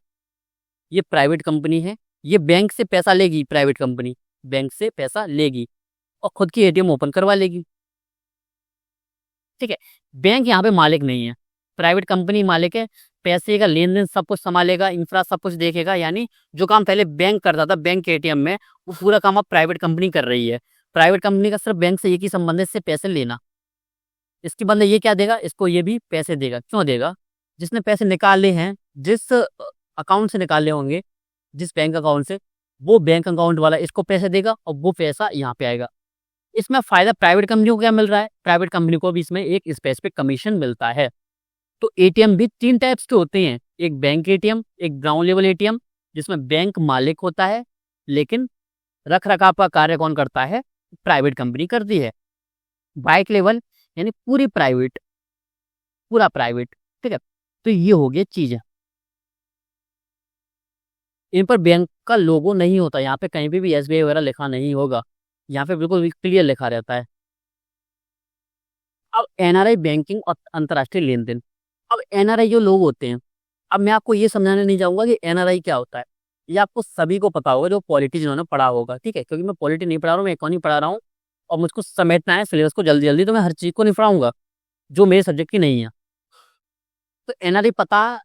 ये प्राइवेट कंपनी है, ये बैंक से पैसा लेगी, प्राइवेट कंपनी बैंक से पैसा लेगी और खुद की एटीएम ओपन करवा लेगी। ठीक है, बैंक यहाँ पे मालिक नहीं है, प्राइवेट कंपनी मालिक है। पैसे का लेन देन सब कुछ संभालेगा, इंफ्रा सब कुछ देखेगा। यानी जो काम पहले बैंक करता था बैंक के एटीएम में, वो पूरा काम अब प्राइवेट कंपनी कर रही है। प्राइवेट कंपनी का सिर्फ बैंक से एक ही संबंध है, इससे पैसे लेना। इसके बदले ये क्या देगा, इसको ये भी पैसे देगा। क्यों देगा, जिसने पैसे निकाले हैं, जिस अकाउंट से निकाले होंगे, जिस बैंक अकाउंट से, वो बैंक अकाउंट वाला इसको पैसे देगा और वो पैसा यहाँ पे आएगा। इसमें फायदा प्राइवेट कंपनी को क्या मिल रहा है, प्राइवेट कंपनी को भी इसमें एक स्पेसिफिक कमीशन मिलता है। तो एटीएम भी 3 टाइप्स के होते हैं, एक बैंक एटीएम, एक ग्राउंड लेवल एटीएम, जिसमें बैंक मालिक होता है लेकिन रख रखाव का कार्य कौन करता है, प्राइवेट कंपनी करती है। व्हाइट लेवल यानी पूरी प्राइवेट, पूरा प्राइवेट। ठीक है, तो ये हो गया चीज है। इन पर बैंक का लोगो नहीं होता, यहाँ पे कहीं भी एसबीआई वगैरह लिखा नहीं होगा, यहाँ पे बिल्कुल क्लियर लिखा रहता है। अब एनआरआई बैंकिंग और अंतर्राष्ट्रीय लेन देन। अब एनआरआई जो लोग होते हैं, अब मैं आपको ये समझाने नहीं चाहूंगा कि एनआरआई क्या होता है। ये आपको सभी को पता होगा जो पॉलिटी जिन्होंने पढ़ा होगा। ठीक है, क्योंकि मैं पॉलिटी नहीं पढ़ा रहा हूँ, मैं इकोनॉमी पढ़ा रहा हूँ और मुझको समेटना है सिलेबस को जल्दी जल्दी, तो मैं हर चीज को नहीं पढ़ाऊंगा जो मेरे सब्जेक्ट की नहीं है। तो एनआरआई पता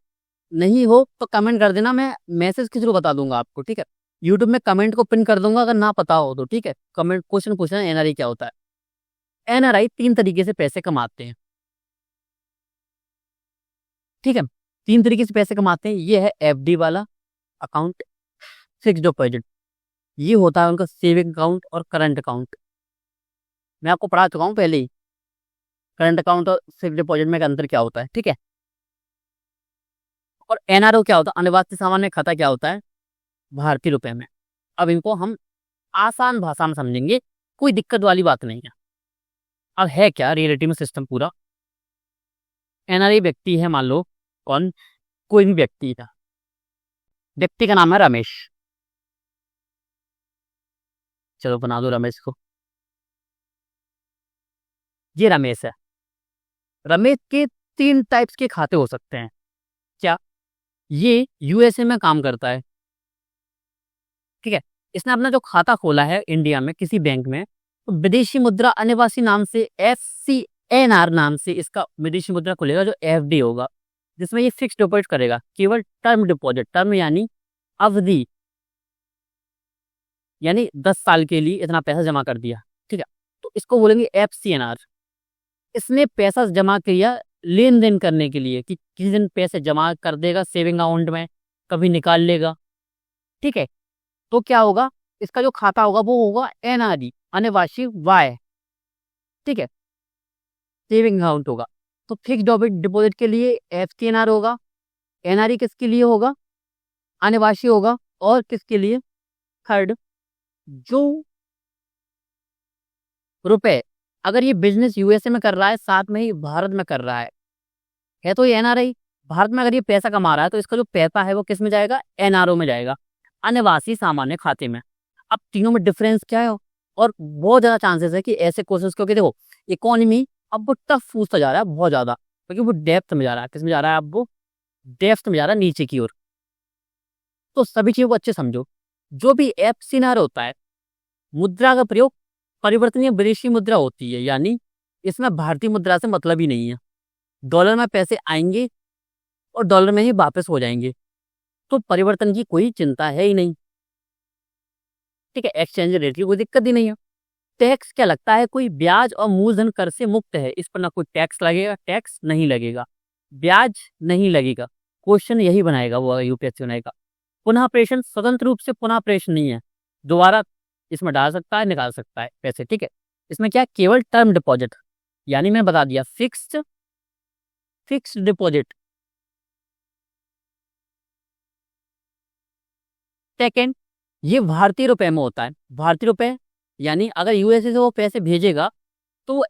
नहीं हो तो कमेंट कर देना, मैं मैसेज के थ्रू बता दूंगा आपको। ठीक है, यूट्यूब में कमेंट को पिन कर दूंगा अगर ना पता हो तो। ठीक है, कमेंट क्वेश्चन पूछना एनआरआई क्या होता है। एनआरआई 3 तरीके से पैसे कमाते हैं। ठीक है, 3 तरीके से पैसे कमाते हैं। ये है एफडी वाला अकाउंट, फिक्स डिपॉजिट, ये होता है उनका सेविंग अकाउंट और करंट अकाउंट। मैं आपको पढ़ा चुका हूँ पहले ही करंट अकाउंट और फिक्स डिपॉजिट में का अंतर क्या होता है। ठीक है, और एनआरओ क्या होता है, अनिवार्य सामान्य खाता क्या होता है, भारतीय रुपए में। अब इनको हम आसान भाषा में समझेंगे, कोई दिक्कत वाली बात नहीं है। अब है क्या रियलिटी में सिस्टम पूरा। एनआरआई व्यक्ति है, मान लो कौन, कोई भी व्यक्ति था, व्यक्ति का नाम है रमेश। चलो बना दो रमेश को, ये रमेश है। रमेश के 3 टाइप्स के खाते हो सकते हैं। क्या, ये यूएसए में काम करता है। ठीक है, इसने अपना जो खाता खोला है इंडिया में किसी बैंक में, तो विदेशी मुद्रा अनिवासी नाम से, FCNR नाम से इसका विदेशी मुद्रा खुलेगा जो एफडी होगा, जिसमें ये फिक्स डिपॉजिट करेगा, केवल टर्म डिपॉजिट। टर्म यानी अवधि, यानी 10 साल के लिए इतना पैसा जमा कर दिया। ठीक है, तो इसको बोलेंगे FCNR। इसने पैसा जमा किया लेन देन करने के लिए, कि किसी दिन पैसे जमा कर देगा सेविंग अकाउंट में, कभी निकाल लेगा। ठीक है, तो क्या होगा, इसका जो खाता होगा वो होगा NRE, अनिवासी वाय। ठीक है, सेविंग अकाउंट होगा। तो फिक्स डिपॉजिट के लिए FCNR होगा, NRE किसके लिए होगा, अनिवासी होगा, और किसके लिए, थर्ड, जो रुपए, अगर ये बिजनेस यूएसए में कर रहा है साथ में ही भारत में कर रहा है तो ये एनआरआई। भारत में अगर ये पैसा कमा रहा है तो इसका जो पैसा है वो किस में जाएगा, एनआरओ में जाएगा, अनिवासी सामान्य खाते में। अब तीनों में डिफरेंस क्या है, और बहुत ज्यादा चांसेस है कि ऐसे कोर्सेज, क्योंकि देखो इकोनॉमी अब वो टफ पूछता जा रहा है बहुत ज्यादा, क्योंकि वो डेप्थ में जा रहा है। किस में जा रहा है, अब वो डेप्थ में जा रहा है, नीचे की ओर। तो सभी चीजों को अच्छे समझो। जो भी FCNR होता है, मुद्रा का प्रयोग परिवर्तनीय विदेशी मुद्रा होती है, यानी इसमें भारतीय मुद्रा से मतलब ही नहीं है। डॉलर में पैसे आएंगे और डॉलर में ही वापस हो जाएंगे, तो परिवर्तन की कोई चिंता है ही नहीं। ठीक है, एक्सचेंज रेट की कोई दिक्कत ही नहीं है। टैक्स क्या लगता है, कोई ब्याज और मूलधन कर से मुक्त है, इस पर ना कोई टैक्स लगेगा, टैक्स नहीं लगेगा। ब्याज नहीं लगेगा। क्वेश्चन यही बनाएगा वो यूपीएससी बनाएगा। पुनः प्रेषण स्वतंत्र रूप से पुनः प्रेषण नहीं है, दोबारा इसमें डाल सकता है, निकाल सकता है पैसे, ठीक है। इसमें क्या, केवल टर्म डिपॉजिट, यानी मैं बता दिया फिक्स्ड डिपॉजिट। सेकेंड, ये भारतीय रुपए में होता है। भारतीय रुपए यानी अगर यूएसए से वो पैसे भेजेगा तो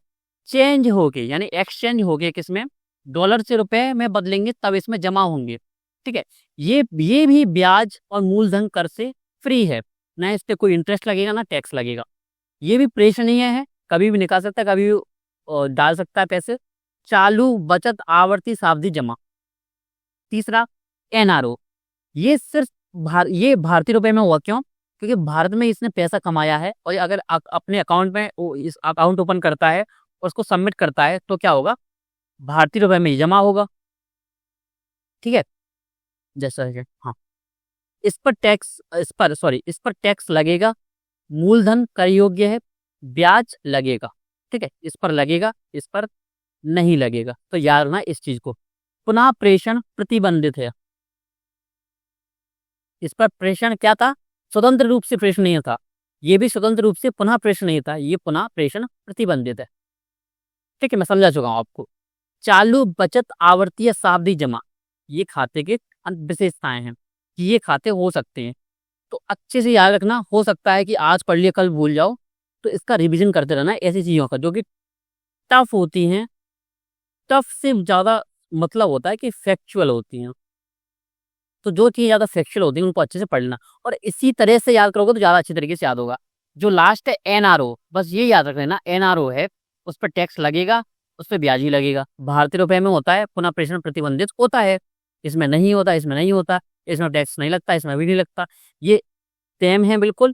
चेंज होके यानी एक्सचेंज होके किसमें, डॉलर से रुपए में बदलेंगे तब इसमें जमा होंगे, ठीक है। ये भी ब्याज और मूलधन कर से फ्री है, ना इस पे कोई इंटरेस्ट लगेगा ना टैक्स लगेगा। ये भी प्रेषणीय है, कभी भी निकाल सकता है, कभी भी डाल सकता है पैसे। चालू बचत आवर्ती सावधि जमा। तीसरा, एनआरओ, ये सिर्फ ये भारतीय रुपए में हुआ, क्यों, क्योंकि भारत में इसने पैसा कमाया है और ये अगर अपने अकाउंट में इस अकाउंट ओपन करता है और उसको सबमिट करता है तो क्या होगा, भारतीय रुपए में ही जमा होगा, ठीक है। जैसा कि हाँ, इस पर टैक्स लगेगा, मूलधन कर योग्य है, ब्याज लगेगा, ठीक है। इस पर लगेगा, इस पर नहीं लगेगा, तो याद रखना इस चीज को। पुनः प्रेषण प्रतिबंधित है, इस पर प्रेषण क्या था, स्वतंत्र रूप से प्रेषण नहीं था, ये भी स्वतंत्र रूप से पुनः प्रेषण नहीं था, ये पुनः प्रेषण प्रतिबंधित है, ठीक है। मैं समझा चुका हूं आपको। चालू बचत आवर्तीय सावधि जमा, ये खाते के विशेषताएं हैं कि ये खाते हो सकते हैं, तो अच्छे से याद रखना। हो सकता है कि आज पढ़ लिया कल भूल जाओ, तो इसका रिवीजन करते रहना ऐसी चीजों का जो कि टफ होती हैं। टफ से ज्यादा मतलब होता है कि फैक्चुअल होती हैं, तो जो चीज़ ज़्यादा फैक्चुअल होती है उनको अच्छे से पढ़ लेना और इसी तरह से याद करोगे तो ज़्यादा अच्छी तरीके से याद होगा। जो लास्ट है एनआरओ, बस ये याद रख लेना, एनआरओ है, उस पर टैक्स लगेगा, उस पर ब्याज ही लगेगा। भारतीय रुपए में होता है, पुनः प्रेषण प्रतिबंधित होता है, इसमें नहीं होता, इसमें नहीं होता, इसमें टैक्स नहीं लगता, इसमें भी नहीं लगता, ये सेम है बिल्कुल।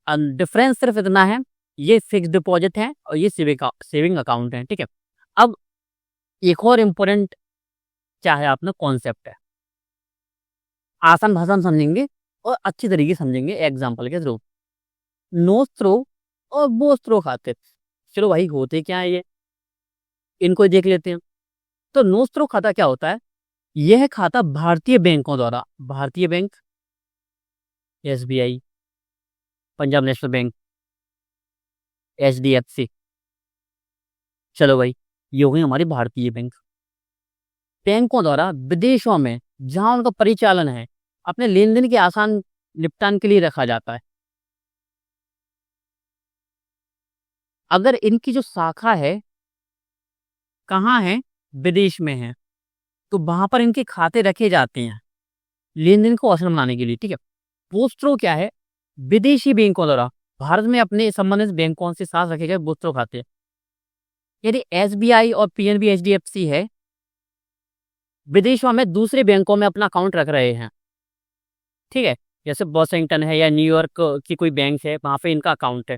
डिफरेंस सिर्फ इतना है, ये फिक्स डिपॉजिट है और ये सेविंग अकाउंट है, ठीक है। अब एक और इम्पोर्टेंट क्या है, अपना कॉन्सेप्ट है, आसान भाषा में समझेंगे और अच्छी तरीके से समझेंगे एग्जाम्पल के थ्रू। नो थ्रो और बो थ्रो खाते, चलो भाई होते क्या है ये, इनको ही देख लेते हैं। तो नो थ्रो खाता क्या होता है, यह खाता भारतीय बैंकों द्वारा, भारतीय bank, SBI, Punjab national bank, HDFC, चलो भाई ये हो गई हमारी भारतीय बैंक, बैंकों द्वारा विदेशों में जहां उनका परिचालन है अपने लेन देन के आसान निपटान के लिए रखा जाता है। अगर इनकी जो शाखा है कहाँ है, विदेश में है, तो वहां पर इनके खाते रखे जाते हैं लेन देन को आसान बनाने के लिए, ठीक है। पोस्टरो क्या है, विदेशी बैंकों द्वारा भारत में अपने संबंधित बैंकों से साथ रखे गए पोस्टरो खाते। यदि एसबीआई और पीएनबी एचडीएफसी है, विदेशों में दूसरे बैंकों में अपना अकाउंट रख रहे हैं, ठीक है। जैसे वॉशिंगटन है या न्यूयॉर्क की कोई बैंक है, वहां पे इनका अकाउंट है,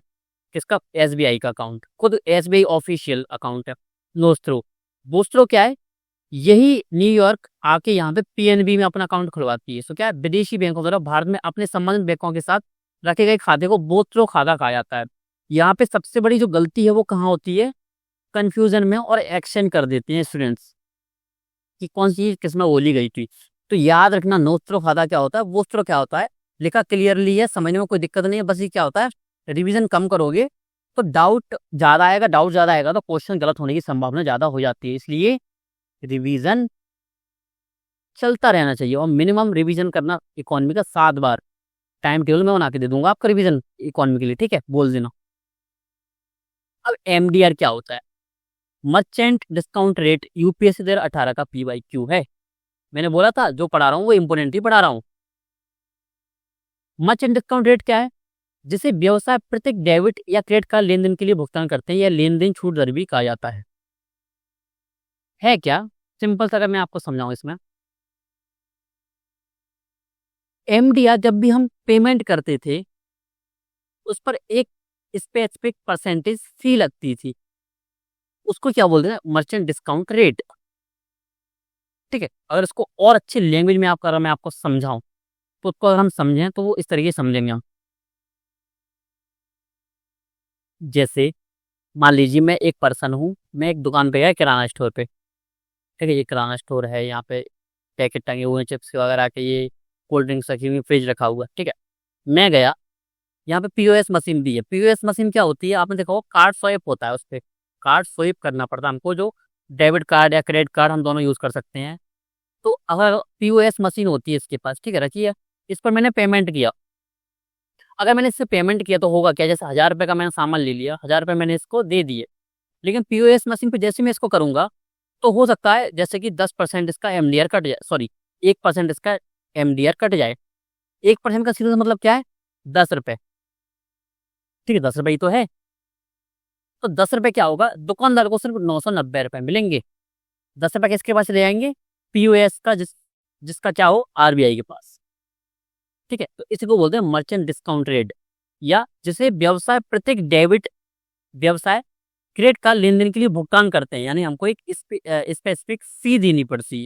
किसका, एसबीआई का अकाउंट, खुद एसबीआई ऑफिशियल अकाउंट है। नोस्ट्रो, बोस्ट्रो क्या है, यही न्यूयॉर्क आके यहाँ पे पीएनबी में अपना अकाउंट खुलवाती है। सो क्या है, विदेशी बैंकों द्वारा भारत में अपने संबंधित बैंकों के साथ रखे गए खाते को बोस्ट्रो खाता कहा जाता है। यहाँ पे सबसे बड़ी जो गलती है वो कहाँ होती है, कंफ्यूजन में और एक्शन कर देते हैं स्टूडेंट्स कि कौन सी चीज किसमें बोली गई थी। तो याद रखना, नोस्ट्रो खाता क्या होता है, बोस्ट्रो क्या होता है, लिखा क्लियरली है, समझने में कोई दिक्कत नहीं है। बस ये क्या होता है, रिवीजन कम करोगे तो डाउट ज़्यादा आएगा, डाउट ज़्यादा आएगा तो क्वेश्चन गलत होने की संभावना ज़्यादा हो जाती है, इसलिए रिवीजन चलता रहना चाहिए और मिनिमम रिवीजन करना इकोनॉमी का 7 बार। टाइम टेबल में बना के दे दूंगा आपका रिवीजन इकोनॉमी के लिए, ठीक है, बोल देना। अब एमडीआर क्या होता है, मर्चेंट डिस्काउंट रेट, यूपीएससी 2018 का पीवाईक्यू है। मैंने बोला था जो पढ़ा रहा हूँ वो इंपोर्टेंट ही पढ़ा रहा हूँ। मर्चेंट डिस्काउंट रेट क्या है, जिसे व्यवसाय प्रत्येक डेबिट या क्रेडिट कार्ड लेन देन के लिए भुगतान करते हैं, या लेन देन छूट दर भी कहा जाता है क्या, सिंपल सा अगर मैं आपको समझाऊं इसमें, एमडीआर जब भी हम पेमेंट करते थे उस पर एक स्पेसिफिक परसेंटेज फी लगती थी, उसको क्या बोलते हैं, मर्चेंट डिस्काउंट रेट, ठीक है। अगर इसको और अच्छी लैंग्वेज में आप कर मैं आपको समझाऊं तो उसको अगर हम समझें तो वो इस तरीके से समझेंगे हम। जैसे मान लीजिए मैं एक पर्सन हूँ, मैं एक दुकान पे गया किराना स्टोर पे, ठीक है, ये किराना स्टोर है, यहाँ पे पैकेट टंगे हुए हैं चिप्स वगैरह के, ये कोल्ड ड्रिंक्स रखी हुई, फ्रिज रखा हुआ है। ठीक है, मैं गया, यहाँ पे पीओएस मशीन दी है। पीओएस मशीन क्या होती है, आपने देखा हो कार्ड स्वाइप होता है, उस पर कार्ड स्वाइप करना पड़ता है हमको, जो डेबिट कार्ड या क्रेडिट कार्ड हम दोनों यूज़ कर सकते हैं। तो अगर पीओएस मशीन होती है इसके पास, ठीक है, रखी है, इस पर मैंने पेमेंट किया। अगर मैंने इससे पेमेंट किया तो होगा क्या, जैसे 1000 रुपये का मैंने सामान ले लिया, 1000 रुपये मैंने इसको दे दिए, लेकिन पीओएस मशीन पे जैसे मैं इसको करूंगा तो हो सकता है जैसे कि 10% इसका एमडीआर कट जाए, सॉरी 1% इसका एमडीआर कट जाए। 1% का सीधा मतलब क्या है, 10 रुपये। ठीक है, 10 रुपये ही तो है। तो 10 रुपये क्या होगा, दुकानदार को सिर्फ 990 रुपये मिलेंगे। 10 रुपये किसके पास ले आएंगे, पीओएस का, जिसका क्या हो, आरबीआई के पास। ठीक है, तो इसी को बोलते हैं मर्चेंट डिस्काउंट रेट, या जिसे व्यवसाय प्रत्येक डेबिट व्यवसाय क्रेडिट कार्ड लेन देन के लिए भुगतान करते हैं, यानी हमको एक स्पेसिफिक फी देनी पड़ती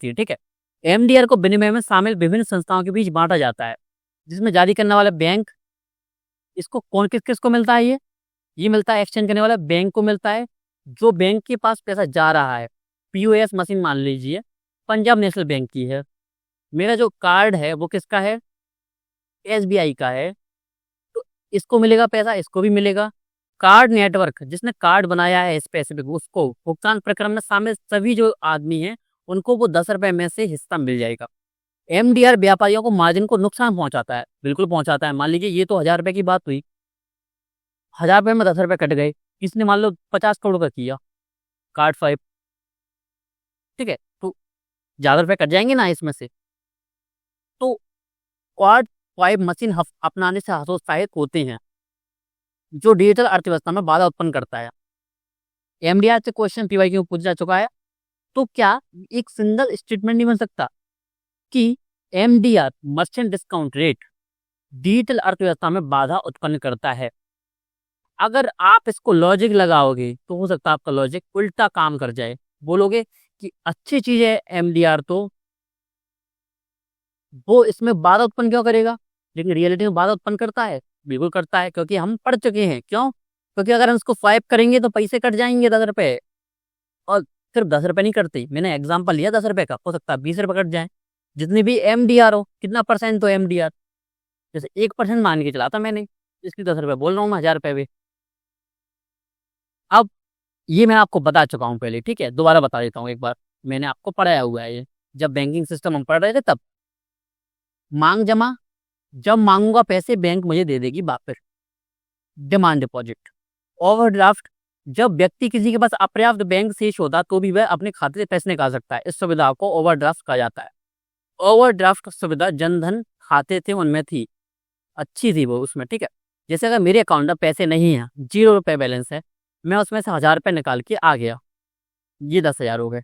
है, ठीक है। एमडीआर को विनिमय में शामिल विभिन्न संस्थाओं के बीच बांटा जाता है, जिसमें जारी करने वाला बैंक, इसको कौन किस किस को मिलता है, ये मिलता है एक्सचेंज करने वाला बैंक को मिलता है, जो बैंक के पास पैसा जा रहा है। पीओएस मशीन मान लीजिए पंजाब नेशनल बैंक की है, मेरा जो कार्ड है वो किसका है, एसबीआई का है, तो इसको मिलेगा पैसा, इसको भी मिलेगा। कार्ड नेटवर्क, जिसने कार्ड बनाया है स्पेसिफिक, उसको भुगतान प्रक्रम में शामिल सभी जो आदमी हैं उनको वो 10 रुपये में से हिस्सा मिल जाएगा। एमडीआर व्यापारियों को मार्जिन को नुकसान पहुंचाता है, बिल्कुल पहुंचाता है। मान लीजिए ये तो 1000 रुपये की बात हुई, 1000 रुपये में 10 रुपये कट गए, किसने मान लो 50 करोड़ का किया कार्ड स्वाइप, ठीक है, तो ज्यादा रुपये कट जाएंगे ना इसमें से। तो कार्ड स्वाइप मशीन अपनाने से हतोत्साहित होते हैं, जो डिजिटल अर्थव्यवस्था में बाधा उत्पन्न करता है। एमडीआर से क्वेश्चन पीवाई क्यों पूछा जा चुका है, तो क्या एक सिंगल स्टेटमेंट नहीं बन सकता कि MDR merchant discount rate digital अर्थव्यवस्था में बाधा उत्पन्न करता है। अगर आप इसको लॉजिक लगाओगे तो हो सकता है आपका लॉजिक उल्टा काम कर जाए, बोलोगे कि अच्छी चीज है एमडीआर, तो वो इसमें बाधा उत्पन्न क्यों करेगा, लेकिन रियलिटी में बाधा उत्पन्न करता है, बिल्कुल करता है, क्योंकि हम पढ़ चुके हैं। क्यों, क्योंकि अगर हम इसको स्वाइप करेंगे तो पैसे कट जाएंगे 10 रुपये, और सिर्फ 10 रुपये नहीं कटते, मैंने एग्जाम्पल लिया 10 रुपये का, हो सकता है 20 रुपये कट जाए, जितनी भी एमडीआर हो, कितना परसेंट तो एमडीआर, जैसे 1% मान के चला था मैंने, इसकी 10 रुपये बोल रहा हूँ मैं, 1000 रुपये भी। अब ये मैं आपको बता चुका हूँ पहले, ठीक है, दोबारा बता देता हूँ एक बार, मैंने आपको पढ़ाया हुआ है ये, जब बैंकिंग सिस्टम हम पढ़ रहे थे तब। मांग जमा, जब मांगूंगा पैसे बैंक मुझे दे देगी वापस। Demand deposit. ओवरड्राफ्ट, जब व्यक्ति किसी के पास अपर्याप्त बैंक शेष होता तो भी वह अपने खाते से पैसे निकाल सकता है, इस सुविधा को ओवरड्राफ्ट कहा जाता है। ओवरड्राफ्ट सुविधा जनधन खाते थे उनमें थी, अच्छी थी वो उसमें, ठीक है। जैसे अगर मेरे अकाउंट में पैसे नहीं है, 0 रुपये बैलेंस है, मैं उसमें से 1000 रुपये निकाल के आ गया, ये 10,000 हो गए।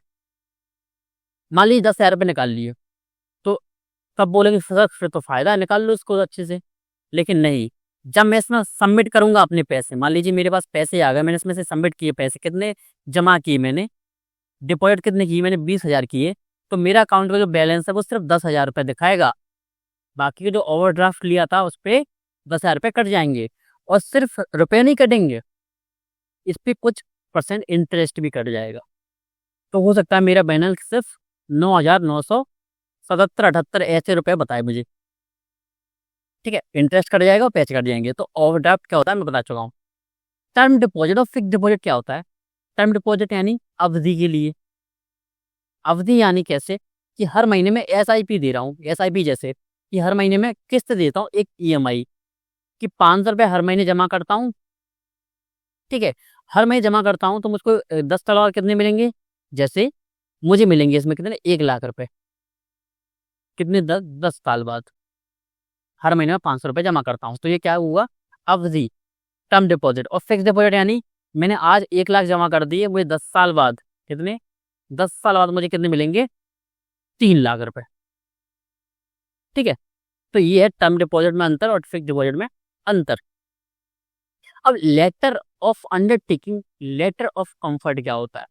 मान लीजिए 10,000 रुपये निकाल लिए, तो तब बोलेंगे सर फिर तो फायदा है, निकाल लो इसको अच्छे से, लेकिन नहीं। जब मैं इसमें सबमिट करूंगा अपने पैसे, मान लीजिए मेरे पास पैसे आ गए, मैंने इसमें से सबमिट किए पैसे, कितने जमा किए मैंने, डिपॉजिट कितने किए मैंने, 20,000 किए, तो मेरा अकाउंट का जो बैलेंस है वो सिर्फ 10,000 रुपये दिखाएगा, बाकी जो ओवरड्राफ्ट लिया था उस पर 10,000 रुपये कट जाएंगे, और सिर्फ रुपये नहीं कटेंगे, इस पर कुछ परसेंट इंटरेस्ट भी कट जाएगा। तो हो सकता है मेरा बैलेंस सिर्फ 9,977-78 ऐसे रुपये बताए मुझे, ठीक है, इंटरेस्ट कट जाएगा और पैसे कट जाएंगे। तो ओवरड्राफ्ट क्या होता है मैं बता चुका हूँ। टर्म डिपॉजिट और फिक्स डिपॉजिट क्या होता है, टर्म डिपॉजिट यानी अवधि के लिए, अवधि यानी कैसे कि हर महीने में एसआईपी दे रहा हूँ, एसआईपी जैसे कि हर महीने में किस्त देता हूँ, एक ईएमआई कि 500 रुपये हर महीने जमा करता हूँ, ठीक है, हर महीने जमा करता हूँ, तो मुझको 10 साल और कितने मिलेंगे, जैसे मुझे मिलेंगे इसमें कितने, 1,00,000 रुपये, कितने 10 साल बाद, हर महीने में 500 रुपये जमा करता हूँ, तो ये क्या हुआ, अवधि, टर्म डिपॉजिट। और फिक्स डिपॉजिट यानी मैंने आज 1,00,000 जमा कर दिए, मुझे 10 साल बाद कितने, 10 साल बाद मुझे कितने मिलेंगे, 3,00,000 रुपये, ठीक है। तो ये है टर्म डिपॉजिट में अंतर और फिक्स डिपॉजिट में अंतर। अब letter of undertaking, letter of comfort क्या होता है,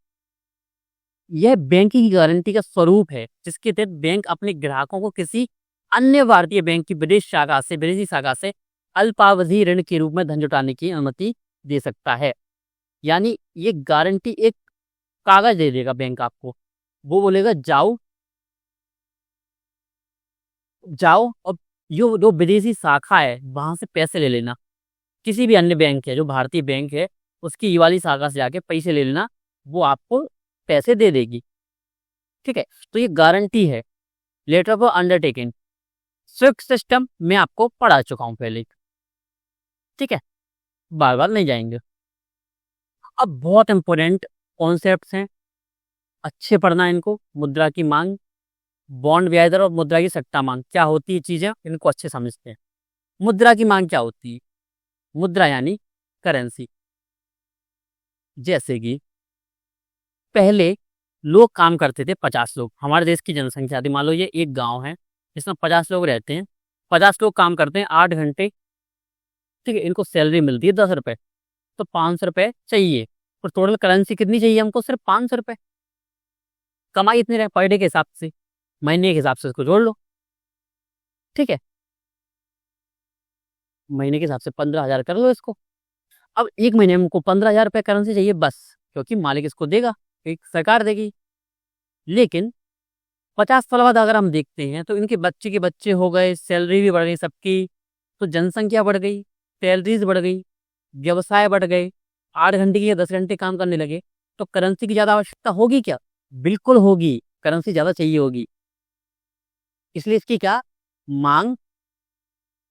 यह बैंक की गारंटी का स्वरूप है, जिसके तहत बैंक अपने ग्राहकों को किसी अन्य भारतीय बैंक की विदेशी शाखा से अल्पावधि ऋण के रूप में धन जुटाने की अनुमति दे सकता है। यानी ये गारंटी एक कागज दे देगा बैंक आपको, वो बोलेगा जाओ जाओ और यो जो विदेशी शाखा है वहां से पैसे ले लेना, किसी भी अन्य बैंक है जो भारतीय बैंक है उसकी ये वाली शाखा से जाके पैसे ले लेना, वो आपको पैसे दे देगी। ठीक है, तो ये गारंटी है, letter of undertaking. SWIFT system मैं आपको पढ़ा चुका हूं पहले। ठीक है, बार बार नहीं जाएंगे। अब बहुत इंपॉर्टेंट कॉन्सेप्ट्स हैं, अच्छे पढ़ना इनको। मुद्रा की मांग, बॉन्ड ब्याज दर और मुद्रा की सट्टा मांग क्या होती है चीजें, इनको अच्छे समझते हैं। मुद्रा की मांग क्या होती है? मुद्रा यानी करेंसी। जैसे कि पहले लोग काम करते थे, 50 लोग, हमारे देश की जनसंख्या थी, मान लो ये एक गांव है जिसमें 50 लोग रहते हैं, 50 लोग काम करते हैं 8 घंटे। ठीक है, इनको सैलरी मिलती है 10 रुपए, तो 500 रुपए चाहिए। और टोटल करेंसी कितनी चाहिए हमको? सिर्फ 500 रुपए। कमाई इतनी रहे पर डे के हिसाब से, महीने के हिसाब से इसको जोड़ लो। ठीक है, महीने के हिसाब से 15,000 कर लो इसको। अब एक महीने में हमको 15,000 रुपये करेंसी चाहिए बस, क्योंकि मालिक इसको देगा, क्योंकि सरकार देगी। लेकिन 50 साल बाद अगर हम देखते हैं तो इनके बच्चे के बच्चे हो गए, सैलरी भी बढ़ गई सबकी, तो जनसंख्या बढ़ गई, सैलरीज बढ़ गई, व्यवसाय बढ़ गए, 8 घंटे की या 10 घंटे काम करने लगे, तो करेंसी की ज्यादा आवश्यकता होगी क्या? बिल्कुल होगी, करेंसी ज्यादा चाहिए होगी। इसलिए इसकी क्या मांग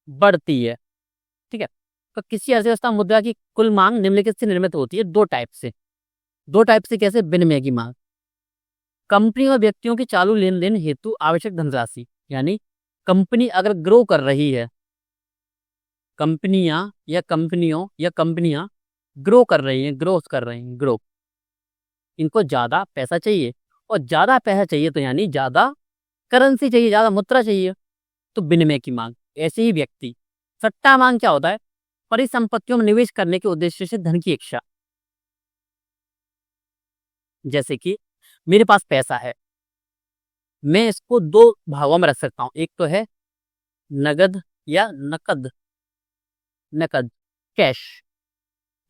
बढ़ती है। ठीक है, तो किसी अर्थव्यवस्था में मुद्रा की कुल मांग निम्नलिखित से निर्मित होती है, दो टाइप से। दो टाइप से कैसे? विनिमय की मांग, कंपनी और व्यक्तियों की चालू लेन देन हेतु आवश्यक धनराशि, यानी कंपनी अगर ग्रो कर रही है, कंपनियां ग्रो कर रही हैं, ग्रोथ कर रही हैं, ग्रो, इनको ज्यादा पैसा चाहिए, और ज्यादा पैसा चाहिए तो यानी ज्यादा करेंसी चाहिए, ज्यादा मुद्रा चाहिए, तो विनिमय की मांग। ऐसे ही व्यक्ति सट्टा मांग क्या होता है? परिसंपत्तियों में निवेश करने के उद्देश्य से धन की इच्छा। जैसे कि मेरे पास पैसा है, मैं इसको दो भागों में रख सकता हूं, एक तो है नगद या नकद, नकद कैश,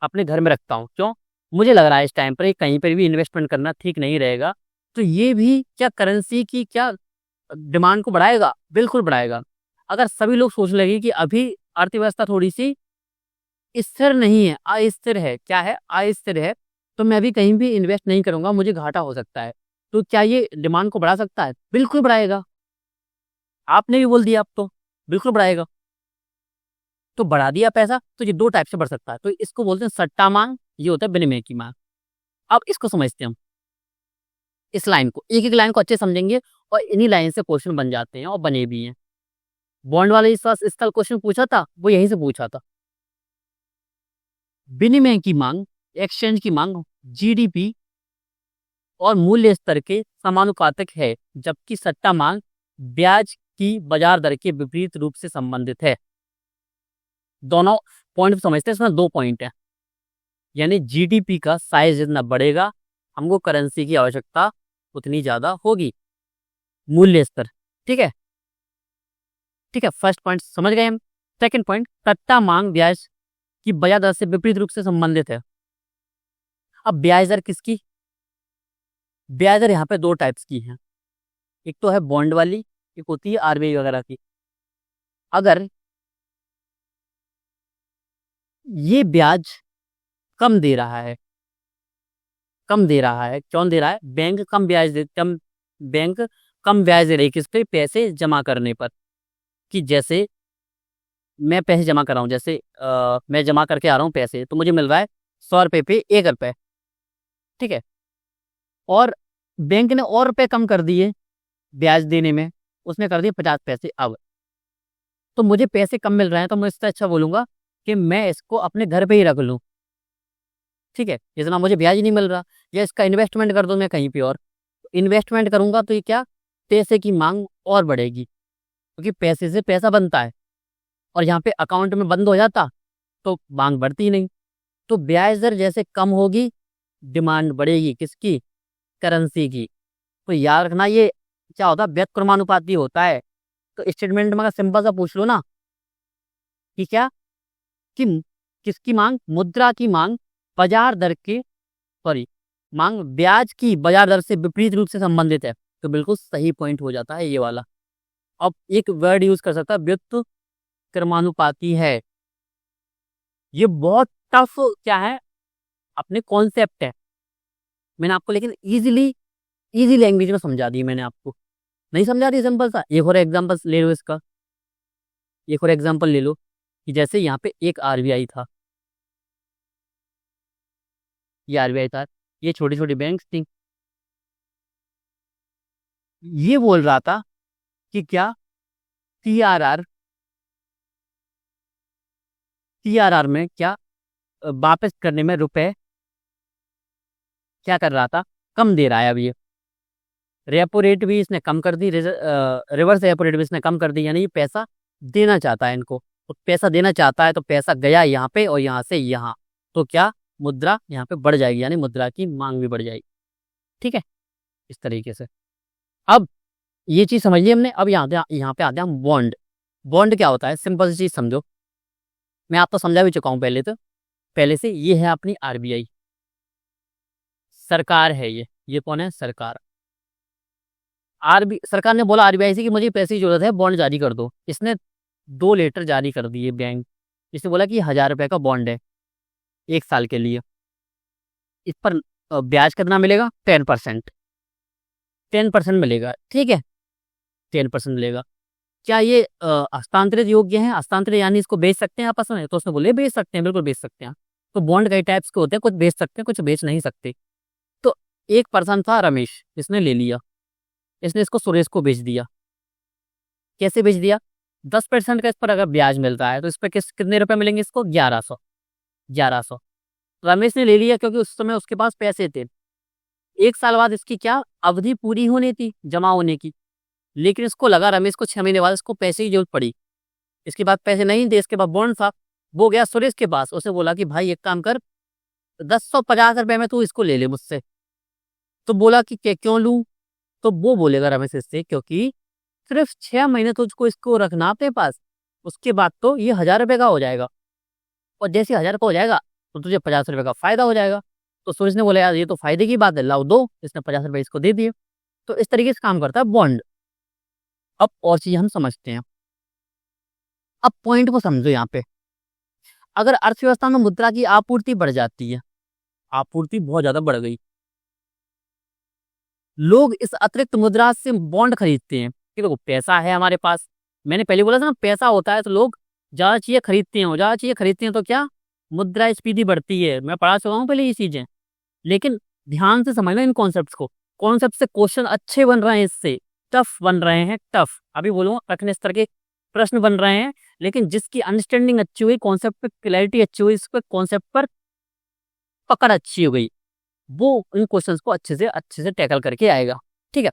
अपने घर में रखता हूं। क्यों? मुझे लग रहा है इस टाइम पर कहीं पर भी इन्वेस्टमेंट करना ठीक नहीं रहेगा, तो ये भी क्या करेंसी की क्या डिमांड को बढ़ाएगा? बिल्कुल बढ़ाएगा। अगर सभी लोग सोच लेंगे कि अभी अर्थव्यवस्था थोड़ी सी स्थिर नहीं है, अस्थिर है, क्या है? अस्थिर है, तो मैं अभी कहीं भी इन्वेस्ट नहीं करूंगा, मुझे घाटा हो सकता है, तो क्या ये डिमांड को बढ़ा सकता है? बिल्कुल बढ़ाएगा। आपने भी बोल दिया, अब तो बिल्कुल बढ़ाएगा। तो बढ़ा दिया पैसा, तो ये दो टाइप से बढ़ सकता है, तो इसको बोलते हैं सट्टा मांग, ये होता है विनिमय की मांग। अब इसको समझते हैं हम, इस लाइन को, एक एक लाइन को अच्छे समझेंगे, और इन्हीं लाइन से क्वेश्चन बन जाते हैं और बने भी हैं। बॉन्ड वाले इस कल क्वेश्चन पूछा था, वो यहीं से पूछा था। विनिमय की मांग, एक्सचेंज की मांग जीडीपी और मूल्य स्तर के समानुपातिक है, जबकि सट्टा मांग ब्याज की बाजार दर के विपरीत रूप से संबंधित है। दोनों पॉइंट समझते हैं, इसमें दो पॉइंट है, यानी जीडीपी का साइज जितना बढ़ेगा हमको करेंसी की आवश्यकता उतनी ज्यादा होगी, मूल्य स्तर। ठीक है, ठीक है, फर्स्ट पॉइंट समझ गए हम। सेकंड पॉइंट, सट्टा मांग ब्याज की बाजार दर से विपरीत रूप से संबंधित है। अब ब्याज दर किसकी? ब्याज दर यहाँ पे दो टाइप्स की हैं, एक तो है बॉन्ड वाली, एक होती है आरबीआई वगैरह की। अगर ये ब्याज कम दे रहा है, कम दे रहा है, क्यों दे रहा है? बैंक कम ब्याज दे रही है, किस पे? पैसे जमा करने पर। कि जैसे मैं पैसे जमा कर रहा हूँ, जैसे मैं जमा करके आ रहा हूँ पैसे, तो मुझे मिल रहा है 100 रुपये पे 1 रुपये। ठीक है, और बैंक ने और रुपए कम कर दिए ब्याज देने में, उसने कर दिए 50 पैसे। अब तो मुझे पैसे कम मिल रहे हैं, तो मैं इससे अच्छा बोलूंगा कि मैं इसको अपने घर पे ही रख लूँ। ठीक है, जितना मुझे ब्याज नहीं मिल रहा, या इसका इन्वेस्टमेंट कर दूं मैं कहीं पे और। इन्वेस्टमेंट करूंगा तो ये क्या, पैसे की मांग और बढ़ेगी, क्योंकि पैसे से पैसा बनता है, और यहाँ पे अकाउंट में बंद हो जाता तो मांग बढ़ती ही नहीं। तो ब्याज दर जैसे कम होगी, डिमांड बढ़ेगी, किसकी? करेंसी की। तो याद रखना, ये क्या होता है? व्युत्क्रमानुपाती होता है। तो स्टेटमेंट में अगर सिंपल सा पूछ लो ना कि क्या, कि किसकी मांग? मुद्रा की मांग बाजार दर के, सॉरी, मांग ब्याज की बाजार दर से विपरीत रूप से संबंधित है, तो बिल्कुल सही पॉइंट हो जाता है ये वाला। अब एक वर्ड यूज कर सकता है, व्युत्क्रमानुपाती है। ये बहुत टफ क्या है, अपने कॉन्सेप्ट है। मैंने आपको लेकिन इजी लैंग्वेज में समझा दी मैंने आपको। नहीं समझा दी सिंपल सा। एक और एग्जांपल ले लो इसका, एक और एग्जांपल ले लो कि जैसे यहाँ पे एक आरबीआई था, ये आरबीआई था, ये छोटी छोटी बैंक्स थी। ये बोल रहा था कि क्या टीआरआर टीआरआर में क्या वापस करने में रुपए क्या कर रहा था, कम दे रहा है। अब ये रेपो रेट भी इसने कम कर दी, रिवर्स रेपो रेट भी इसने कम कर दी, यानी ये पैसा देना चाहता है इनको। तो पैसा देना चाहता है तो पैसा गया यहाँ पे और यहाँ से यहाँ, तो क्या मुद्रा यहाँ पे बढ़ जाएगी, यानी मुद्रा की मांग भी बढ़ जाएगी। ठीक है, इस तरीके से। अब ये चीज समझ लिया हमने। अब यहाँ पे आते हैं हम बॉन्ड। बॉन्ड क्या होता है, सिंपल सी चीज समझो, मैं आपको समझा भी चुका हूँ पहले। तो पहले से ये है अपनी आरबीआई, सरकार है ये कौन है, सरकार। सरकार ने बोला आरबीआई से कि मुझे पैसे की जरूरत है, बॉन्ड जारी कर दो। इसने 2 लेटर जारी कर दिए बैंक। इसने बोला कि 1000 रुपए का बॉन्ड है 1 साल के लिए। इस पर ब्याज कितना मिलेगा, 10%। 10% मिलेगा, ठीक है, 10% मिलेगा। क्या ये हस्तांतरित योग्य है, हस्तांतरित यानी इसको बेच सकते हैं आपस में? तो उसने बोले बेच सकते हैं, बिल्कुल बेच सकते हैं। तो बॉन्ड कई टाइप्स के होते हैं, कुछ बेच सकते हैं, कुछ बेच नहीं सकते। तो एक पर्सन था रमेश, इसने ले लिया, इसने इसको सुरेश को बेच दिया। कैसे बेच दिया, 10% का इस पर अगर ब्याज मिलता है तो इस पर कितने रुपए मिलेंगे इसको, 1100। रमेश ने ले लिया क्योंकि उस समय उसके पास पैसे थे। 1 साल बाद इसकी क्या अवधि पूरी होनी थी जमा होने की, लेकिन इसको लगा, रमेश को 6 महीने बाद इसको पैसे की जरूरत पड़ी। इसके बाद पैसे नहीं थे, इसके बाद बॉन्ड था। वो गया सुरेश के पास, उसे बोला कि भाई एक काम कर, 1050 रुपए में तू इसको ले ले मुझसे। तो बोला कि क्यों लूं? तो वो बोलेगा रमेश इससे, क्योंकि सिर्फ 6 महीने तुझको इसको रखना अपने पास, उसके बाद तो ये 1000 रुपए का हो जाएगा, और जैसे 1000 का हो जाएगा तो तुझे 50 रुपए का फायदा हो जाएगा। तो सुरेश ने बोला यार ये तो फायदे की बात है, लाओ दो। इसने 50 रुपए इसको दे दिए। तो इस तरीके से काम करता है बॉन्ड। अब और चीज हम समझते हैं। अब पॉइंट को समझो यहाँ पे, अगर अर्थव्यवस्था में मुद्रा की आपूर्ति बढ़ जाती है, आपूर्ति बहुत ज्यादा बढ़ गई, लोग इस अतिरिक्त मुद्रा से बॉन्ड खरीदते हैं कि देखो पैसा है हमारे पास। मैंने पहले बोला था ना, पैसा होता है तो लोग ज्यादा चीजें खरीदते हैं, और ज्यादा चीजें खरीदते हैं तो क्या मुद्रास्फीति बढ़ती है। मैं पढ़ा चुका हूँ पहले ये चीजें, लेकिन ध्यान से समझना इन कॉन्सेप्ट्स को। कॉन्सेप्ट से क्वेश्चन अच्छे बन रहे हैं, इससे टफ बन रहे हैं, टफ अभी बोलूंगा कठिन स्तर के प्रश्न बन रहे हैं। लेकिन जिसकी अंडरस्टैंडिंग अच्छी हुई, कॉन्सेप्ट पे क्लैरिटी अच्छी हुई, इस पर कॉन्सेप्ट पर पकड़ अच्छी हो गई, वो इन क्वेश्चंस को अच्छे से टैकल करके आएगा। ठीक है,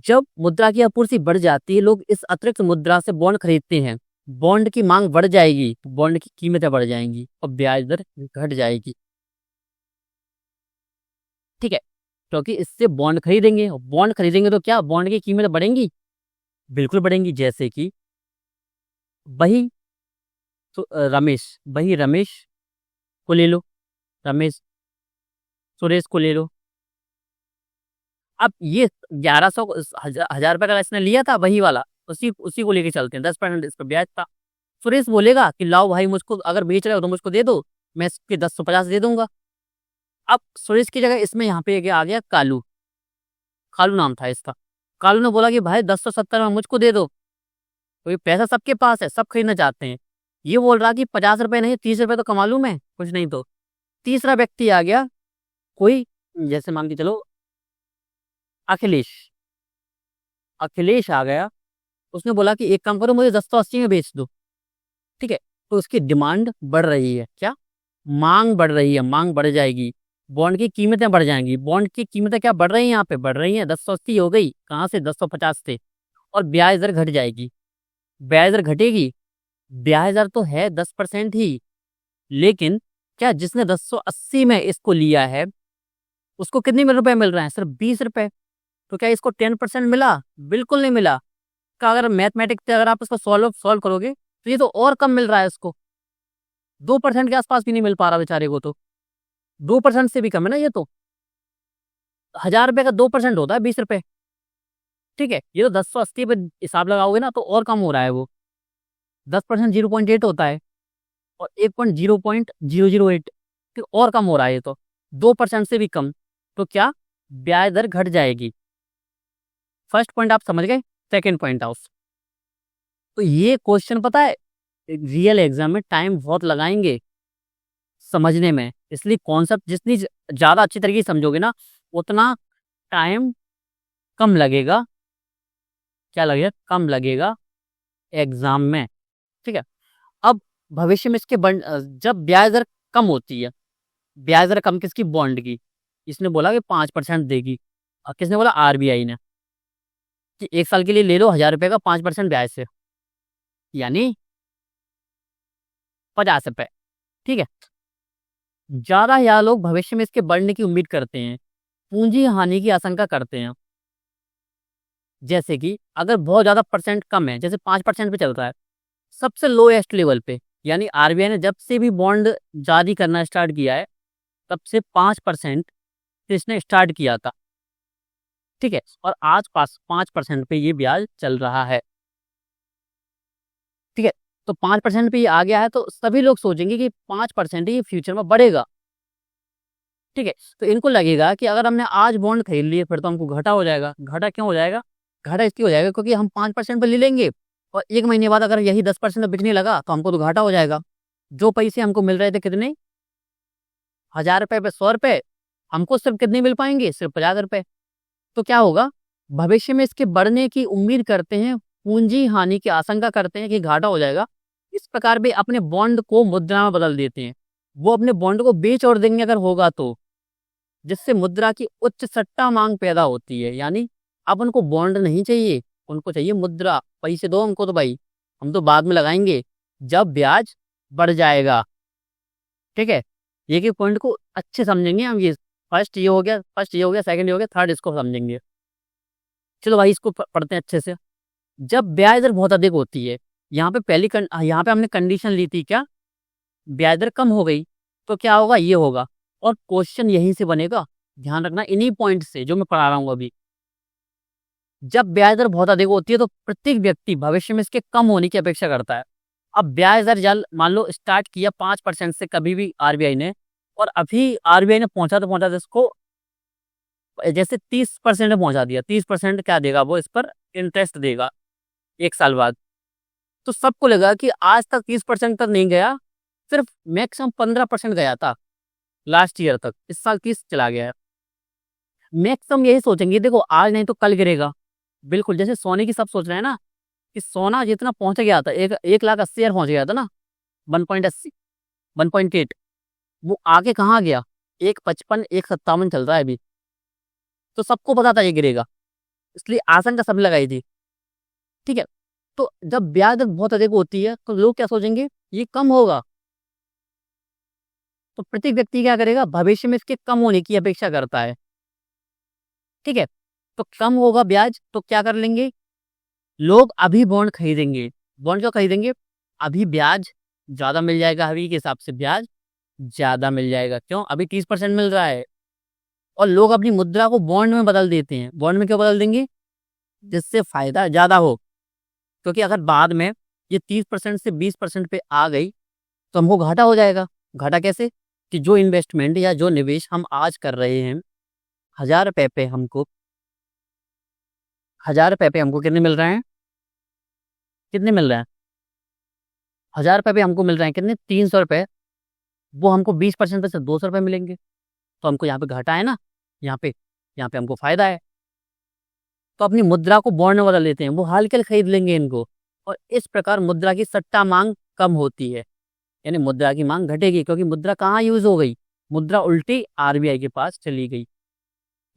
जब मुद्रा की आपूर्ति बढ़ जाती है, लोग इस अतिरिक्त मुद्रा से बॉन्ड खरीदते हैं, बॉन्ड की मांग बढ़ जाएगी, बॉन्ड की कीमतें बढ़ जाएंगी और ब्याज दर घट जाएगी। ठीक है, क्योंकि इससे बॉन्ड खरीदेंगे तो क्या बॉन्ड की कीमत बढ़ेंगी, बिल्कुल बढ़ेंगी। जैसे कि वही रमेश को ले लो, रमेश सुरेश को ले लो। अब ये 1100 हजार रुपए का इसने लिया था, वही वाला, उसी को लेके चलते हैं। 10% इस पर ब्याज था। सुरेश बोलेगा कि लाओ भाई, मुझको अगर बेच रहे हो तो मुझको दे दो, मैं इसके 1050 दे दूंगा। अब सुरेश की जगह इसमें यहाँ पे आ गया कालू, कालू नाम था इसका। कालू ने बोला कि भाई 1070 में मुझको दे दो, तो ये पैसा सबके पास है, सब खरीदना चाहते हैं। ये बोल रहा कि 50 रुपए नहीं, 30 रुपए तो कमा लूं मैं, कुछ नहीं तो। तीसरा व्यक्ति आ गया कोई, जैसे मान के चलो अखिलेश, अखिलेश आ गया। उसने बोला कि एक काम करो, मुझे 1080 में बेच दो। ठीक है, तो उसकी डिमांड बढ़ रही है, क्या मांग बढ़ रही है, मांग बढ़ जाएगी, बॉन्ड की कीमतें बढ़ जाएंगी। बॉन्ड की कीमतें क्या बढ़ रही हैं, यहाँ पे बढ़ रही हैं, 1080 हो गई, कहाँ से 1050 से। और ब्याज दर घट जाएगी, ब्याज दर घटेगी। ब्याज दर तो है 10% ही, लेकिन क्या जिसने 1080 में इसको लिया है उसको कितने में रुपए मिल रहे हैं, सिर्फ 20 रुपए। तो क्या इसको 10% मिला, बिल्कुल नहीं मिला। का अगर मैथमेटिक्स से अगर आप इसको सॉल्व करोगे तो ये तो और कम मिल रहा है इसको, 2% के आसपास भी नहीं मिल पा रहा बेचारे को। तो 2% से भी कम है ना ये तो। 1000 रुपए का 2% होता है 20 रुपए। ठीक है, ये तो 1080 पे हिसाब लगाओगे ना तो और कम हो रहा है वो। 10% 0.8 होता है और 1.0.008 फिर और कम हो रहा है ये तो। 2% से भी कम। तो क्या ब्याज दर घट जाएगी। फर्स्ट पॉइंट आप समझ गए। सेकेंड पॉइंट आओ। तो ये क्वेश्चन पता है रियल एग्जाम में टाइम बहुत लगाएंगे समझने में, इसलिए कॉन्सेप्ट जितनी ज्यादा अच्छी तरीके से समझोगे ना उतना टाइम कम लगेगा। क्या लगेगा? कम लगेगा एग्जाम में। ठीक है। अब भविष्य में इसके जब ब्याज दर कम होती है, ब्याज दर कम किसकी? बॉन्ड की। इसने बोला कि 5% देगी और किसने बोला? आरबीआई ने, कि 1 साल के लिए ले लो 1000 रुपए का 5% ब्याज से, यानी 50 रुपए। ठीक है। ज्यादा लोग भविष्य में इसके बढ़ने की उम्मीद करते हैं, पूंजी हानि की आशंका करते हैं। जैसे कि अगर बहुत ज्यादा परसेंट कम है, जैसे 5% पे चल रहा है सबसे लोएस्ट लेवल पे, यानी आरबीआई ने जब से भी बॉन्ड जारी करना स्टार्ट किया है तब से 5% से इसने स्टार्ट किया था। ठीक है। और आज पास 5% पे ये ब्याज चल रहा है। ठीक है। तो 5% पे ये आ गया है तो सभी लोग सोचेंगे कि 5% ये फ्यूचर में बढ़ेगा। ठीक है। तो इनको लगेगा कि अगर हमने आज बॉन्ड खरीद लिए फिर तो हमको घाटा हो जाएगा। घाटा क्यों हो जाएगा? घाटा इसलिए हो जाएगा क्योंकि हम 5% पे ले लेंगे और 1 महीने बाद अगर यही 10% बिकने लगा तो हमको तो घाटा हो जाएगा। जो पैसे हमको मिल रहे थे कितने? 1000 रुपए पे 100 रुपए, हमको सिर्फ कितने मिल पाएंगे? सिर्फ 50 रुपए। तो क्या होगा? भविष्य में इसके बढ़ने की उम्मीद करते हैं, पूंजी हानि की आशंका करते हैं कि घाटा हो जाएगा। इस प्रकार वे अपने बॉन्ड को मुद्रा में बदल देते हैं। वो अपने बॉन्ड को बेच और देंगे अगर होगा तो, जिससे मुद्रा की उच्च सट्टा मांग पैदा होती है। यानी अब उनको बॉन्ड नहीं चाहिए, उनको चाहिए मुद्रा। पैसे दो हमको तो भाई, हम तो बाद में लगाएंगे जब ब्याज बढ़ जाएगा। ठीक है। एक एक पॉइंट को अच्छे समझेंगे हम। ये फर्स्ट ये हो गया, सेकंड ये हो गया, थर्ड इसको समझेंगे। चलो भाई इसको पढ़ते हैं अच्छे से। जब ब्याज दर बहुत अधिक होती है, यहाँ पे यहाँ पे हमने कंडीशन ली थी क्या? ब्याज दर कम हो गई तो क्या होगा? ये होगा। और क्वेश्चन यहीं से बनेगा, ध्यान रखना इन्हीं पॉइंट से जो मैं पढ़ा रहा हूँ अभी। जब ब्याज दर बहुत अधिक होती है तो प्रत्येक व्यक्ति भविष्य में इसके कम होने की अपेक्षा करता है। अब ब्याज दर जल मान लो स्टार्ट किया 5% से कभी भी आरबीआई ने, और अभी आरबीआई ने पहुंचा इसको जैसे 30% में पहुंचा दिया। 30% क्या देगा वो? इस पर इंटरेस्ट देगा 1 साल बाद। तो सबको लगा कि आज तक 30% तक नहीं गया, सिर्फ मैक्सिमम 15% गया था लास्ट ईयर तक, इस साल 30 चला गया है। मैक्सिमम यही सोचेंगे देखो आज नहीं तो कल गिरेगा। बिल्कुल जैसे सोने की सब सोच रहे हैं ना कि सोना जितना पहुंच गया था, 1,80,000 पहुंच गया था ना, 1.80 1.8, वो आगे कहाँ गया? 1.55 1.57 चल रहा है अभी। तो सबको पता था ये गिरेगा, इसलिए आशंका सब लगाई थी। ठीक है। तो जब ब्याज दर बहुत अधिक होती है तो लोग क्या सोचेंगे? ये कम होगा। तो प्रत्येक व्यक्ति क्या करेगा? भविष्य में इसके कम होने की अपेक्षा करता है। ठीक है। तो कम होगा ब्याज तो क्या कर लेंगे? लोग अभी बॉन्ड खरीदेंगे। बॉन्ड क्यों खरीदेंगे? अभी ब्याज ज्यादा मिल जाएगा, अभी के हिसाब से ब्याज ज्यादा मिल जाएगा। क्यों? अभी 30% मिल रहा है। और लोग अपनी मुद्रा को बॉन्ड में बदल देते हैं। बॉन्ड में क्यों बदल देंगे? जिससे फायदा ज्यादा हो। क्योंकि अगर बाद में ये 30% से 20% पे आ गई तो हमको घाटा हो जाएगा। घाटा कैसे? कि जो इन्वेस्टमेंट या जो निवेश हम आज कर रहे हैं 1000 रुपए पे हमको 1000 रुपए पे हमको कितने मिल रहे हैं? कितने मिल रहे हैं? 1000 रुपए पे हमको मिल रहे हैं कितने? 300 रुपए। वो हमको 20% पे से 200 रुपए मिलेंगे। तो हमको यहाँ पे घाटा है ना, यहाँ पे हमको फायदा है। तो अपनी मुद्रा को बॉन्ड में बदल लेते हैं, वो हाल के लिए खरीद लेंगे इनको। और इस प्रकार मुद्रा की सट्टा मांग कम होती है, यानी मुद्रा की मांग घटेगी क्योंकि मुद्रा कहाँ यूज हो गई? मुद्रा उल्टी आरबीआई के पास चली गई।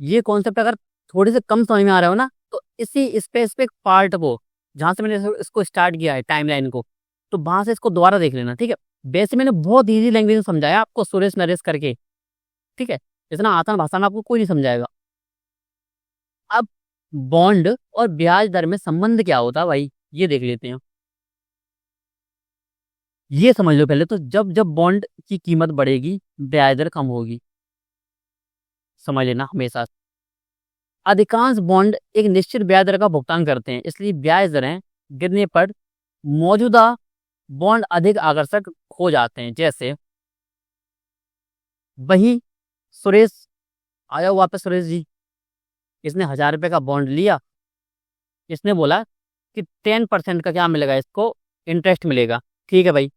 ये कॉन्सेप्ट अगर थोड़े से कम समझ में आ रहा हो ना तो इसी स्पेसिफिक पार्ट को जहाँ से मैंने इसको स्टार्ट किया है टाइमलाइन को, तो वहां से इसको दोबारा देख लेना। ठीक है। वैसे मैंने बहुत इजी लैंग्वेज में समझाया आपको, सुरेश नरेश करके। ठीक है। इतना आसान भाषा में आपको कोई नहीं समझाएगा। अब बॉन्ड और ब्याज दर में संबंध क्या होता है भाई, ये देख लेते हैं। ये समझ लो पहले तो, जब जब बॉन्ड की कीमत बढ़ेगी ब्याज दर कम होगी। समझ लेना हमेशा। अधिकांश बॉन्ड एक निश्चित ब्याज दर का भुगतान करते हैं, इसलिए ब्याज दरें गिरने पर मौजूदा बॉन्ड अधिक आकर्षक हो जाते हैं। जैसे वही सुरेश आया वापस, सुरेश जी इसने 1000 रुपये का बॉन्ड लिया, इसने बोला कि 10% का क्या मिलेगा, इसको इंटरेस्ट मिलेगा। ठीक है भाई,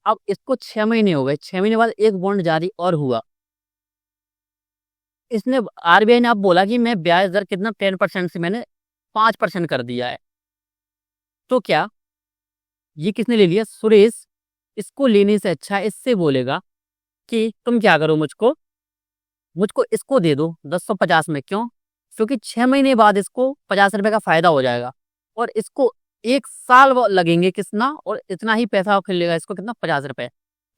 अब इसको 6 महीने हो गए, 6 महीने बाद एक बॉन्ड जारी और हुआ, इसने आरबीआई ने अब बोला कि मैं ब्याज दर कितना 10% से मैंने 5% कर दिया है। तो क्या ये किसने ले लिया, सुरेश। इसको लेने से अच्छा इससे बोलेगा कि तुम क्या करो, मुझको इसको दे दो 1050 में। क्यों? क्योंकि 6 महीने बाद इसको 50 रुपये का फायदा हो जाएगा और इसको 1 साल लगेंगे कितना, और इतना ही पैसा खरीदेगा इसको, कितना, 50 रुपये।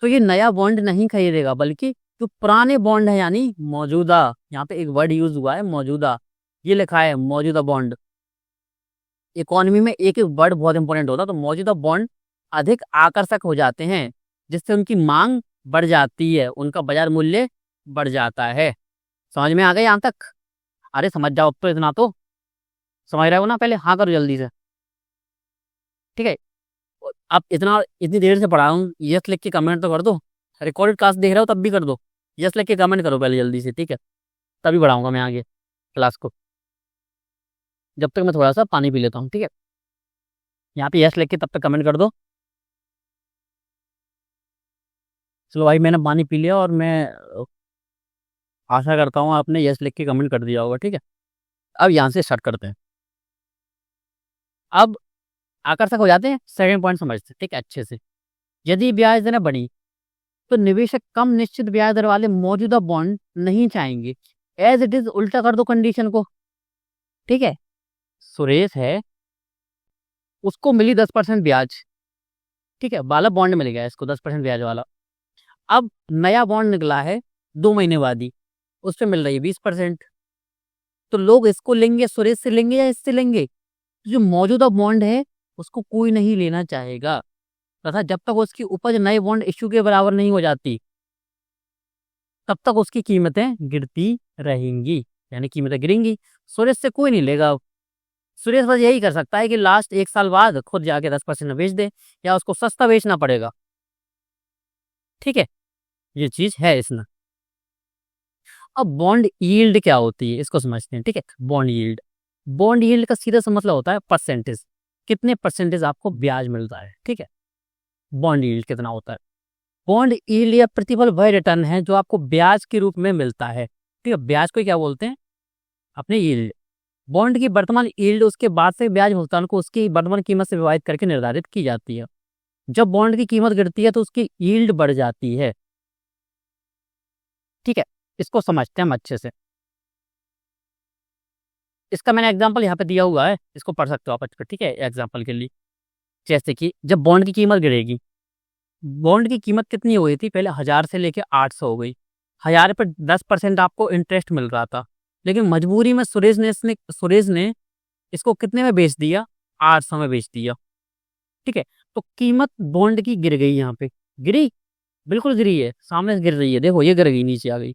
तो ये नया बॉन्ड नहीं खरीदेगा, बल्कि जो पुराने बॉन्ड है यानी मौजूदा, यहाँ पे एक वर्ड यूज हुआ है मौजूदा, ये लिखा है मौजूदा बॉन्ड। इकोनॉमी में एक एक वर्ड बहुत इंपॉर्टेंट होता है। तो मौजूदा बॉन्ड अधिक आकर्षक हो जाते हैं, जिससे उनकी मांग बढ़ जाती है, उनका बाजार मूल्य बढ़ जाता है। समझ में आ गए यहाँ तक? अरे समझ जाओ अब तो, इतना तो समझ रहे हो ना, पहले हाँ करो जल्दी से। ठीक है, अब इतनी देर से पढ़ा हूँ, यस लिख के कमेंट तो कर दो। रिकॉर्डेड क्लास देख रहे हो तब भी कर दो, यस लिख के कमेंट करो पहले जल्दी से, ठीक है, तभी बढ़ाऊंगा मैं आगे क्लास को। जब तक मैं थोड़ा सा पानी पी लेता हूँ, ठीक है। यहाँ पे यस लिख के तब तक कमेंट कर दो। चलो भाई, मैंने पानी पी लिया और मैं आशा करता हूँ आपने यस लिख के कमेंट कर दिया होगा, ठीक है। अब यहाँ से स्टार्ट करते हैं। अब आकर्षक हो जाते हैं, सेकंड पॉइंट समझते हैं, ठीक है, अच्छे से। यदि ब्याज दरें बढ़ी तो निवेशक कम निश्चित ब्याज दर वाले मौजूदा बॉन्ड नहीं चाहेंगे। एज इट इज, उल्टा कर दो कंडीशन को, ठीक है। सुरेश है, उसको मिली 10% ब्याज, ठीक है, वाला बॉन्ड मिल गया इसको 10% ब्याज वाला। अब नया बॉन्ड निकला है 2 महीने बाद ही, उस पर मिल रही है 20%। तो लोग इसको लेंगे, सुरेश से लेंगे या इससे लेंगे? तो जो मौजूदा बॉन्ड है उसको कोई नहीं लेना चाहेगा, तथा जब तक उसकी उपज नए बॉन्ड इश्यू के बराबर नहीं हो जाती तब तक उसकी कीमतें गिरती रहेंगी, यानी कीमतें गिरेंगी। सुरेश से कोई नहीं लेगा। सुरेश बस यही कर सकता है कि लास्ट 1 साल बाद खुद जाके 10% में बेच दे, या उसको सस्ता बेचना पड़ेगा, ठीक है, ये चीज है इसमें। अब बॉन्ड यील्ड क्या होती है इसको समझते हैं, ठीक है। बॉन्ड यील्ड का सीधा सा मतलब होता है परसेंटेज, कितने परसेंटेज आपको ब्याज मिलता है, ठीक है। बॉन्ड यील्ड कितना होता है? बॉन्ड यील्ड या प्रतिफल वह रिटर्न है जो आपको ब्याज के रूप में मिलता है, ठीक है। ब्याज को क्या बोलते हैं? अपने यील्ड। बॉन्ड की वर्तमान यील्ड उसके बाद से ब्याज भुगतान को उसकी वर्तमान कीमत से विभाजित करके निर्धारित की जाती है। जब बॉन्ड की कीमत गिरती है तो उसकी यील्ड बढ़ जाती है, ठीक है। इसको समझते हैं हम अच्छे से। इसका मैंने एग्जांपल यहाँ पे दिया हुआ है, इसको पढ़ सकते हो आप अच्छे से, ठीक है, एग्जांपल के लिए। जैसे कि जब बॉन्ड की कीमत गिरेगी, बॉन्ड की कीमत कितनी हो गई थी पहले, 1000 से लेके 800 हो गई। 1000 पर 10% आपको इंटरेस्ट मिल रहा था, लेकिन मजबूरी में सुरेश ने इसको कितने में बेच दिया, 800 में बेच दिया, ठीक है। तो कीमत बॉन्ड की गिर गई, यहाँ पे गिरी, बिल्कुल गिरी है, सामने से गिर रही है, देखो ये गिर गई, नीचे आ गई।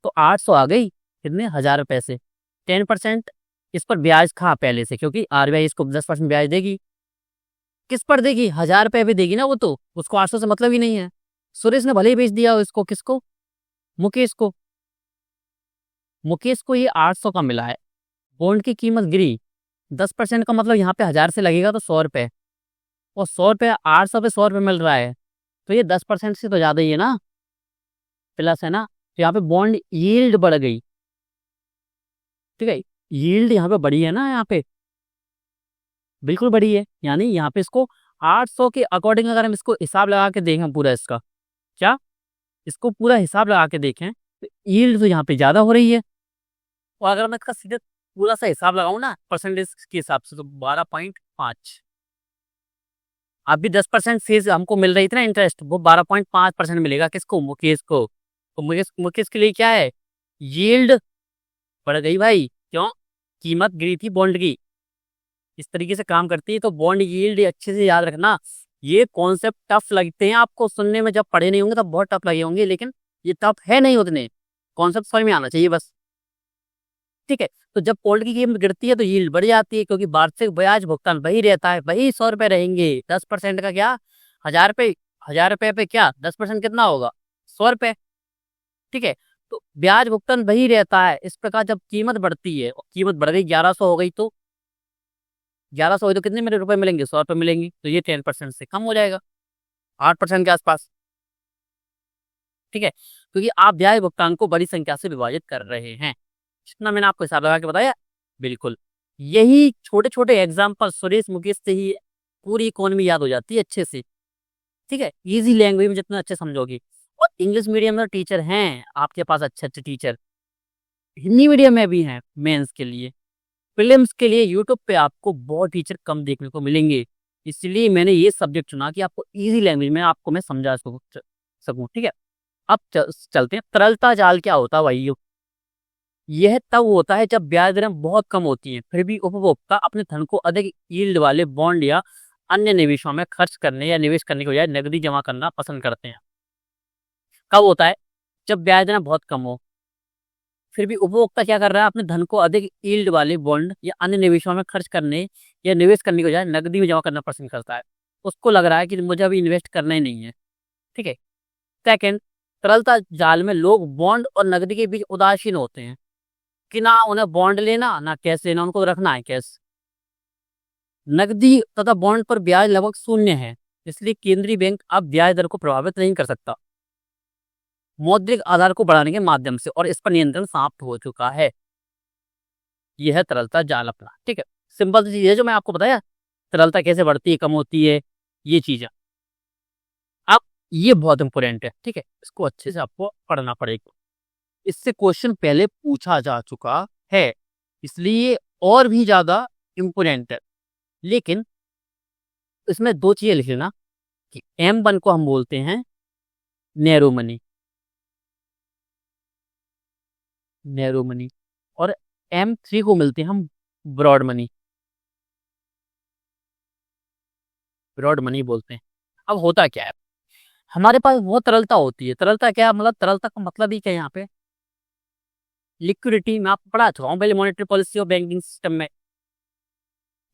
तो 800 आ गई, कितने, 1000 रुपए से 10% इस पर ब्याज था पहले से, क्योंकि आरबीआई इसको 10% ब्याज देगी। किस पर देगी? 1000 रुपए भी देगी ना, वो तो उसको 800 से मतलब ही नहीं है। सुरेश ने भले ही बेच दिया इसको, किसको, मुकेश को ये 800 का मिला है, बॉन्ड की कीमत गिरी, 10% का मतलब यहाँ पे 1000 से लगेगा तो 100 रुपए, और 100 रुपए 800 पे 100 रुपए मिल रहा है, तो ये 10% से तो ज्यादा ही है ना, प्लस है ना। तो यहाँ पे बॉन्ड यील्ड बढ़ गई, ठीक है, यील्ड यहाँ पे बढ़ी है ना, यहाँ पे बिल्कुल बढ़ी है। यानी यहाँ पे इसको 800 के अकॉर्डिंग अगर हम इसको हिसाब लगा के देखें पूरा, इसका क्या, इसको पूरा हिसाब लगा के देखें तो यील्ड तो यहाँ पे ज्यादा हो रही है। और अगर मैं इसका सीधे पूरा सा हिसाब लगाऊं ना परसेंटेज के हिसाब से, तो 12.5, अब भी 10% फीस हमको मिल रही थी ना इंटरेस्ट, वो 12.5% मिलेगा किसको, मुकेश को। तो मुकेश के लिए क्या है, यील्ड बढ़ गई भाई, क्यों, कीमत गिरी थी बॉन्ड की। इस तरीके से काम करती है। तो बॉन्ड यील्ड अच्छे से याद रखना। ये कॉन्सेप्ट टफ लगते हैं आपको सुनने में, जब पढ़े नहीं होंगे तब बहुत टफ लगे होंगे, लेकिन ये टफ है नहीं उतने, कॉन्सेप्ट समझ में आना चाहिए बस, ठीक है। तो जब पोल्ड की कीमत गिरती है तो यील्ड बढ़ जाती है, क्योंकि वार्षिक ब्याज भुगतान वही रहता है, वही 100 रुपए रहेंगे। 10% का क्या, 1000 रुपए, 1000 रुपए पे क्या 10% कितना होगा, 100 रुपए, ठीक है। तो ब्याज भुगतान वही रहता है। इस प्रकार जब कीमत बढ़ती है, कीमत बढ़ गई 1100 हो गई, तो 1100 हो तो कितने मेरे रुपए मिलेंगे, 100 रुपए मिलेंगे। तो ये 10% से कम हो जाएगा, 8% के आसपास, ठीक है। क्योंकि आप ब्याज भुगतान को बड़ी संख्या से विभाजित कर रहे हैं। जितना मैंने आपको हिसाब लगा के बताया, बिल्कुल यही छोटे छोटे एग्जाम्पल सुरेश मुकेश से ही पूरी इकोनॉमी याद हो जाती है अच्छे से, ठीक है। इजी लैंग्वेज में जितना अच्छे समझोगे। और इंग्लिश मीडियम में टीचर हैं आपके पास, अच्छे अच्छे टीचर हिंदी मीडियम में भी हैं। मेंस के लिए, प्रीलिम्स के लिए यूट्यूब पे आपको बहुत टीचर कम देखने को मिलेंगे। इसलिए मैंने ये सब्जेक्ट चुना कि आपको इजी लैंग्वेज में आपको मैं समझा सकूं, ठीक है। अब चलते हैं, तरलता जाल क्या होता है भाई। यह तब होता है जब ब्याज दरें बहुत कम होती हैं, फिर भी उपभोक्ता अपने धन को अधिक यील्ड वाले बॉन्ड या अन्य निवेशों में खर्च करने या निवेश करने के बजाय नकदी जमा करना पसंद करते हैं। कब होता है, जब ब्याज दरें बहुत कम हो, फिर भी उपभोक्ता क्या कर रहा है, अपने धन को अधिक यील्ड वाले बॉन्ड या अन्य निवेशों में खर्च करने या निवेश करने के बजाय नकदी में जमा करना पसंद करता है। उसको लग रहा है कि मुझे अभी इन्वेस्ट करना ही नहीं है, ठीक है। सेकेंड, तरलता जाल में लोग बॉन्ड और नकदी के बीच उदासीन होते हैं कि ना उन्हें बॉन्ड लेना ना कैश लेना, उनको रखना है कैश। नकदी तथा बॉन्ड पर ब्याज लगभग शून्य है, इसलिए केंद्रीय बैंक अब ब्याज दर को प्रभावित नहीं कर सकता मौद्रिक आधार को बढ़ाने के माध्यम से, और इस पर नियंत्रण समाप्त हो चुका है। यह है तरलता जाल अपना, ठीक है। सिंपल सी चीज है जो मैं आपको बताया, तरलता कैसे बढ़ती है, कम होती है, ये चीजें। अब ये बहुत इंपॉर्टेंट है, ठीक है, इसको अच्छे से आपको पढ़ना पड़ेगा। इससे क्वेश्चन पहले पूछा जा चुका है, इसलिए और भी ज्यादा इंपोर्टेंट है। लेकिन इसमें दो चीजें लिख लेना कि M1 को हम बोलते हैं नैरो मनी, नैरो मनी, और M3 को मिलते हैं हम ब्रॉड मनी, ब्रॉड मनी बोलते हैं। अब होता क्या है, हमारे पास बहुत तरलता होती है। तरलता क्या मतलब, तरलता का मतलब ही क्या है यहाँ पे, लिक्विडिटी। मैं आपको पढ़ा चुका हूँ पहले मॉनेटरी पॉलिसी और बैंकिंग सिस्टम में।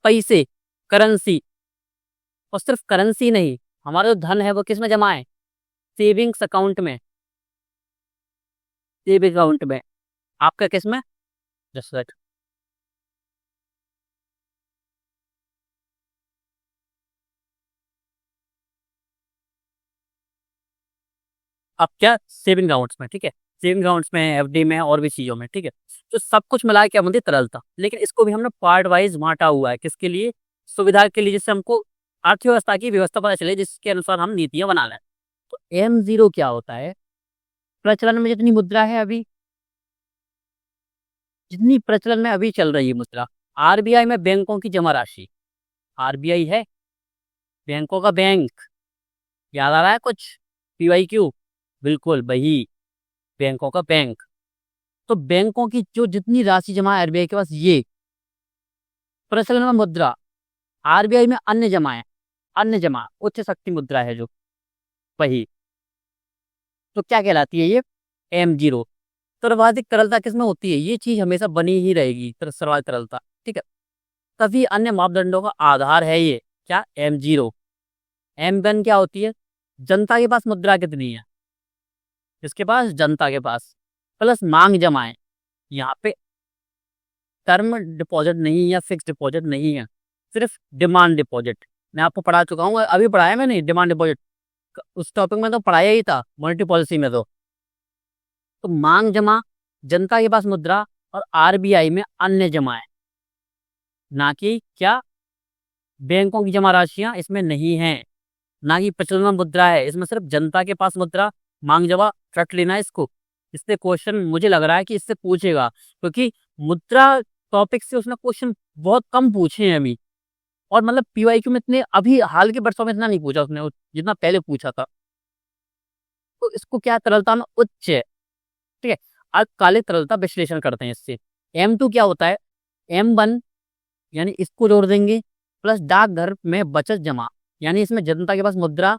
पैसे, करेंसी, और सिर्फ करेंसी नहीं, हमारा जो धन है वो किस में जमा है, सेविंग्स अकाउंट में, सेविंग अकाउंट में। आपका किस में, जस्ट दैट, अब क्या, सेविंग अकाउंट्स में, ठीक है। सेविंग अकाउंट्स में, FD में, और भी चीजों में, ठीक है। तो सब कुछ मिला के क्या बनती है, तरलता। लेकिन इसको भी हमने पार्ट वाइज बांटा हुआ है, किसके लिए, सुविधा के लिए, जिससे हमको अर्थव्यवस्था की व्यवस्था पता चले, जिसके अनुसार हम नीतियां बना लें। तो M0 क्या होता है, प्रचलन में जितनी मुद्रा है अभी, जितनी प्रचलन में अभी चल रही है मुद्रा। RBI में बैंकों की जमा राशि, RBI है बैंकों का बैंक, याद आ रहा है कुछ, PYQ, बिल्कुल वही, बैंकों का बैंक। तो बैंकों की जो जितनी राशि जमा है RBI के पास, ये प्रचलन में मुद्रा। RBI में अन्य जमा है, अन्य जमा उच्च शक्ति मुद्रा है जो, वही। तो क्या कहलाती है ये, M0। सर्वाधिक तरलता किसमें होती है, ये चीज हमेशा बनी ही रहेगी, सर्वाधिक तरलता, ठीक है। सभी अन्य मापदंडों का आधार है ये, क्या, M0। M1 क्या होती है, जनता के पास मुद्रा कितनी है, इसके पास, जनता के पास, प्लस मांग जमा है। यहाँ पे टर्म डिपॉजिट नहीं या फिक्स डिपॉजिट नहीं है, सिर्फ डिमांड डिपॉजिट। मैं आपको पढ़ा चुका हूँ, अभी पढ़ाया मैंने डिमांड डिपॉजिट, उस टॉपिक में तो पढ़ाया ही था, मॉनेटरी पॉलिसी में। तो मांग जमा, जनता के पास मुद्रा, और RBI में अन्य जमा है, ना कि क्या, बैंकों की जमा राशियां इसमें नहीं है, ना कि प्रचलन मुद्रा है इसमें, सिर्फ जनता के पास मुद्रा, मांग जमा, रट लेना है इसको। इससे क्वेश्चन मुझे लग रहा है कि इससे पूछेगा, क्योंकि मुद्रा टॉपिक से उसने क्वेश्चन बहुत कम पूछे हैं अभी। और मतलब PYQ में इतने अभी हाल के वर्षों में इतना नहीं पूछा उसने जितना पहले पूछा था। तो इसको क्या, तरलता में उच्च है, ठीक है। अल्पकालिक तरलता विश्लेषण करते हैं इससे। M2 क्या होता है, M1 यानी इसको जोड़ देंगे, प्लस डाकघर में बचत जमा, यानी इसमें जनता के पास मुद्रा,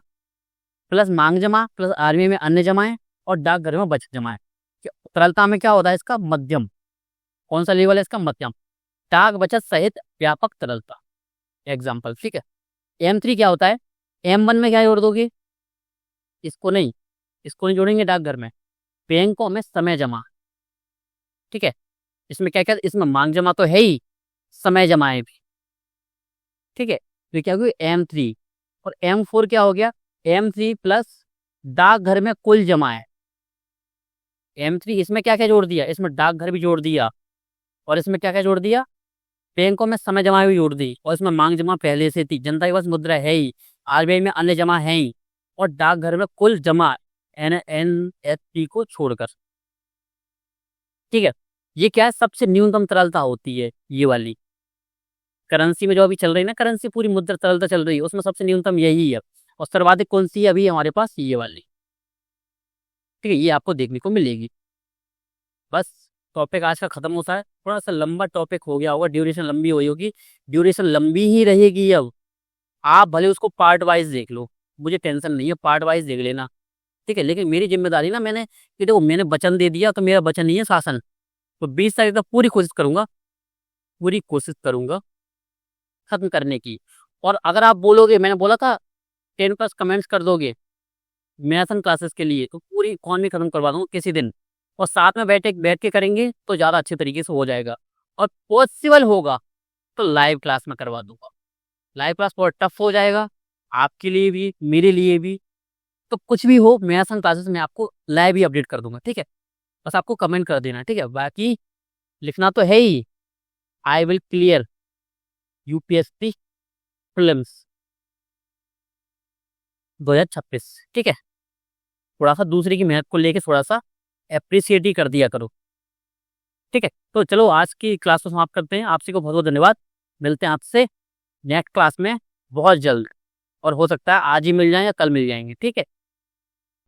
प्लस मांग जमा, प्लस RBI में अन्य जमा है, और डाकघर में बचत जमा है। तरलता में क्या होता है इसका? मध्यम। कौन सा लेवल है इसका? मध्यम। डाक बचत सहित व्यापक तरलता, एग्जाम्पल। ठीक है। M3 क्या होता है? M1 में क्या जोड़ दोगे? इसको नहीं, इसको नहीं जोड़ेंगे डाकघर में। बैंकों में समय जमा। ठीक है। इसमें क्या क्या? इसमें मांग जमा तो है ही, समय जमा है भी। ठीक है। तो क्या हो गया? M3। और M4 क्या हो गया? M3 प्लस डाकघर में कुल जमा है। M3 इसमें क्या क्या जोड़ दिया? इसमें डाकघर भी जोड़ दिया, और इसमें क्या क्या जोड़ दिया? बैंकों में समय जमा भी जोड़ दी, और इसमें मांग जमा पहले से थी, जनता के पास मुद्रा है ही, RBI में अन्य जमा है ही, और डाकघर में कुल जमा NSP को छोड़कर। ठीक है। ये क्या है? सबसे न्यूनतम तरलता होती है ये वाली। करेंसी में जो अभी चल रही है ना, करेंसी पूरी मुद्रा तरलता चल रही है, उसमें सबसे न्यूनतम यही है। और सर्वाधिक कौन सी है अभी हमारे पास? ये वाली। ठीक है। ये आपको देखने को मिलेगी। बस टॉपिक आज का खत्म होता है। थोड़ा सा लंबा टॉपिक हो गया होगा, ड्यूरेशन लंबी हुई होगी, ड्यूरेशन लंबी ही रहेगी। अब आप भले उसको पार्ट वाइज देख लो, मुझे टेंशन नहीं है, पार्ट वाइज देख लेना। ठीक है। लेकिन मेरी जिम्मेदारी ना, मैंने कि देखो मैंने वचन दे दिया, तो मेरा वचन नहीं है शासन। तो 20 तारीख तक पूरी कोशिश करूंगा, पूरी कोशिश करूंगा खत्म करने की। और अगर आप बोलोगे, मैंने बोला था 10+ कमेंट्स कर दोगे मैराथन क्लासेस के लिए, तो पूरी इकॉनमी खत्म करवा दूंगा किसी दिन। और साथ में बैठ के करेंगे तो ज़्यादा अच्छे तरीके से हो जाएगा। और पॉसिबल होगा तो लाइव क्लास में करवा दूंगा। लाइव क्लास बहुत टफ हो जाएगा आपके लिए भी, मेरे लिए भी। तो कुछ भी हो, मैराथन क्लासेस में आपको लाइव ही अपडेट कर दूंगा। ठीक है। बस आपको कमेंट कर देना। ठीक है। बाकी लिखना तो है ही, I will clear UPSC prelims 2026। ठीक है। थोड़ा सा दूसरे की मेहनत को लेके थोड़ा सा अप्रिसिएट ही कर दिया करो। ठीक है। तो चलो आज की क्लास को समाप्त करते हैं। आपसे को बहुत बहुत धन्यवाद। मिलते हैं आपसे नेक्स्ट क्लास में बहुत जल्द, और हो सकता है आज ही मिल जाए या कल मिल जाएंगे। ठीक है।